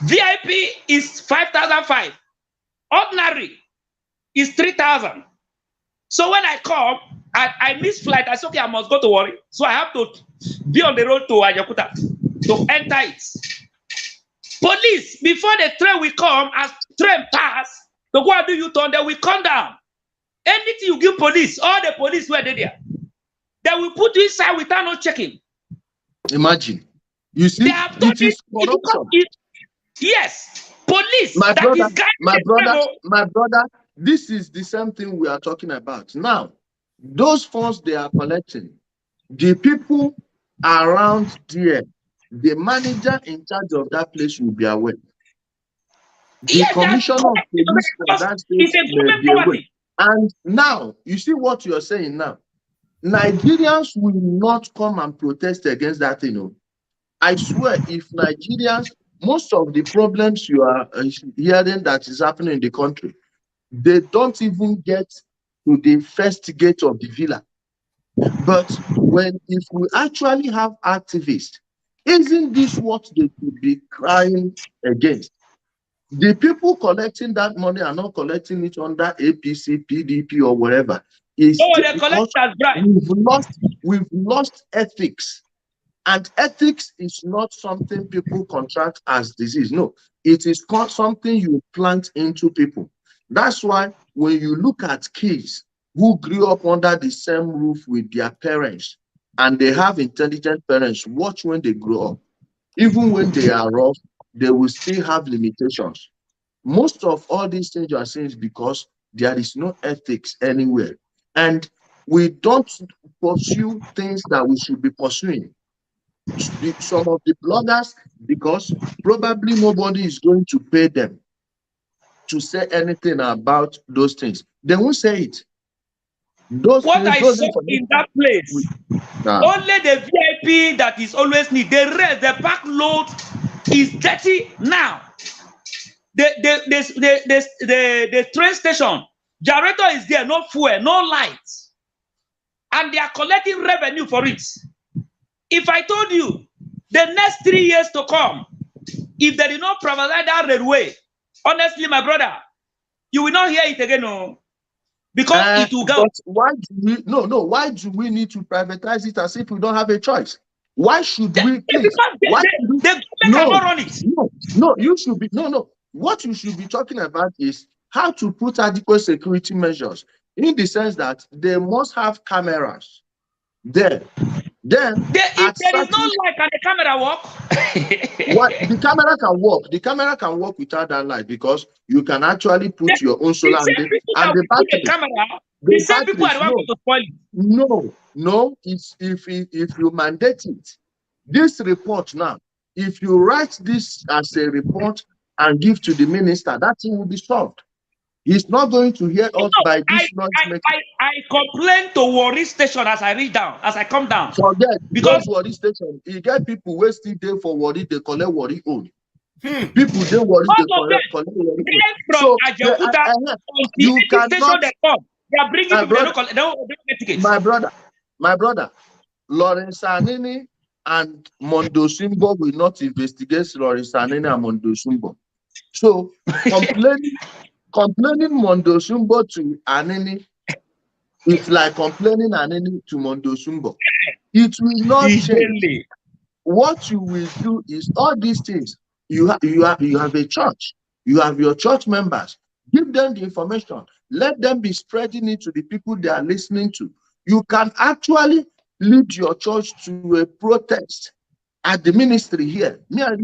VIP is 5,500. Ordinary is 3,000. So when I come, I miss flight. I say, okay, I must go to Warri. So I have to be on the road to Ajaokuta to enter it. Police, before the train will come, as train pass, to go and do U-turn, they will come down. Anything you give police, all the police were there. They will put you inside without no checking. Imagine. You see, They have done it is corruption. Yes, police. My that brother, is guiding my the brother, train. my brother, this is the same thing we are talking about. Now, those funds they are collecting, the people around there, the manager in charge of that place will be aware. The Yes, they are commissioner of police for because that it's state a may government be aware. property. And now, you see what you're saying now. Nigerians will not come and protest against that thing. You know. I swear, if Nigerians, most of the problems you are hearing that is happening in the country, they don't even get to the first gate of the villa. But if we actually have activists, isn't this what they should be crying against? The people collecting that money are not collecting it under APC, PDP, or whatever. It's they collect because as bribe. we've lost ethics. And ethics is not something people contract as disease. No, it is something you plant into people. That's why when you look at kids who grew up under the same roof with their parents and they have intelligent parents, watch when they grow up. Even when they are rough, they will still have limitations. Most of all these things you are saying is because there is no ethics anywhere. And we don't pursue things that we should be pursuing. Some of the bloggers, because probably nobody is going to pay them to say anything about those things. They won't say it. What I saw in that place, only the VIP that is always need. The rest, the back load is dirty now. The train station, generator is there, no fuel, no lights. And they are collecting revenue for it. If I told you the next 3 years to come, if they did not provide that railway, honestly, my brother, you will not hear it again, no. Because it will go. But why do we why do we need to privatize it as if we don't have a choice? Why should we please? Because the government cannot run it. No, you should be what you should be talking about is how to put adequate security measures in the sense that they must have cameras there. Then if there is no light, can the camera work? The camera can work. The camera can work without that light because you can actually put your own solar and the battery. The same people are going to spoil it. No. It's if you mandate it. This report now, if you write this as a report and give to the minister, that thing will be solved. He's not going to hear us by this I complain to Warri Station as I read down, as I come down. Forget because Warri Station, you get people wasting day for Warri, they collect Warri own. People they Warri, they collect Warri own. So you cannot. They are bringing people. My brother, Lawrence Anini and Mondo Simbo will not investigate Lawrence Anini and Mondo Simbo. So complaining Mondo Sumbo to Anini, it's like complaining Anini to Mondo Sumbo. It will not change. What you will do is all these things. You have a church. You have your church members. Give them the information. Let them be spreading it to the people they are listening to. You can actually lead your church to a protest at the ministry here. You are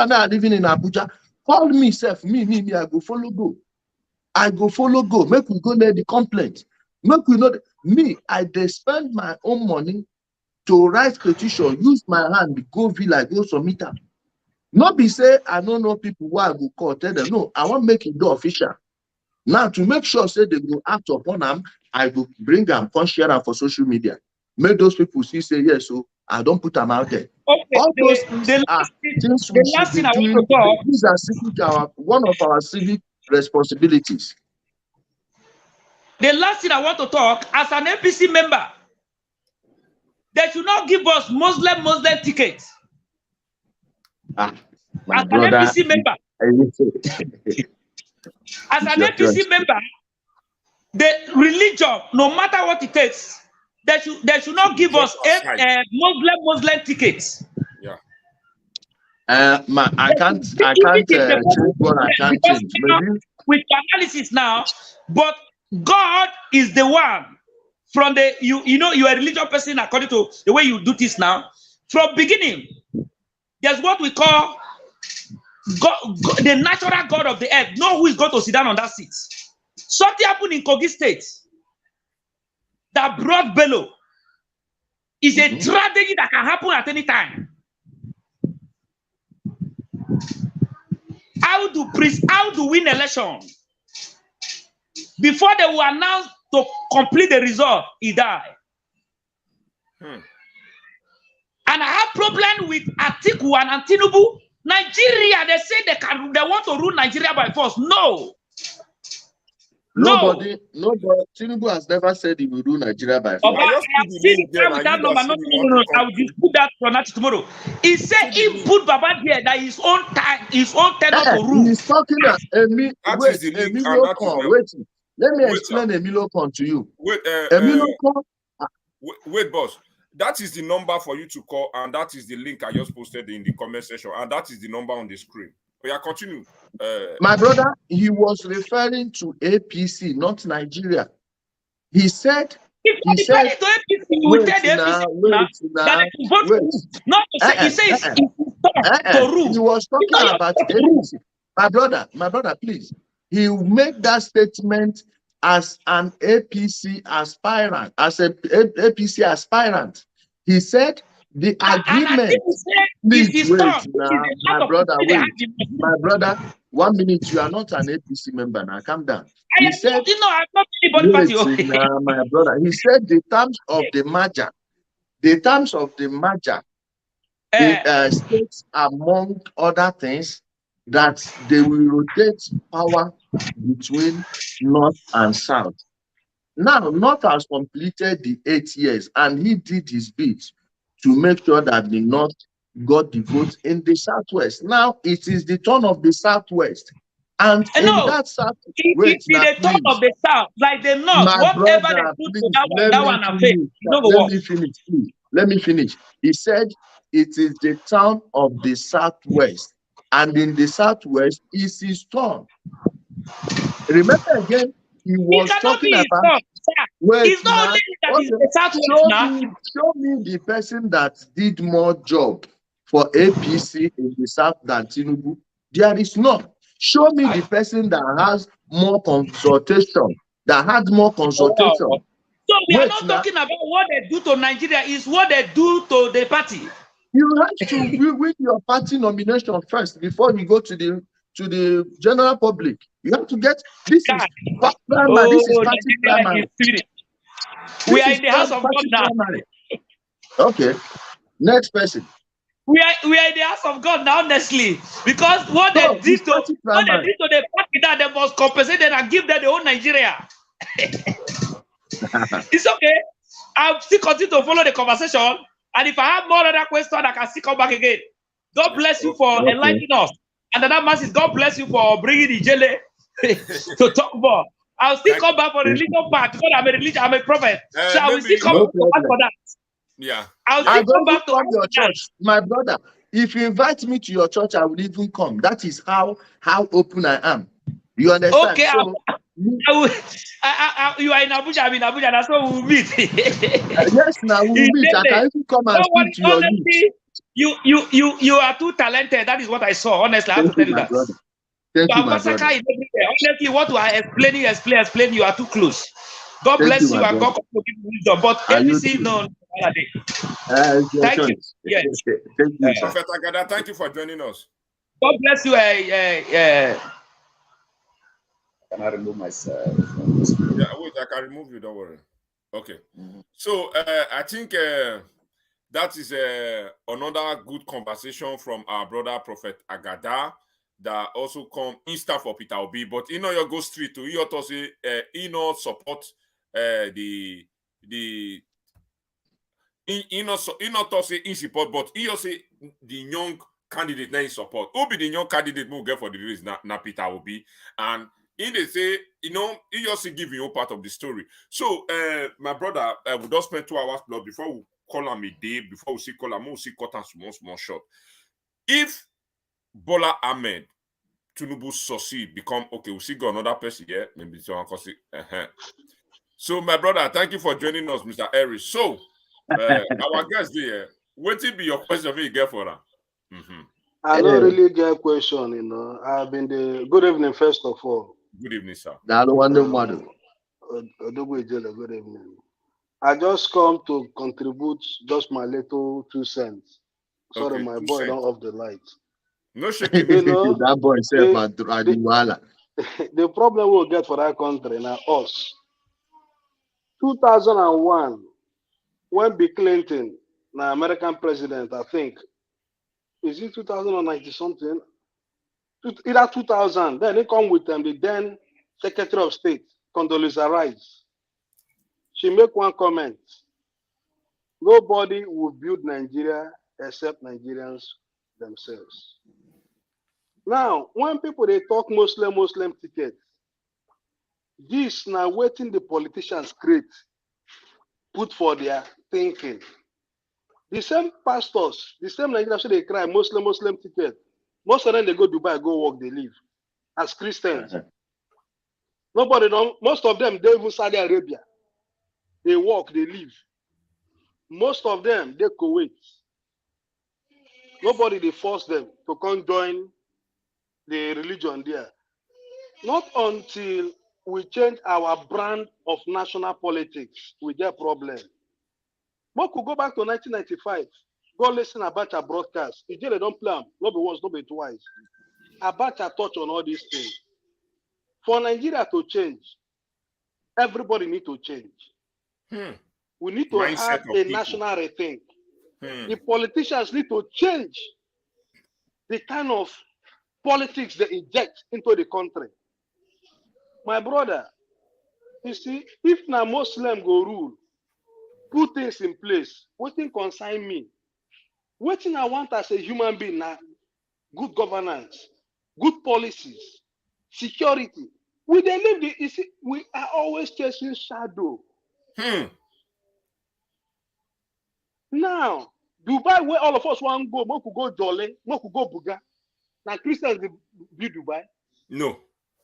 not living in Abuja. Call me, self. Me, I go follow go. I go follow go. Make we go let the complaint. Make we know me. I dey spend my own money to write petition. Use my hand. Go villa. Go submit am. Not be say I don't know people who I go call. Tell them no. I want make it go official. Now to make sure say they go act upon them, I go bring them, come share them for social media. Make those people see say yes. So I don't put them out there. Okay, All those things the are last thing, things we the should last be thing I want doing. to talk. These are one of our civic responsibilities. The last thing I want to talk as an APC member, they should not give us Muslim tickets. My As an brother, APC member, as an APC member, the religion, no matter what it takes, they should not give us Muslim tickets. Yeah. I can't change what I can't change. Maybe with analysis now, but God is the one from the you know you are a religious person according to the way you do this now. From beginning, there's what we call God, the natural God of the earth. Know who is going to sit down on that seat. Something happened in Kogi State that brought Bello. Is a tragedy that can happen at any time. How to win election? Before they will announce to complete the result, he died. And I have problem with Atiku and Tinubu. Nigeria, they say they want to rule Nigeria by force. No. Nobody, Tinubu has never said he will rule Nigeria by force. I have seen it with that number. No. I will dispute that for that tomorrow. He said he put Baba there that his own time, his own tenor to rule. He's talking Emilio wait. Let me explain Emilio Con to you. Wait, boss. That is the number for you to call, and that is the link I just posted in the comment section, and that is the number on the screen. Yeah, continue. My brother, he was referring to APC, not Nigeria. He said, wait. He said he was talking about APC. My brother, please. He made that statement as an APC aspirant, APC aspirant. He said the agreement. Please wait now, my brother. Wait, my brother. 1 minute. You are not an APC member now. Calm down. He said, I'm not anybody wait now, my brother. He said the terms of the merger. The terms of the merger. States among other things that they will rotate power between North and South. Now, North has completed the 8 years, and he did his bit to make sure that the North got the vote in the Southwest. Now, it is the turn of the Southwest. And in that Southwest, it's the turn of the South, like the North, whatever they do to that one and fail. Let me finish. He said it is the town of the Southwest, and in the Southwest is his turn. Remember again, he was talking about. Show me the person that did more job for APC in the South than Tinubu. There is none. Show me the person that has more consultation, that had more consultation. So we are not talking about what they do to Nigeria, is what they do to the party. You have to win your party nomination first before you go to the general public. You have to get this is primary. This is party primary. We are in the house of God now. Okay. Next person. We are in the house of God now, honestly, because what they did to the party that they must compensate them and give them the whole Nigeria. It's okay. I'll still continue to follow the conversation, and if I have more other questions, I can still come back again. God bless you for enlightening us, and another message. God bless you for bringing IJELE to talk more. I'll still come back for the religion part because I'm a prophet, so I will still come back for that. Yeah, I'll come back to your church, my brother. If you invite me to your church, I will even come. That is how open I am. You understand? Okay, so, you are in Abuja. I'm in Abuja. That's where we'll meet. Yes, now we'll meet. I can even come and speak to your youth. You are too talented. That is what I saw. Honestly, I have to tell you that. Thank you, my brother. Honestly, what you are explaining, you are too close. God bless you, and God will give you wisdom. But APC, no. Thank you. Yes. Prophet Agada, thank you for joining us. God bless you. Can I remove myself? Yeah, wait, I can remove you, don't worry. Okay. So I think that is another good conversation from our brother Prophet Agada that also come insta for Peter Obi, but you know you go straight to you also say he not support the he not say in support, but he also say the young candidate that he support. Who be the young candidate who get for the race na Peter Obi, and in they say he also give you part of the story. So my brother, we just spend 2 hours plus before we call him a day, before we see call him, we see cut him small short. If Bola Ahmed Tinubu succeed, become okay, we see got another person here, maybe someone can see. So my brother, thank you for joining us, Mr. Harris. So our guest here, what will be your question you get for her? I don't really get a question, you know. I've been the good evening, first of all. Good evening, sir. Good evening. I just come to contribute just my little 2 cents. Sorry, Okay, my 2 boy cents. don't off the light. No shaking. You know, That boy said, the problem we'll get for that country now, us. 2001, when Bill Clinton, the American president, I think, is it 2090 something? Either 2000, then they come with them, the then Secretary of State, Condoleezza Rice. She make one comment. Nobody will build Nigeria except Nigerians themselves. Now, when people they talk Muslim tickets, this now waiting the politicians create, put for their thinking. The same pastors, the same Nigerians they cry Muslim ticket. Most of them they go Dubai, go work, they live as Christians. Nobody don't. Most of them they even Saudi Arabia. They work, they live. Most of them they Kuwait. Nobody they force them to come join the religion there. Not until we change our brand of national politics, we get problem. We could go back to 1995. Go listen Abacha broadcast. IJELE don't play them. Not be once, not be twice. Abacha touch on all these things. For Nigeria to change, everybody need to change. We need to Mindset have of a people. national rethink. The politicians need to change the kind of politics they inject into the country. My brother, you see, if now Muslim go rule, put things in place, what thing concern me? What thing I want as a human being now? Good governance, good policies, security. We dey live the, you see, we are always chasing shadow. Now, Dubai, where all of us want to go, we could go Jolly, we could go Buga. Now Christians view Dubai. No,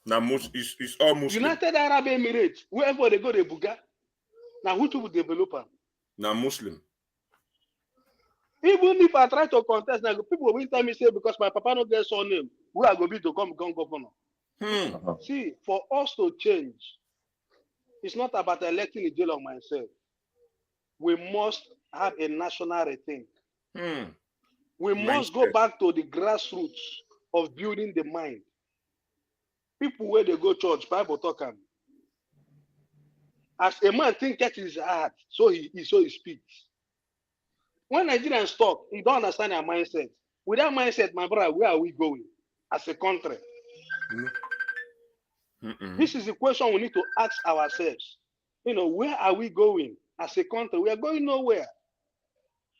now it's all Muslim. United Arab Emirates, wherever they go, they Buga. Now who will develop them? Now Muslim. Even if I try to contest, now people will tell me say because my papa not get surname, where I go be to come governor. See, for us to change, it's not about electing a jail of myself. We must have a national rethink. We must go back to the grassroots of building the mind. People where they go church, Bible talk them. As a man think at his heart, so he speaks. When Nigerians talk, he don't understand their mindset. With that mindset, my brother, where are we going as a country? This is the question we need to ask ourselves. You know, where are we going as a country? We are going nowhere.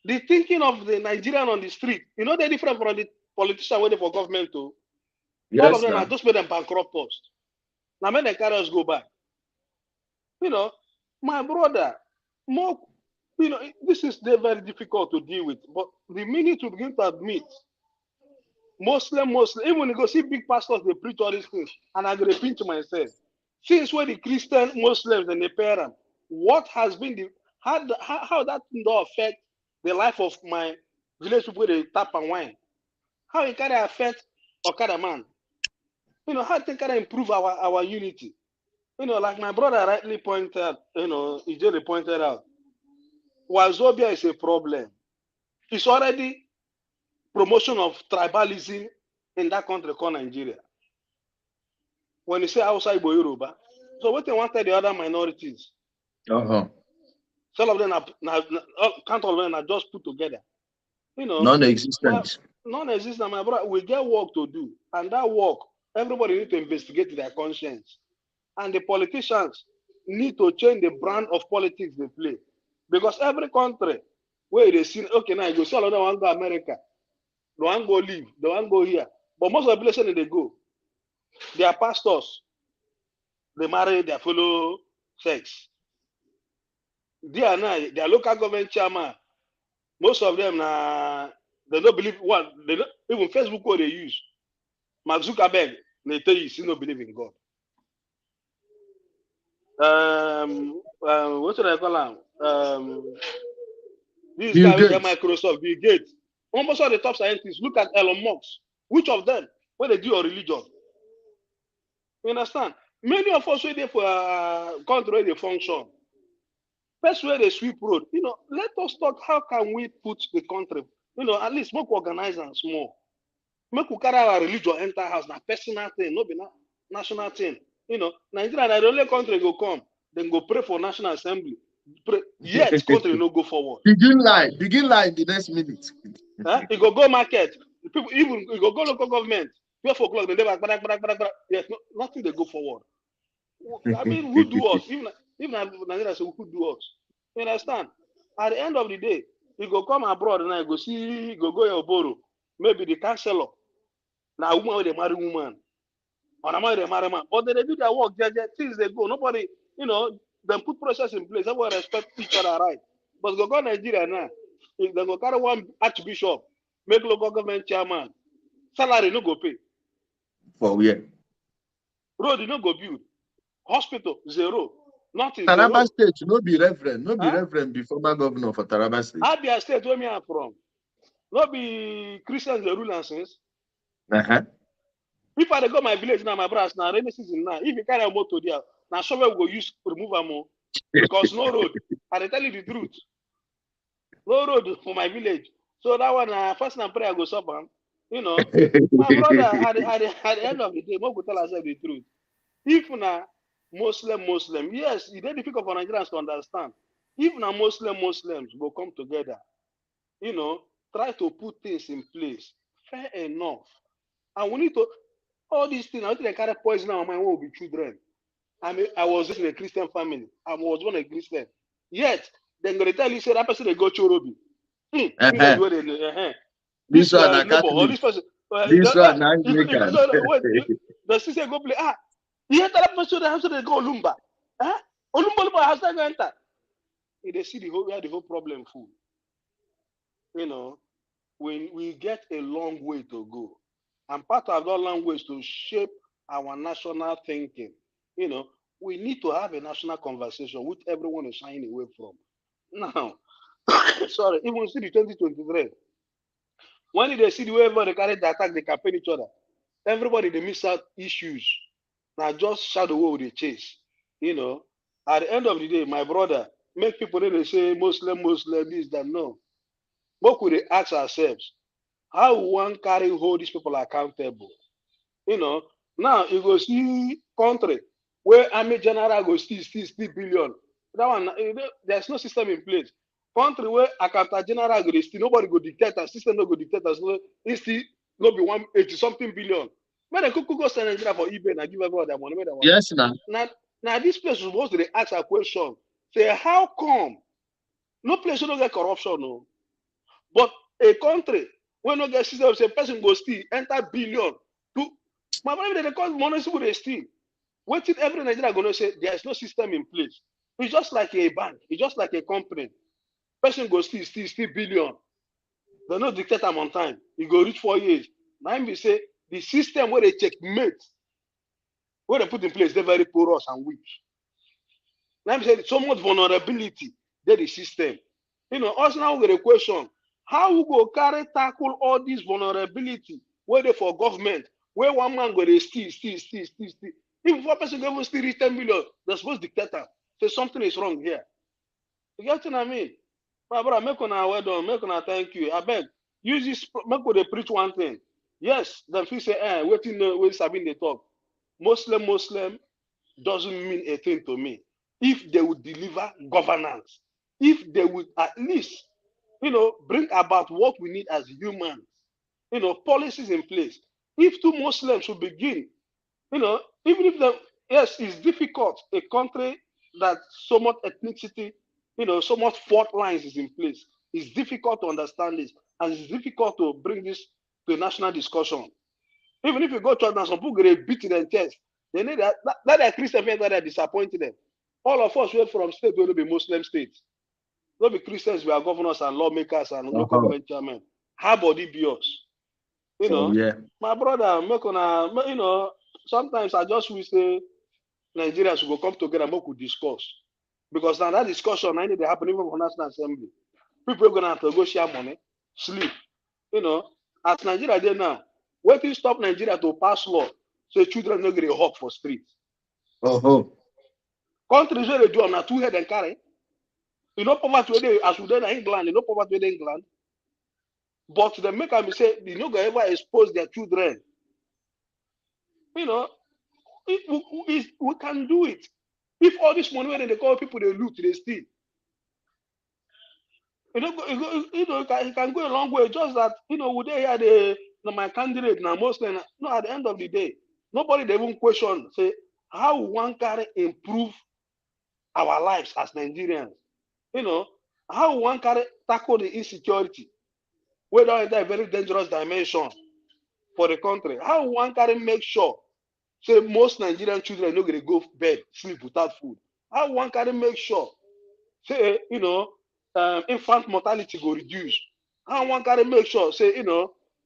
The thinking of the Nigerian on the street, you know, they're different from the politician waiting for government to. All of them are just made them bankrupt post. Now, when they carry us go back. You know, my brother, more, you know, this is very difficult to deal with. But the minute you begin to admit, Muslim, even when you go see big pastors, they preach all these things, and I go to pinch myself. Since when the Christian Muslims and the parents, what has been the how that thing don't affect the life of my village people? They tap and wine. How it can affect Okada man? You know, how it can improve our unity? You know, like my brother rightly pointed out, you know, IJELE pointed out, Wazobia is a problem. It's already promotion of tribalism in that country called Nigeria. When you say outside Yoruba, so what they wanted the other minorities. Some of them can't all of them are just put together. You know, Non-existent. Non-existent, my brother. We get work to do, and that work, everybody need to investigate their conscience, and the politicians need to change the brand of politics they play, because every country where they see, okay, now you go see all of them want to go America, they want to go live, they want to go here, but most of the places they go, their pastors, they marry their fellow sex. They are now their local government chairman. Most of them they don't believe what they don't, even Facebook what they use. Mark Zuckerberg, they tell you, he don't believe in God. What should I call him? This guy with Microsoft, Bill Gates. Almost all the top scientists. Look at Elon Musk. Which of them? When they do a religion? You understand? Many of us wait for country where they function. First where they sweep road. You know, let us talk. How can we put the country? You know, at least make organize and small. Make we carry our religion enter house. Na personal thing, no be national thing. You know, Nigeria na the only country go come. Then go pray for National Assembly. Pray. Yet country no go forward. Begin lie in the next minute. You go market. People even you go local government. 12 o'clock, they never yes, nothing they go forward. I mean, who do us? Even Nigeria say who do us? You understand? At the end of the day, you go come abroad and I go see, you go your borrow. Maybe the counselor. Now woman they marry woman. Or a man they marry man. But they do their work, things they go. Nobody, you know, them put process in place. Everyone respect each other, right? But go Nigeria now. If they go carry one archbishop, make local government chairman, salary no go pay. For where? Road you no go build. Hospital zero. Nothing. Taraba zero. State, no be reverend. No be reverend be former governor for Taraba State. Abia State, where me are from. No be Christians the rule and since. If I go my village now, my brothers, now rainy season now. If you carry a motor there, now somewhere we go use remove a more. Because no road. I tell you the truth. No road for my village. So that one, first and prayer goes up. You know, my brother, at the end of the day, we go tell ourselves the truth. If na Muslim, yes, it's very difficult for Nigerians to understand. If na Muslims will come together, you know, try to put things in place. Fair enough. And we need to, all these things, I think they carry poison on my will be children. I was just in a Christian family. I was born a Christian. Yet, they're going to tell you, say, that person they go Chorobi. This one, neighbor, or this person. This one, Anglican. The sister go play. You enter that person, the house they go Olumba. Olumba house they go enter. They see where the whole problem full. You know, when we get a long way to go. And part of that long way is to shape our national thinking. You know, we need to have a national conversation which everyone is shying away from. Now, sorry, even see the 2023. When they see the way everybody carry the attack, they campaign each other. Everybody they miss out issues. Now just shadow what they chase. You know, at the end of the day, my brother, make people they say Muslim, this, that. No. What could they ask ourselves? How one carry hold these people accountable? You know, now you go see country where army general go steal billion. That one, there's no system in place. Country where accountant general go steal, nobody go dictate, and system no go dictate, so it still no be 180 something billion. When they could go send Nigeria for eBay and give everyone their money. Yes, now. Now this place was supposed to ask a question. Say, how come no place don't get corruption? No, but a country when no get system, say person go steal, enter billion. My brother, they call money they steal. What did every Nigeria gonna say? There is no system in place. It's just like a bank. It's just like a company. Person go steal billion. They no dictate them on time. You go reach 4 years. Now we say the system where they checkmate, where they put in place, they're very porous and weak. Now we say so much vulnerability. They're the system. You know, us now we get a question. How we go tackle all this vulnerability? Where they for government? Where one man go they steal. If one person go steal 10 million, they're supposed to dictate them. Say something is wrong here. You get what I mean? My brother, make una well done, make una thank you. I beg, use this, make they preach one thing. Yes, then people say, waiting, Sabine they talk. Muslim doesn't mean a thing to me. If they would deliver governance, if they would at least, bring about what we need as humans, policies in place. If two Muslims will begin, even if yes, it's difficult, a country that so much ethnicity, so much fault lines is in place. It's difficult to understand this, and it's difficult to bring this to a national discussion. Even if you go to church now, some people get a beat in their chest. They need that are Christian fans that are disappointing them. All of us were from state will be Muslim states. Not be Christians, we are governors and lawmakers and local government chairmen. How body be us? Yeah. My brother, sometimes I just wish say Nigerians will come together and we could discuss. Because now that discussion I need to happen even for National Assembly. People are gonna have to go share money, sleep. As Nigeria there now, what will stop Nigeria to pass law so children don't get a hawk for streets? Countries where they do on a two head and carry. Poverty where they as we did in England, poverty where they England. But they make them say they no go ever expose their children. We can do it. If all this money when they call people they loot, they steal. It can go a long way. Just that, would they hear my candidate now mostly no at the end of the day, nobody they even question say how one can improve our lives as Nigerians. How one can tackle the insecurity, whether it's a very dangerous dimension for the country. How one can make sure say most Nigerian children not gonna go to bed, sleep without food. How one can make sure say infant mortality go reduce. How one can make sure say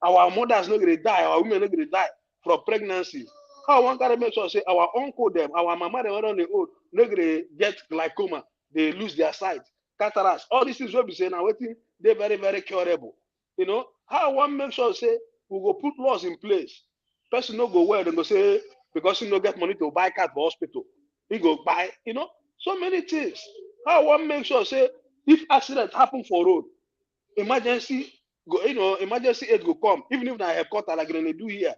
our mothers not gonna die, our women not gonna die from pregnancy. How one can make sure say our uncle them, our mama them on the old not gonna get glaucoma, they lose their sight, cataracts. All these things will be saying now waiting, they're very, very curable. How one make sure say we go put laws in place. Person no go well, they go say because he no get money to buy car for hospital. He go buy, so many things. How one make sure say if accident happen for road, emergency emergency aid go come, even if na helicopter like they do here.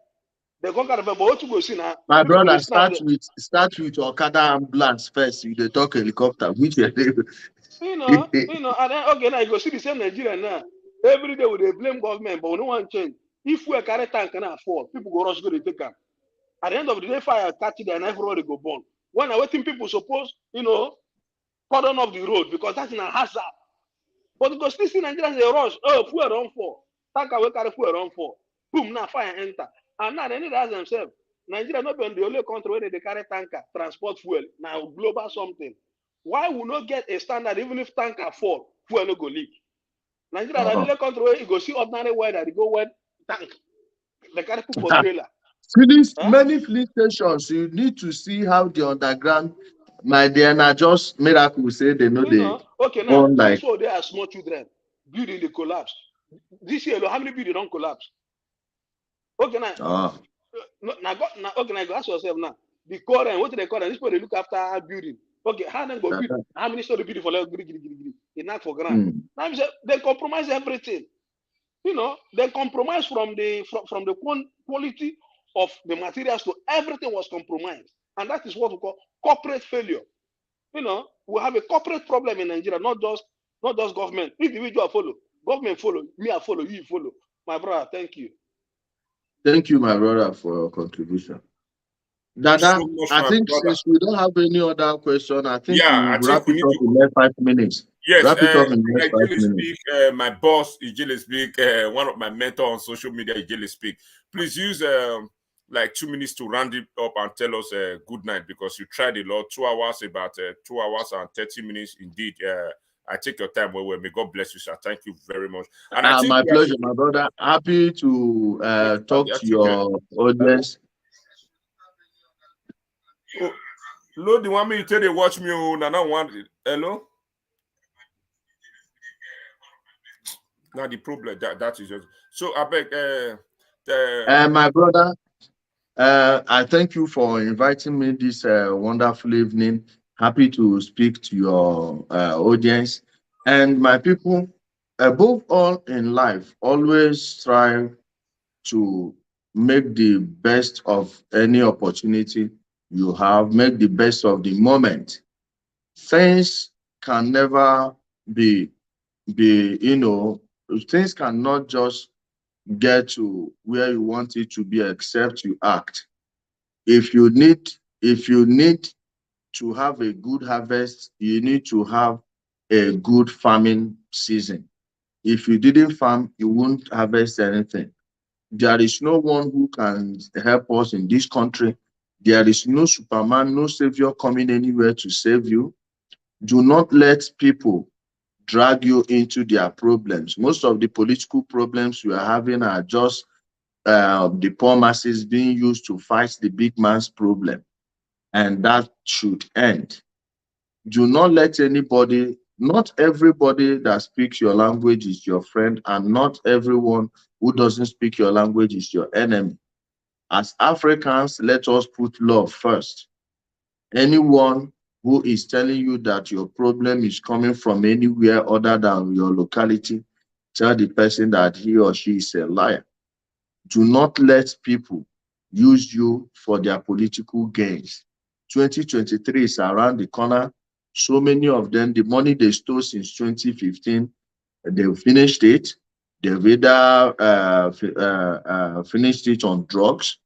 They go carry, but what you go see now? My brother, start with Okada ambulance first. You dey talk helicopter, which and then okay, now you go see the same Nigeria now. Every day we dey blame government, but we no want change. If we carry tank can afford, people go rush go dey take am. At the end of the day, fire catch it and everybody go burn. When I waiting, people suppose, cordon off the road because that's a hazard. But because this in Nigeria, they rush, fuel run for. Tanker will carry fuel run for. Boom, now fire enter. And now they need to ask themselves, Nigeria not be the only country where they carry tanker, transport fuel, now global something. Why will not get a standard even if tanker fall, fuel no go leak? Nigeria the only country where you go see ordinary weather, they go wet tank. They carry put for trailer. Many fleet stations, you need to see how the underground, my dear, not just miracle say they know they. Okay, now like they are small children building the collapse. This year, how many buildings don't collapse? Okay, now. Okay, now go ask yourself now. The current, what do they call them? This people they look after building. Okay, how then go build? How many story building for like it's not for ground. Now they compromise everything. They compromise from the quality of the materials to everything was compromised. And that is what we call corporate failure. We have a corporate problem in Nigeria, not just government. Individual follow, government follow, me I follow, you follow. My brother, thank you. Thank you, my brother, for your contribution. Dada, I think since we don't have any other question, I think we'll wrap it up in the next 5 minutes. Yes, wrap it up in the next 5 minutes. Speak, my boss, IJELE Speak, one of my mentors on social media, IJELE Speak. Please use like 2 minutes to round it up and tell us good night because you tried a lot. 2 hours, about 2 hours and 30 minutes. Indeed, I take your time well. May God bless you, sir. Thank you very much. And I think my pleasure, my brother. Happy to talk to your audience. Oh, Lord, the one me you tell they watch me. Hello. Now the problem that is just so. I beg. My brother, I thank you for inviting me this wonderful evening. Happy to speak to your audience and my people. Above all in life, always strive to make the best of any opportunity you have. Make the best of the moment. Things can never be, things cannot just get to where you want it to be except you act. If you need to have a good harvest, you need to have a good farming season. If you didn't farm, you won't harvest anything. There is no one who can help us in this country. There is no Superman, no savior coming anywhere to save you. Do not let people drag you into their problems. Most of the political problems we are having are just the poor masses being used to fight the big man's problem. And that should end. Do not let anybody, not everybody that speaks your language is your friend, and not everyone who doesn't speak your language is your enemy. As Africans, let us put love first. Anyone who is telling you that your problem is coming from anywhere other than your locality, tell the person that he or she is a liar. Do not let people use you for their political gains. 2023 is around the corner. So many of them, the money they stole since 2015, they've finished it. They've either finished it on drugs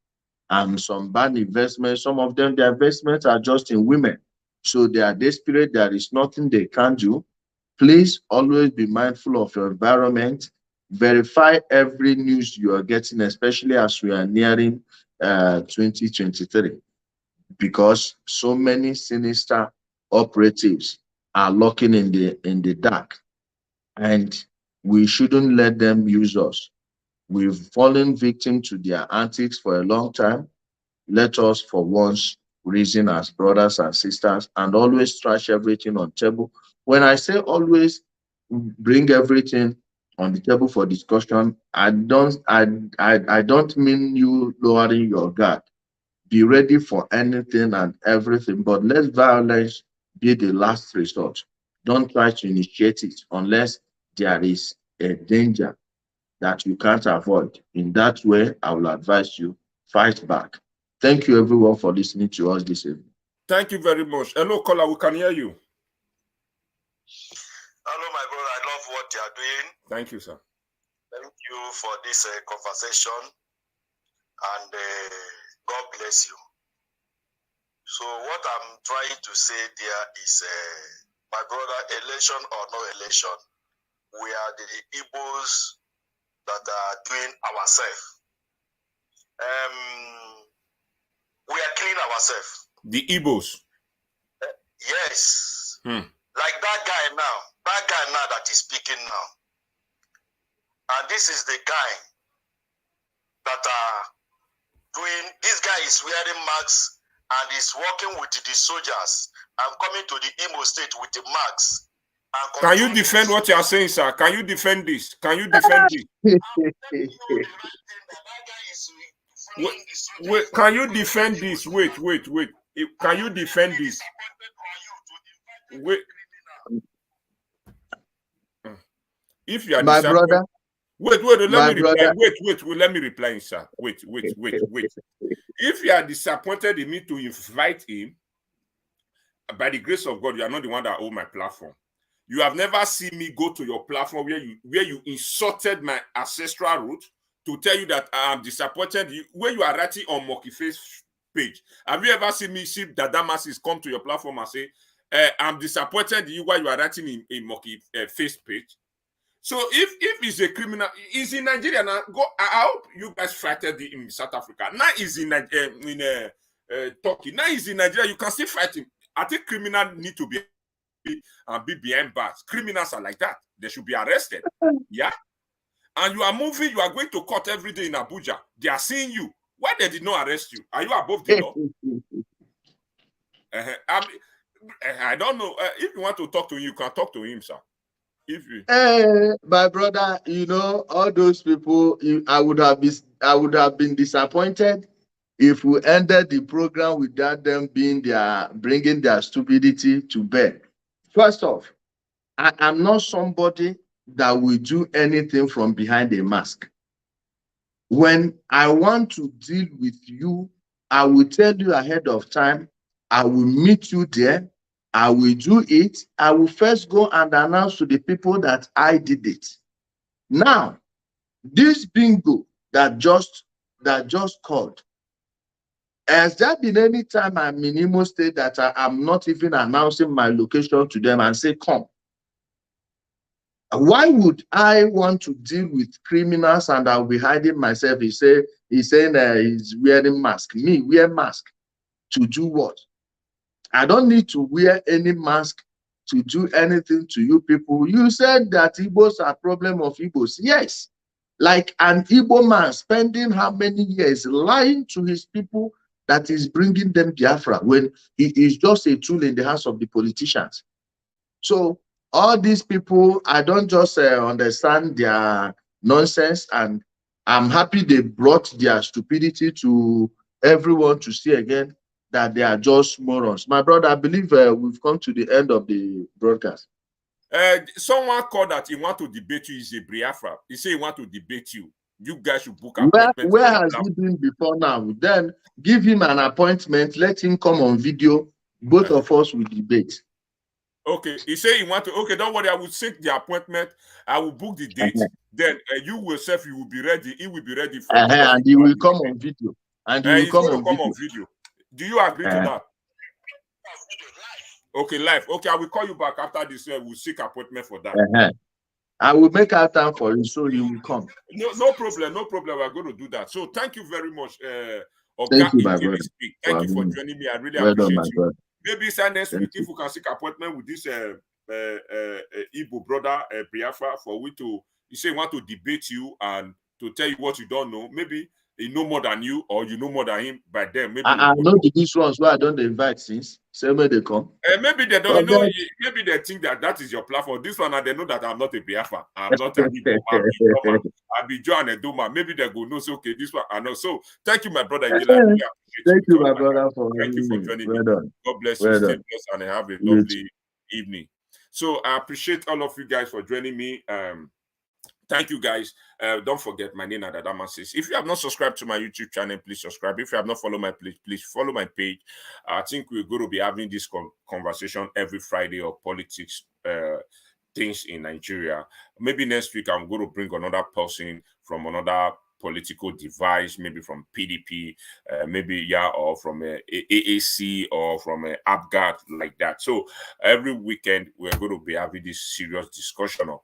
and some bad investments. Some of them, their investments are just in women. So they are desperate. There is nothing they can do. Please always be mindful of your environment. Verify every news you are getting, especially as we are nearing 2023, because so many sinister operatives are lurking in the dark, and we shouldn't let them use us. We've fallen victim to their antics for a long time. Let us, for once, reason as brothers and sisters and always trash everything on table. When I say always bring everything on the table for discussion, I don't mean you lowering your guard. Be ready for anything and everything, but let violence be the last resort. Don't try to initiate it unless there is a danger that you can't avoid. In that way, I will advise you, fight back. Thank you, everyone, for listening to us this evening. Thank you very much. Hello, caller, we can hear you. Hello, my brother. I love what you are doing. Thank you, sir. Thank you for this conversation, and God bless you. So what I'm trying to say there is, my brother, election or no election, we are the Igbos that are doing ourselves. We are killing ourselves. The Igbos. Yes. Like that guy now that is speaking now. And this is the guy that are doing, this guy is wearing masks and is working with the soldiers and coming to the Imo state with the masks. Can you defend what you are saying, sir? Can you defend this? Can you defend this? Wait, can you defend this? Wait. Can you defend this? Wait. If you are my brother, wait, let me reply. Wait, let me reply, sir. Wait. If you are disappointed in me to invite him, by the grace of God, you are not the one that owns my platform. You have never seen me go to your platform where you insulted my ancestral root to tell you that I am disappointed. Where you are writing on Monkey Face page, have you ever seen me see Dada Masses come to your platform and say, I'm disappointed in you while you are writing in Monkey Face page? So if he's a criminal, he's in Nigeria now. I hope you guys fight him in South Africa. Now he's in Turkey. Now he's in Nigeria. You can still fight him. I think criminals need to be behind bars. Criminals are like that. They should be arrested. Yeah. And you are moving. You are going to court every day in Abuja. They are seeing you. Why they did not arrest you? Are you above the law? I don't know. If you want to talk to him, you can talk to him, sir. My brother, all those people, I would have been disappointed if we ended the program without them bringing their stupidity to bear. First off, I am not somebody that will do anything from behind a mask. When I want to deal with you, I will tell you ahead of time. I will meet you there. I will do it. I will first go and announce to the people that I did it. Now, this bingo that just called, has there been any time I'm in Imo State that I'm not even announcing my location to them and say, come? Why would I want to deal with criminals and I'll be hiding myself? He's saying he's wearing mask. Me, wear mask to do what? I don't need to wear any mask to do anything to you people. You said that Igbos are problem of Igbos. Yes. Like an Igbo man spending how many years lying to his people that is bringing them Biafra when he is just a tool in the hands of the politicians. So all these people, I don't just understand their nonsense, and I'm happy they brought their stupidity to everyone to see again that they are just morons. My brother, I believe we've come to the end of the broadcast. Someone called that he want to debate you. Is a Biafra. He say he want to debate you. You guys should book appointment. Where has he been before now? Then give him an appointment. Let him come on video. Both of us will debate. Okay, he say he want to. Okay, don't worry. I will set the appointment. I will book the date. Then you yourself, you will be ready. He will be ready for. And he will come on video. And he will come on video. Do you agree to that? Okay, live. Okay, I will call you back after this. We'll seek appointment for that. I will make out time for you, so you will come. No problem. No problem. We're going to do that. So thank you very much. Thank you, my brother. Thank you for joining me. I really appreciate you. Brother. Maybe next week, if we can seek appointment with this Igbo brother, Biafra, for we to, you say, want to debate you and to tell you what you don't know. Maybe he know more than you, or you know more than him. By then, maybe I know these ones why I don't invite since. Same way they come. Maybe they don't know. Maybe they think that is your platform. This one, and they know that I'm not a Biafra. I'm not an Igbo. I'll be John and Doma. Maybe they go no. So okay, this one I know. So thank you, my brother. Really thank you, my brother, thank you for joining me. Done. God bless you. Stay blessed and have a lovely evening. So I appreciate all of you guys for joining me. Thank you, guys. Don't forget, my name is Adamasis. If you have not subscribed to my YouTube channel, please subscribe. If you have not followed my page, please follow my page. I think we're going to be having this conversation every Friday of politics things in Nigeria. Maybe next week I'm going to bring another person from another political device, maybe from PDP, or from AAC or from APGAT, like that. So every weekend we're going to be having this serious discussion of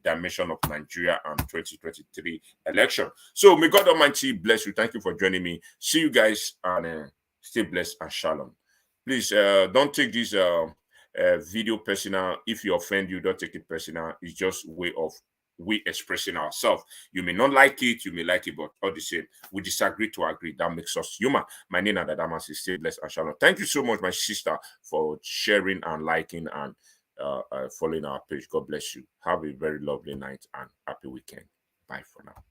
dimension of Nigeria and 2023 election. So may God Almighty bless you. Thank you for joining me. See you guys, and stay blessed and shalom. Please don't take this video personal. If you offend you, don't take it personal. It's just a way of we expressing ourselves. You may not like it, you may like it, but all the same, we disagree to agree. That makes us human. My name is Adamas. Stay blessed and shalom. Thank you so much, my sister, for sharing and liking and following our page. God bless you. Have a very lovely night and happy weekend. Bye for now.